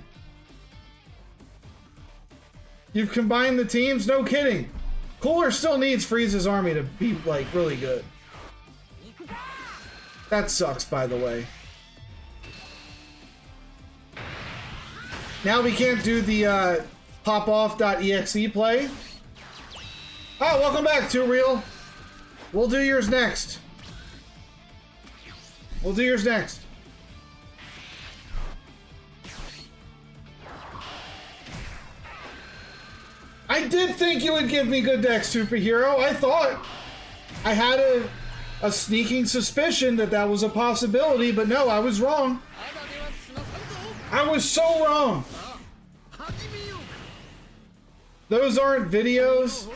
You've combined the teams? No kidding. Cooler still needs Frieza's army to be, like, really good. That sucks, by the way. Now we can't do the popoff.exe play. Oh, welcome back, Too Real. We'll do yours next. We'll do yours next. I did think you would give me good decks, Superhero. I thought I had a sneaking suspicion that that was a possibility, but no, I was wrong. I was so wrong. Those aren't videos.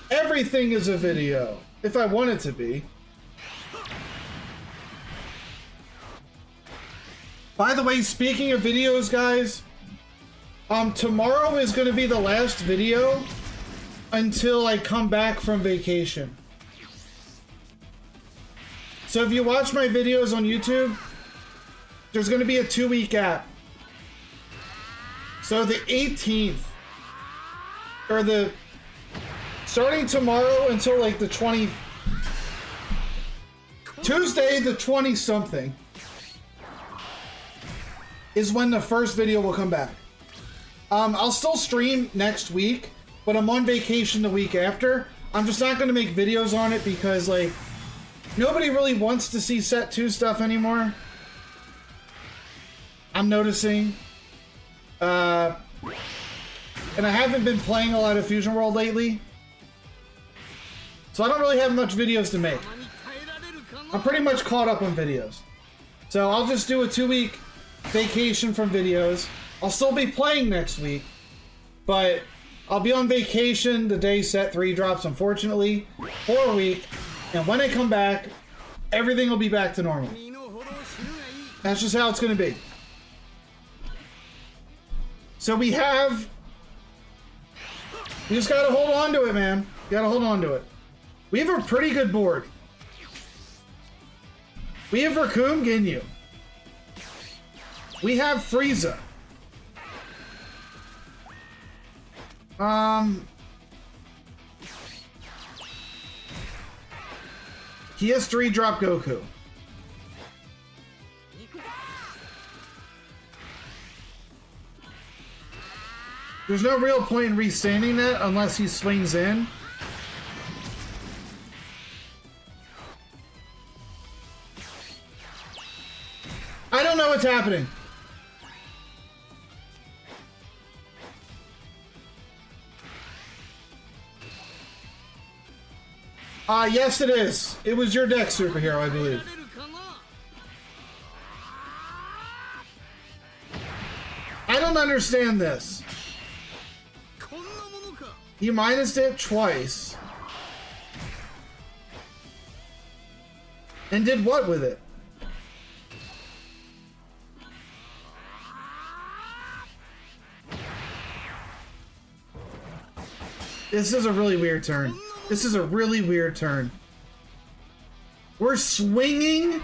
Everything is a video, if I want it to be. By the way, speaking of videos, guys, tomorrow is going to be the last video until I come back from vacation. So if you watch my videos on YouTube, there's going to be a 2-week gap. So the 18th, or the, starting tomorrow until like the 20, Tuesday the 20-something is when the first video will come back. I'll still stream next week, but I'm on vacation the week after. I'm just not going to make videos on it because, like, nobody really wants to see Set 2 stuff anymore. I'm noticing. And I haven't been playing a lot of Fusion World lately. So I don't really have much videos to make. I'm pretty much caught up on videos. So I'll just do a 2-week vacation from videos. I'll still be playing next week, but I'll be on vacation the day Set 3 drops, unfortunately, for a week. And when I come back, everything will be back to normal. That's just how it's going to be. So we just got to hold on to it, man. You got to hold on to it. We have a pretty good board. We have Raccoon Ginyu. We have Frieza. He has 3-drop Goku. There's no real point in restanding that unless he swings in. I don't know what's happening. Yes it is. It was your deck, Superhero, I believe. I don't understand this. He minused it twice. And did what with it? This is a really weird turn. This is a really weird turn. We're swinging?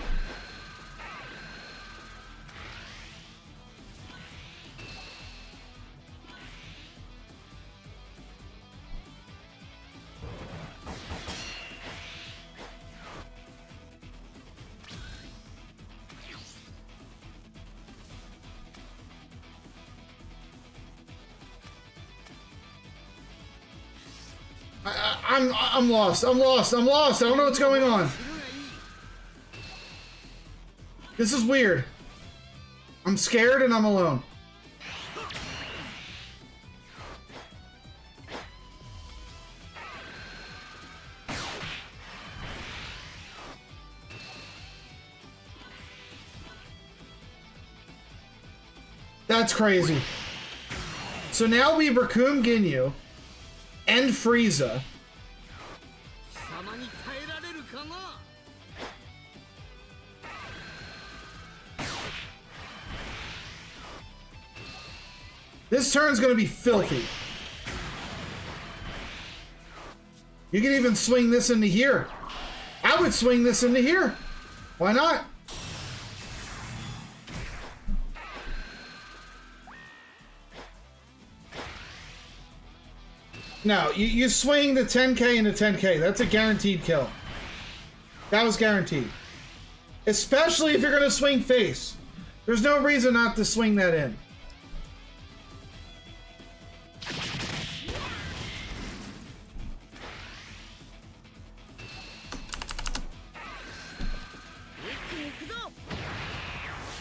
I'm lost. I'm lost. I'm lost. I don't know what's going on. This is weird. I'm scared and I'm alone. That's crazy. So now we Raccoon Ginyu and Frieza. This turn's gonna be filthy. You can even swing this into here. I would swing this into here. Why not? No, you swing the 10k into 10k. That's a guaranteed kill. That was guaranteed. Especially if you're gonna swing face. There's no reason not to swing that in.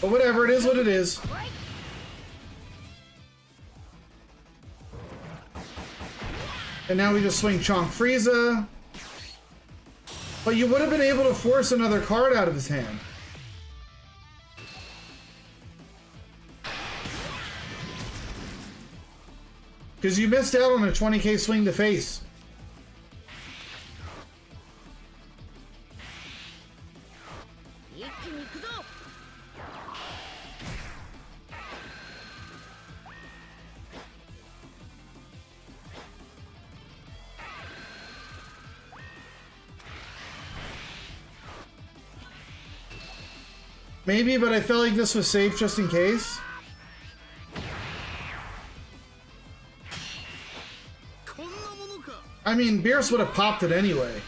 But whatever, it is what it is. And now we just swing Chonk Frieza. But you would have been able to force another card out of his hand. Because you missed out on a 20k swing to face. Maybe, but I felt like this was safe just in case. I mean, Beerus would have popped it anyway.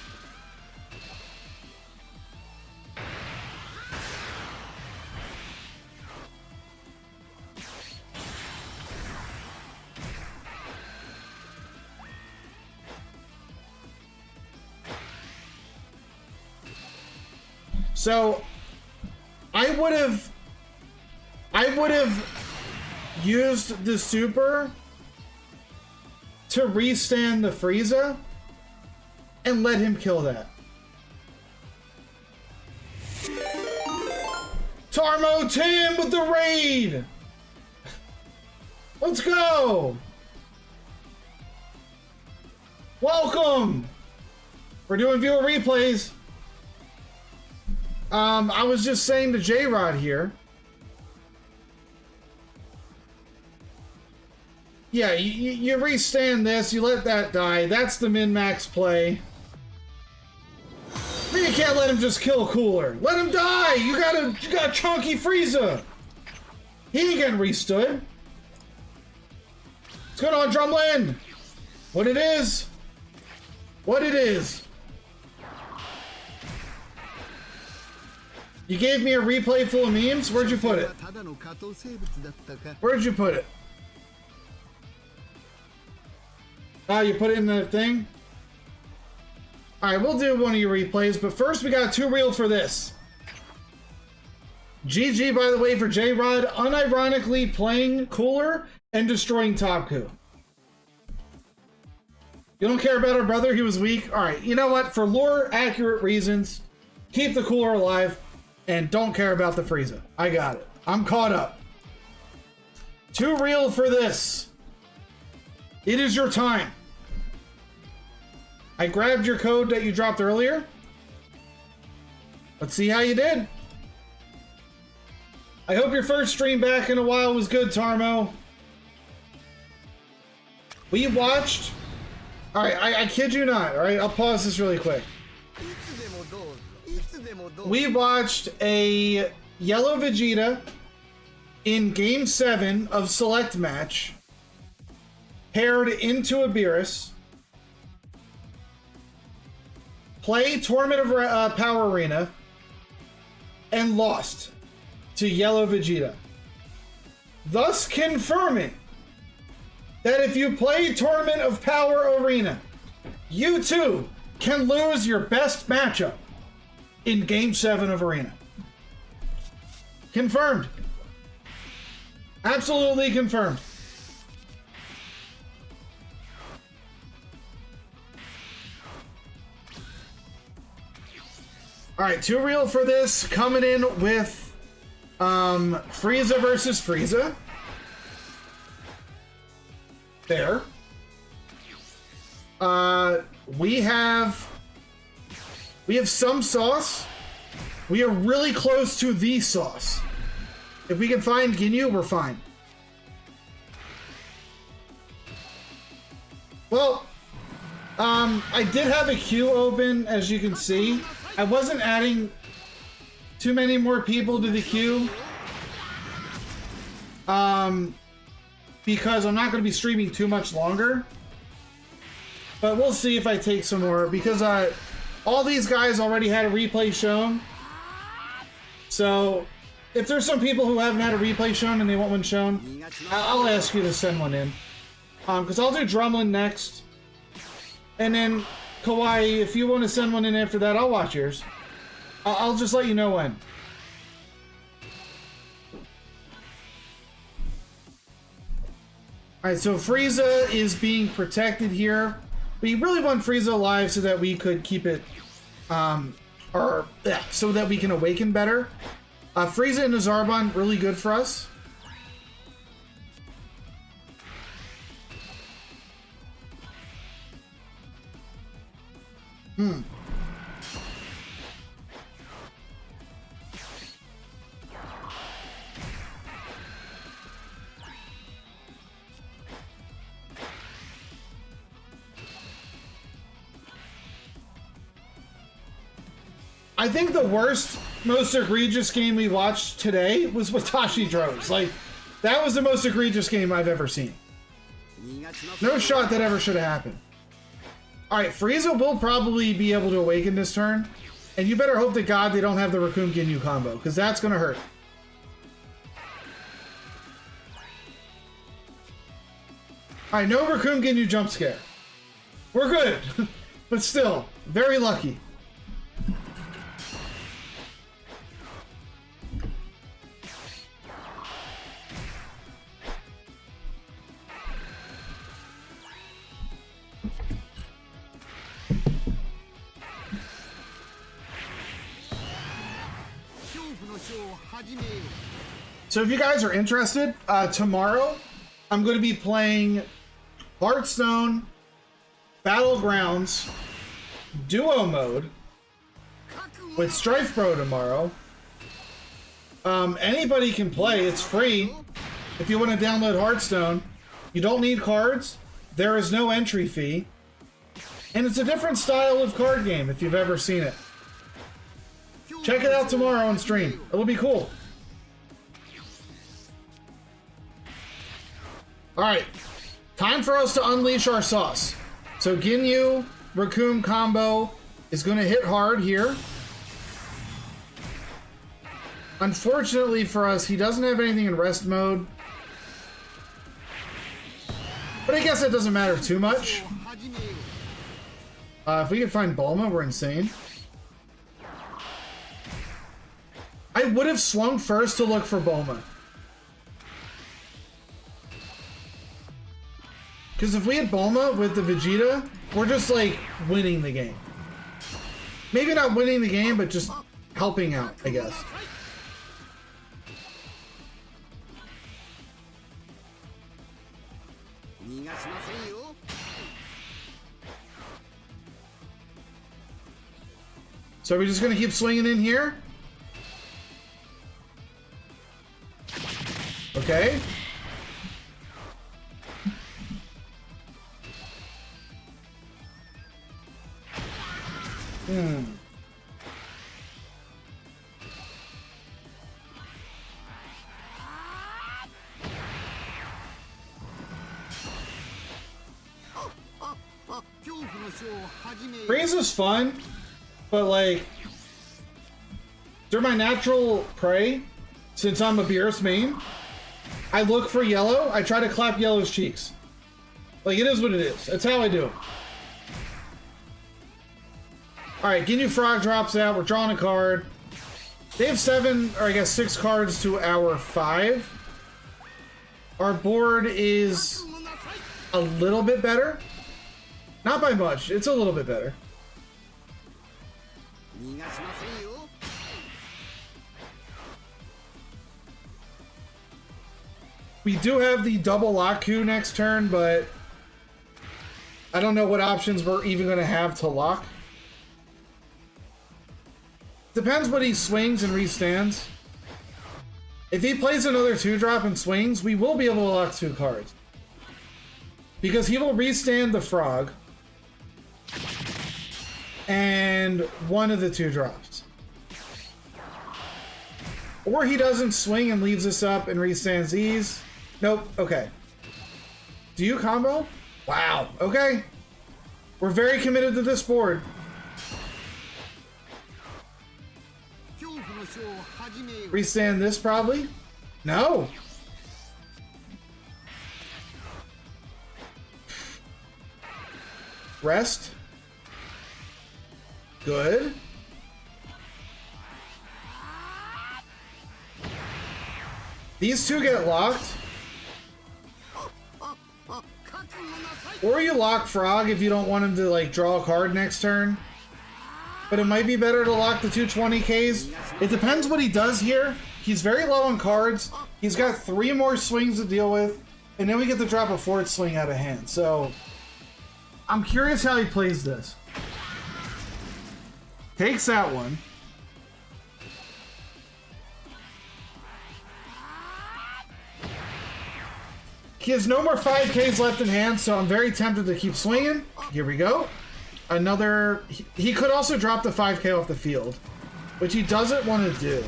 So I would have used the super to restand the Frieza and let him kill that. Tarmo Tim with the raid! Let's go! Welcome! We're doing viewer replays. I was just saying to J-Rod here. Yeah, you restand this, you let that die. That's the min-max play. You can't let him just kill Cooler. Let him die! You got chunky Frieza! He ain't getting restood. What's going on, Drumlin? What it is? What it is? You gave me a replay full of memes? Where'd you put it? Where'd you put it? Oh, you put it in the thing? Alright, we'll do one of your replays, but first we got 2 reels for this. GG, by the way, for J-Rod, unironically playing Cooler and destroying Topku. You don't care about our brother? He was weak? Alright, you know what? For lore-accurate reasons, keep the Cooler alive and don't care about the Frieza. I got it. I'm caught up. 2 reel for this. It is your time. I grabbed your code that you dropped earlier. Let's see how you did. I hope your first stream back in a while was good, Tarmo. We watched... Alright, I kid you not. Alright, I'll pause this really quick. We watched a Yellow Vegeta in Game 7 of Select Match paired into a Beerus, play Tournament of Power Arena, and lost to Yellow Vegeta. Thus confirming that if you play Tournament of Power Arena, you too can lose your best matchup in Game 7 of Arena. Confirmed. Absolutely confirmed. Alright, 2 reel for this, coming in with Frieza versus Frieza. There. We have some sauce. We are really close to the sauce. If we can find Ginyu, we're fine. Well, I did have a queue open, as you can see. I wasn't adding too many more people to the queue. Because I'm not going to be streaming too much longer. But we'll see if I take some more, because all these guys already had a replay shown. So, if there's some people who haven't had a replay shown and they want one shown, I'll ask you to send one in. Because I'll do Drumlin next. And then, Kawaii, if you want to send one in after that, I'll watch yours. I'll just let you know when. Alright, so Frieza is being protected here. We really want Frieza alive so that we could keep it, so that we can awaken better. Frieza and the Zarbon, really good for us. I think the worst, most egregious game we watched today was Watashi Drones. Like, that was the most egregious game I've ever seen. No shot that ever should have happened. Alright, Frieza will probably be able to awaken this turn. And you better hope to God they don't have the Raccoon Ginyu combo, because that's going to hurt. Alright, no Raccoon Ginyu jump scare. We're good. But still, very lucky. So if you guys are interested, tomorrow I'm going to be playing Hearthstone Battlegrounds Duo Mode with Strife Pro tomorrow. Anybody can play. It's free. If you want to download Hearthstone, you don't need cards. There is no entry fee. And it's a different style of card game if you've ever seen it. Check it out tomorrow on stream. It'll be cool. Alright. Time for us to unleash our sauce. So Ginyu Raccoon combo is going to hit hard here. Unfortunately for us, he doesn't have anything in rest mode. But I guess that doesn't matter too much. If we can find Bulma, we're insane. I would have swung first to look for Bulma. Because if we had Bulma with the Vegeta, we're just like winning the game. Maybe not winning the game, but just helping out, I guess. So are we just going to keep swinging in here? Okay. Freeze is fun, but like, they're my natural prey. Since I'm a Beerus main, I look for yellow. I try to clap yellow's cheeks. Like, it is what it is. That's how I do it. Alright, Ginyu Frog drops out. We're drawing a card. They have 7, or I guess 6 cards to our 5. Our board is a little bit better. Not by much. It's a little bit better. We do have the double lock coup next turn, but I don't know what options we're even going to have to lock. Depends what he swings and restands. If he plays another 2-drop and swings, we will be able to lock 2 cards. Because he will restand the frog and one of the 2-drops. Or he doesn't swing and leaves us up and restands these. Nope. Okay. Do you combo? Wow. Okay. We're very committed to this board. Restand this probably? No. Rest. Good. These 2 get locked. Or you lock Frog if you don't want him to like draw a card next turn. But it might be better to lock the 220Ks. It depends what he does here. He's very low on cards. He's got 3 more swings to deal with. And then we get to drop a 4th swing out of hand. So I'm curious how he plays this. Takes that one. He has no more 5Ks left in hand, so I'm very tempted to keep swinging. Here we go. Another... He could also drop the 5K off the field, which he doesn't want to do.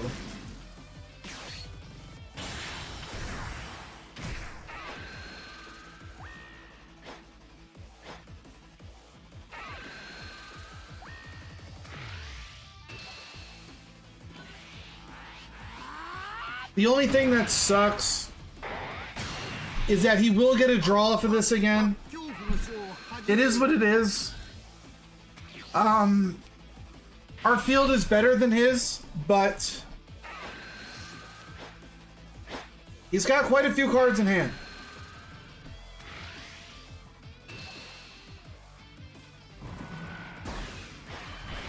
The only thing that sucks is that he will get a draw for this again. It is what it is. Our field is better than his, but he's got quite a few cards in hand.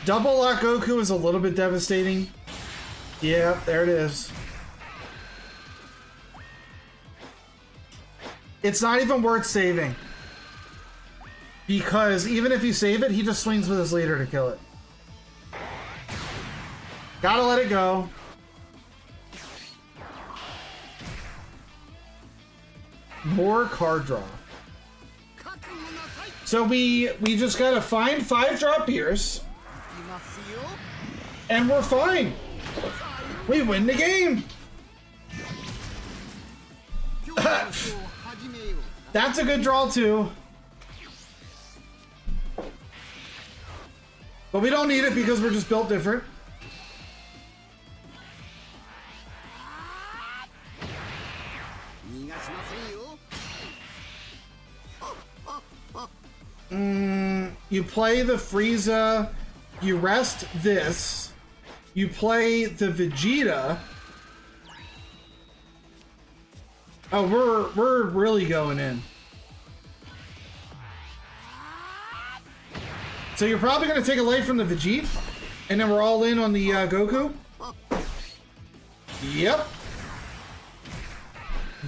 Double lock Goku is a little bit devastating. Yeah, there it is. It's not even worth saving. Because even if you save it, he just swings with his leader to kill it. Gotta let it go. More card draw. So we just gotta find 5 drop Pierce. And we're fine. We win the game. That's a good draw too. But we don't need it because we're just built different. You play the Frieza, you rest this, you play the Vegeta. Oh, we're really going in. So you're probably going to take a light from the Vegeta, and then we're all in on the Goku. Yep.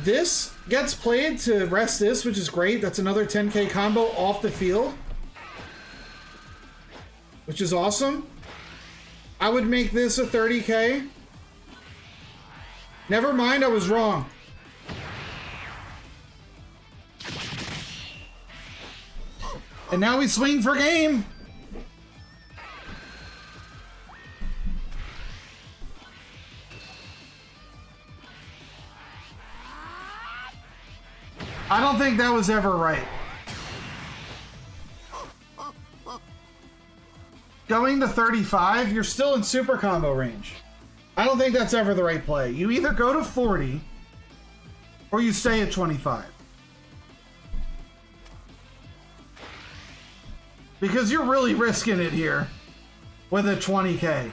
This gets played to rest this, which is great. That's another 10k combo off the field, which is awesome. I would make this a 30k. Never mind, I was wrong. And now we swing for game. I don't think that was ever right. Going to 35, you're still in super combo range. I don't think that's ever the right play. You either go to 40 or you stay at 25. Because you're really risking it here with a 20k.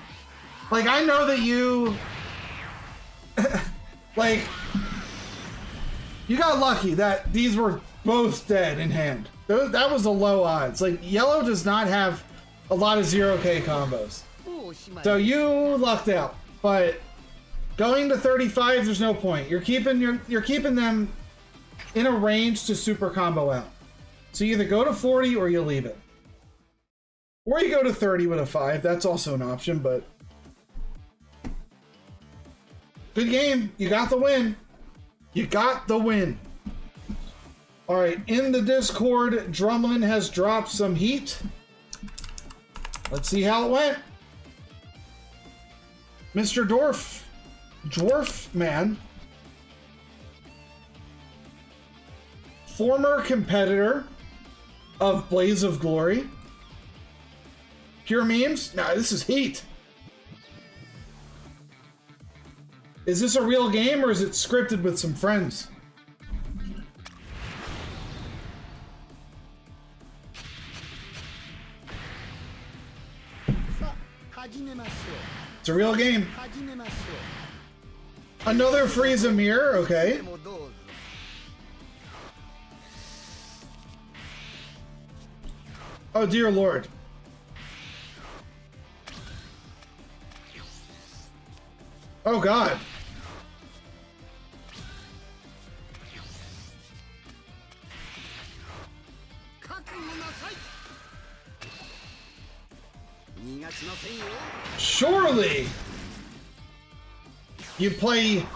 Like, I know that you... like... You got lucky that these were both dead in hand. That was a low odds. Like, yellow does not have a lot of 0k combos. So you lucked out. But going to 35, there's no point. You're keeping them in a range to super combo out. So you either go to 40 or you leave it. Or you go to 30 with a 5. That's also an option, but... Good game. You got the win. You got the win. All right, in the Discord, Drumlin has dropped some heat. Let's see how it went. Mr. Dwarf Man, former competitor of Blaze of Glory. Pure memes? Nah, this is heat. Is this a real game or is it scripted with some friends? It's a real game. Another Frieza mirror, okay. Oh dear Lord. Oh God. Surely you play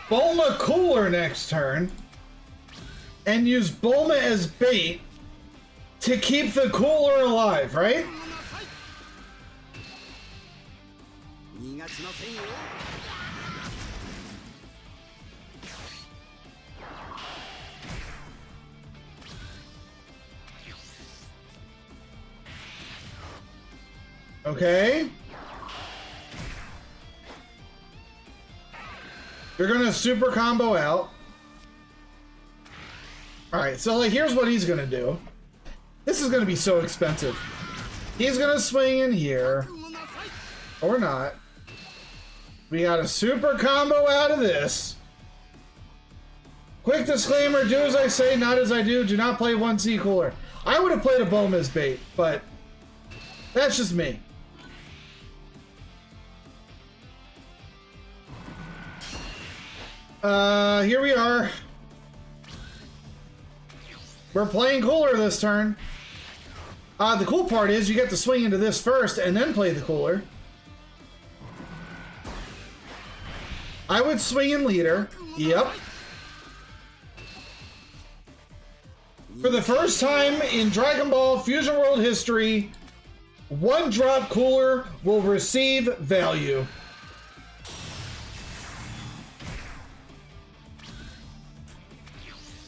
Bulma Cooler next turn and use Bulma as bait to keep the Cooler alive, right? Okay. You're gonna super combo out. Alright, so like here's what he's gonna do. This is gonna be so expensive. He's gonna swing in here. Or not. We got a super combo out of this. Quick disclaimer, do as I say, not as I do. Do not play 1C Cooler. I would have played a Bulma as bait, but that's just me. Here we are. We're playing cooler this turn. The cool part is you get to swing into this first and then play the cooler. I would swing in leader. Yep. For the first time in Dragon Ball Fusion World history, one drop cooler will receive value.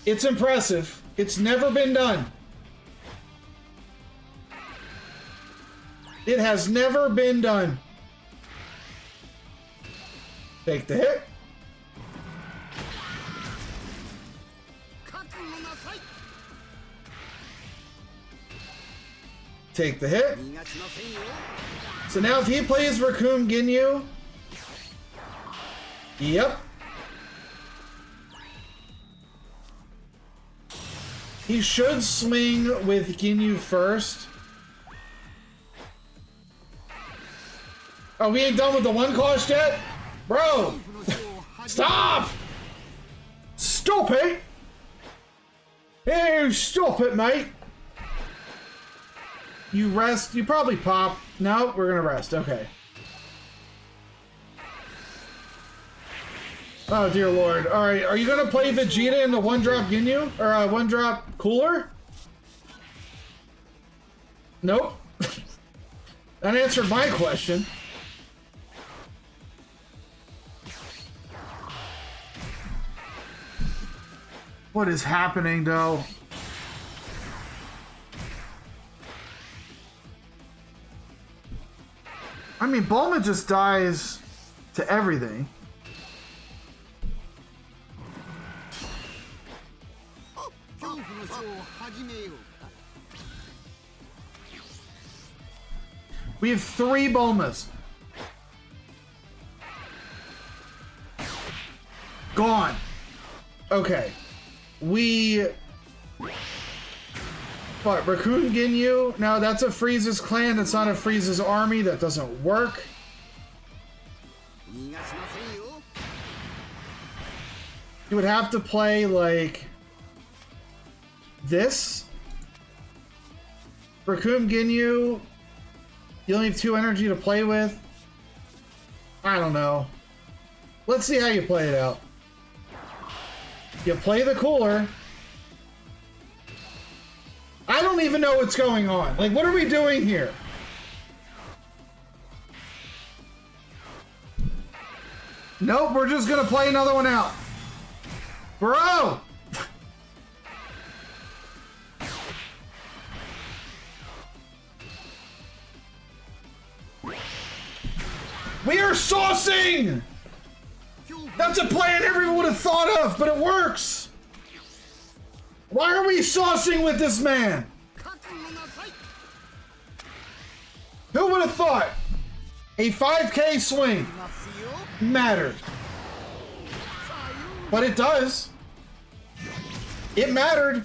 It's impressive. It's never been done. It has never been done. Take the hit. Take the hit. So now if he plays Raccoon Ginyu, yep. He should swing with Ginyu first. Oh, we ain't done with the one cost yet? Bro! Stop! Stop it! Hey, stop it, mate! You rest, you probably pop. No, we're gonna rest, okay. Oh dear lord. Alright, are you gonna play Vegeta in the one-drop Ginyu? Or one-drop cooler? Nope. That answered my question. What is happening, though? I mean, Bulma just dies to everything. We have 3 Bulmas. Gone. Okay. What, Raccoon Ginyu? No, that's a Frieza's clan. That's not a Frieza's army. That doesn't work. You would have to play, like, this. Raccoon Ginyu. You only have 2 energy to play with. I don't know. Let's see how you play it out. You play the cooler. I don't even know what's going on. Like, what are we doing here? Nope, we're just gonna play another one out. Bro! We are saucing! That's a plan everyone would have thought of, but it works! Why are we saucing with this man? Who would have thought a 5K swing mattered? But it does. It mattered.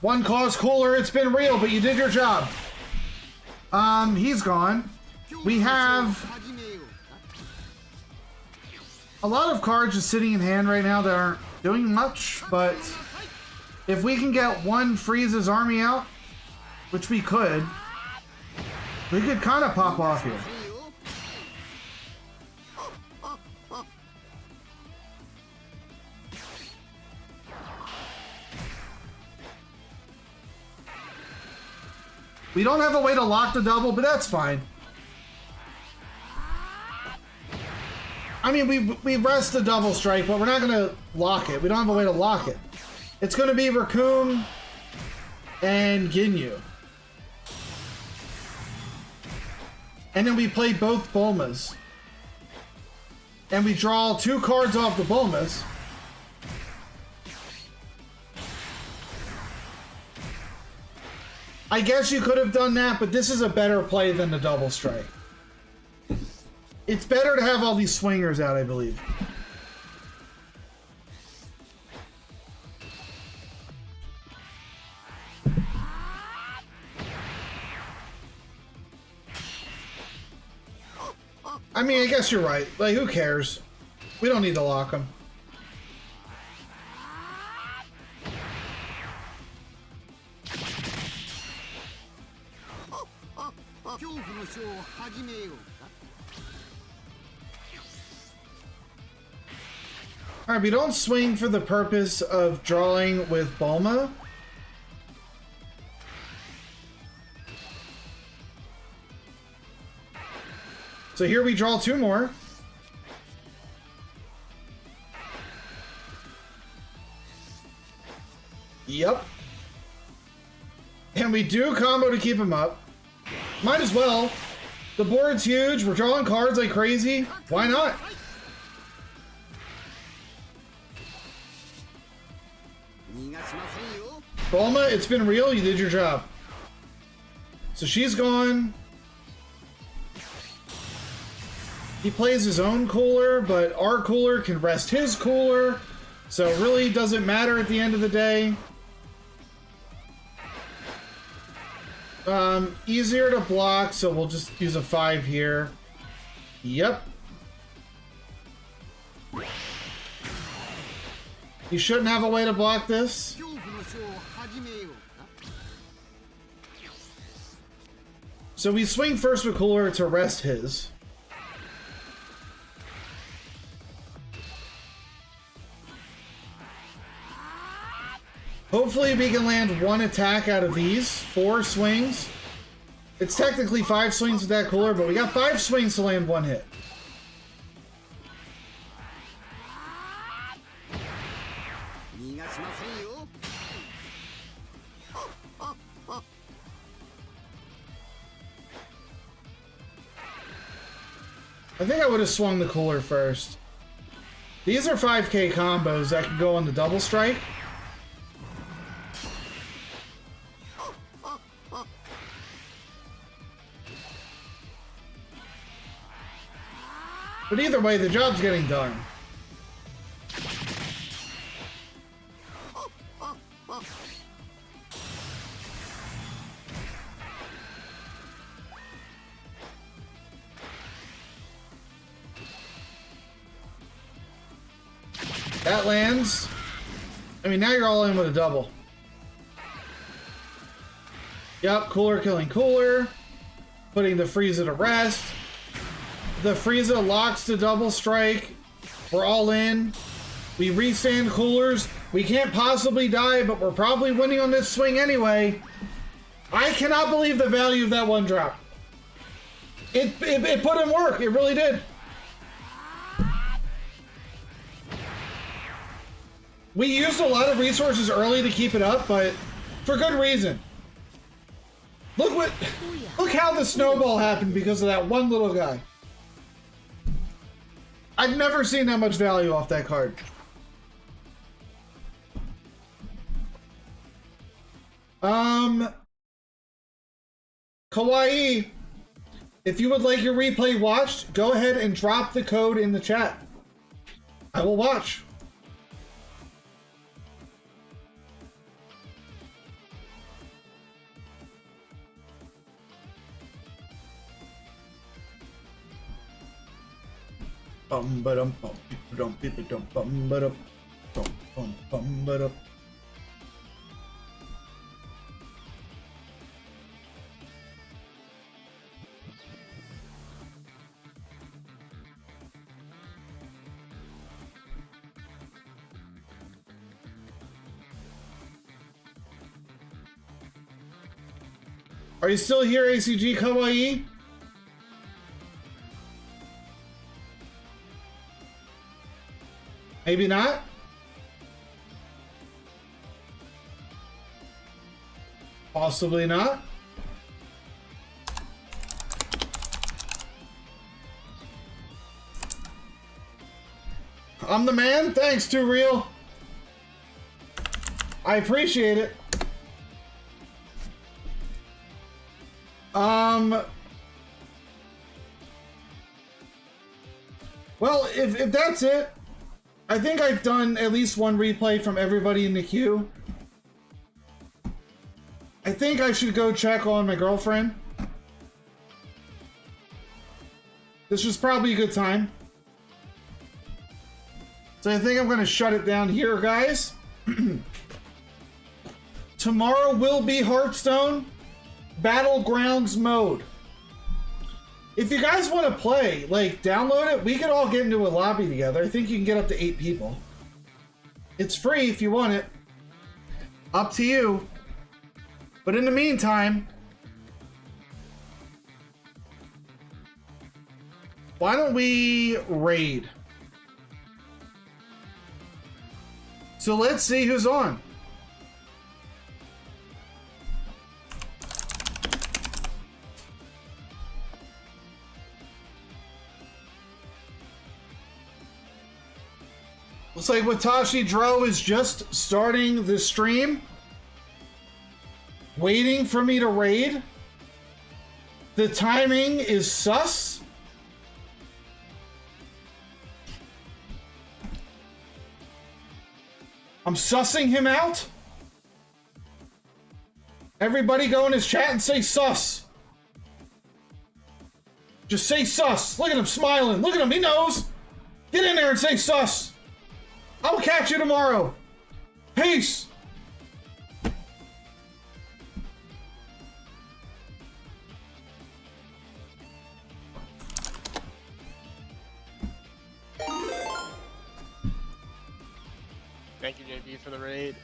One cause cooler, it's been real, but you did your job. He's gone. We have a lot of cards just sitting in hand right now that aren't doing much, but if we can get one Frieza's army out, which we could kind of pop off here. We don't have a way to lock the double, but that's fine. I mean, we rest the double strike, but we're not going to lock it. We don't have a way to lock it. It's going to be Raccoon and Ginyu. And then we play both Bulmas. And we draw 2 cards off the Bulmas. I guess you could have done that, but this is a better play than the double strike. It's better to have all these swingers out, I believe. I mean, I guess you're right. Like, who cares? We don't need to lock them. Alright, we don't swing for the purpose of drawing with Bulma. So here we draw 2 more. Yep. And we do combo to keep him up. Might as well. The board's huge. We're drawing cards like crazy. Why not? Bulma, it's been real. You did your job. So she's gone. He plays his own cooler, but our cooler can rest his cooler. So it really doesn't matter at the end of the day. Easier to block, so we'll just use a 5 here. Yep. You shouldn't have a way to block this. So we swing first with cooler to rest his. Hopefully we can land 1 attack out of these 4 swings. It's technically 5 swings with that cooler, but we got 5 swings to land 1 hit. I think I would have swung the cooler first. These are 5k combos that can go on the double strike. But either way, the job's getting done. That lands. I mean, now you're all in with a double. Yep, cooler killing cooler. Putting the Frieza to rest. The Frieza locks the double strike. We're all in. We restand coolers. We can't possibly die, but we're probably winning on this swing anyway. I cannot believe the value of that 1 drop. It put in work. It really did. We used a lot of resources early to keep it up, but for good reason. Look how the snowball happened because of that one little guy. I've never seen that much value off that card. Kawaii, if you would like your replay watched, go ahead and drop the code in the chat. I will watch. Bum ba dum bum dum dum bum ba dum bum ba dum. Are you still here, ACG Kawaii? Maybe not. Possibly not. I'm the man. Thanks, Too Real. I appreciate it. Well, if that's it, I think I've done at least one replay from everybody in the queue. I think I should go check on my girlfriend. This was probably a good time. So I think I'm going to shut it down here, guys. Tomorrow will be Hearthstone Battlegrounds mode. If you guys want to play, like, download it. We could all get into a lobby together. I think you can get up to 8 people. It's free if you want it. Up to you. But in the meantime, why don't we raid? So let's see who's on. Looks like Watashi Dro is just starting the stream. Waiting for me to raid. The timing is sus. I'm sussing him out. Everybody go in his chat and say sus. Just say sus. Look at him smiling. Look at him. He knows. Get in there and say sus. I'll catch you tomorrow. Peace. Thank you, JB, for the raid.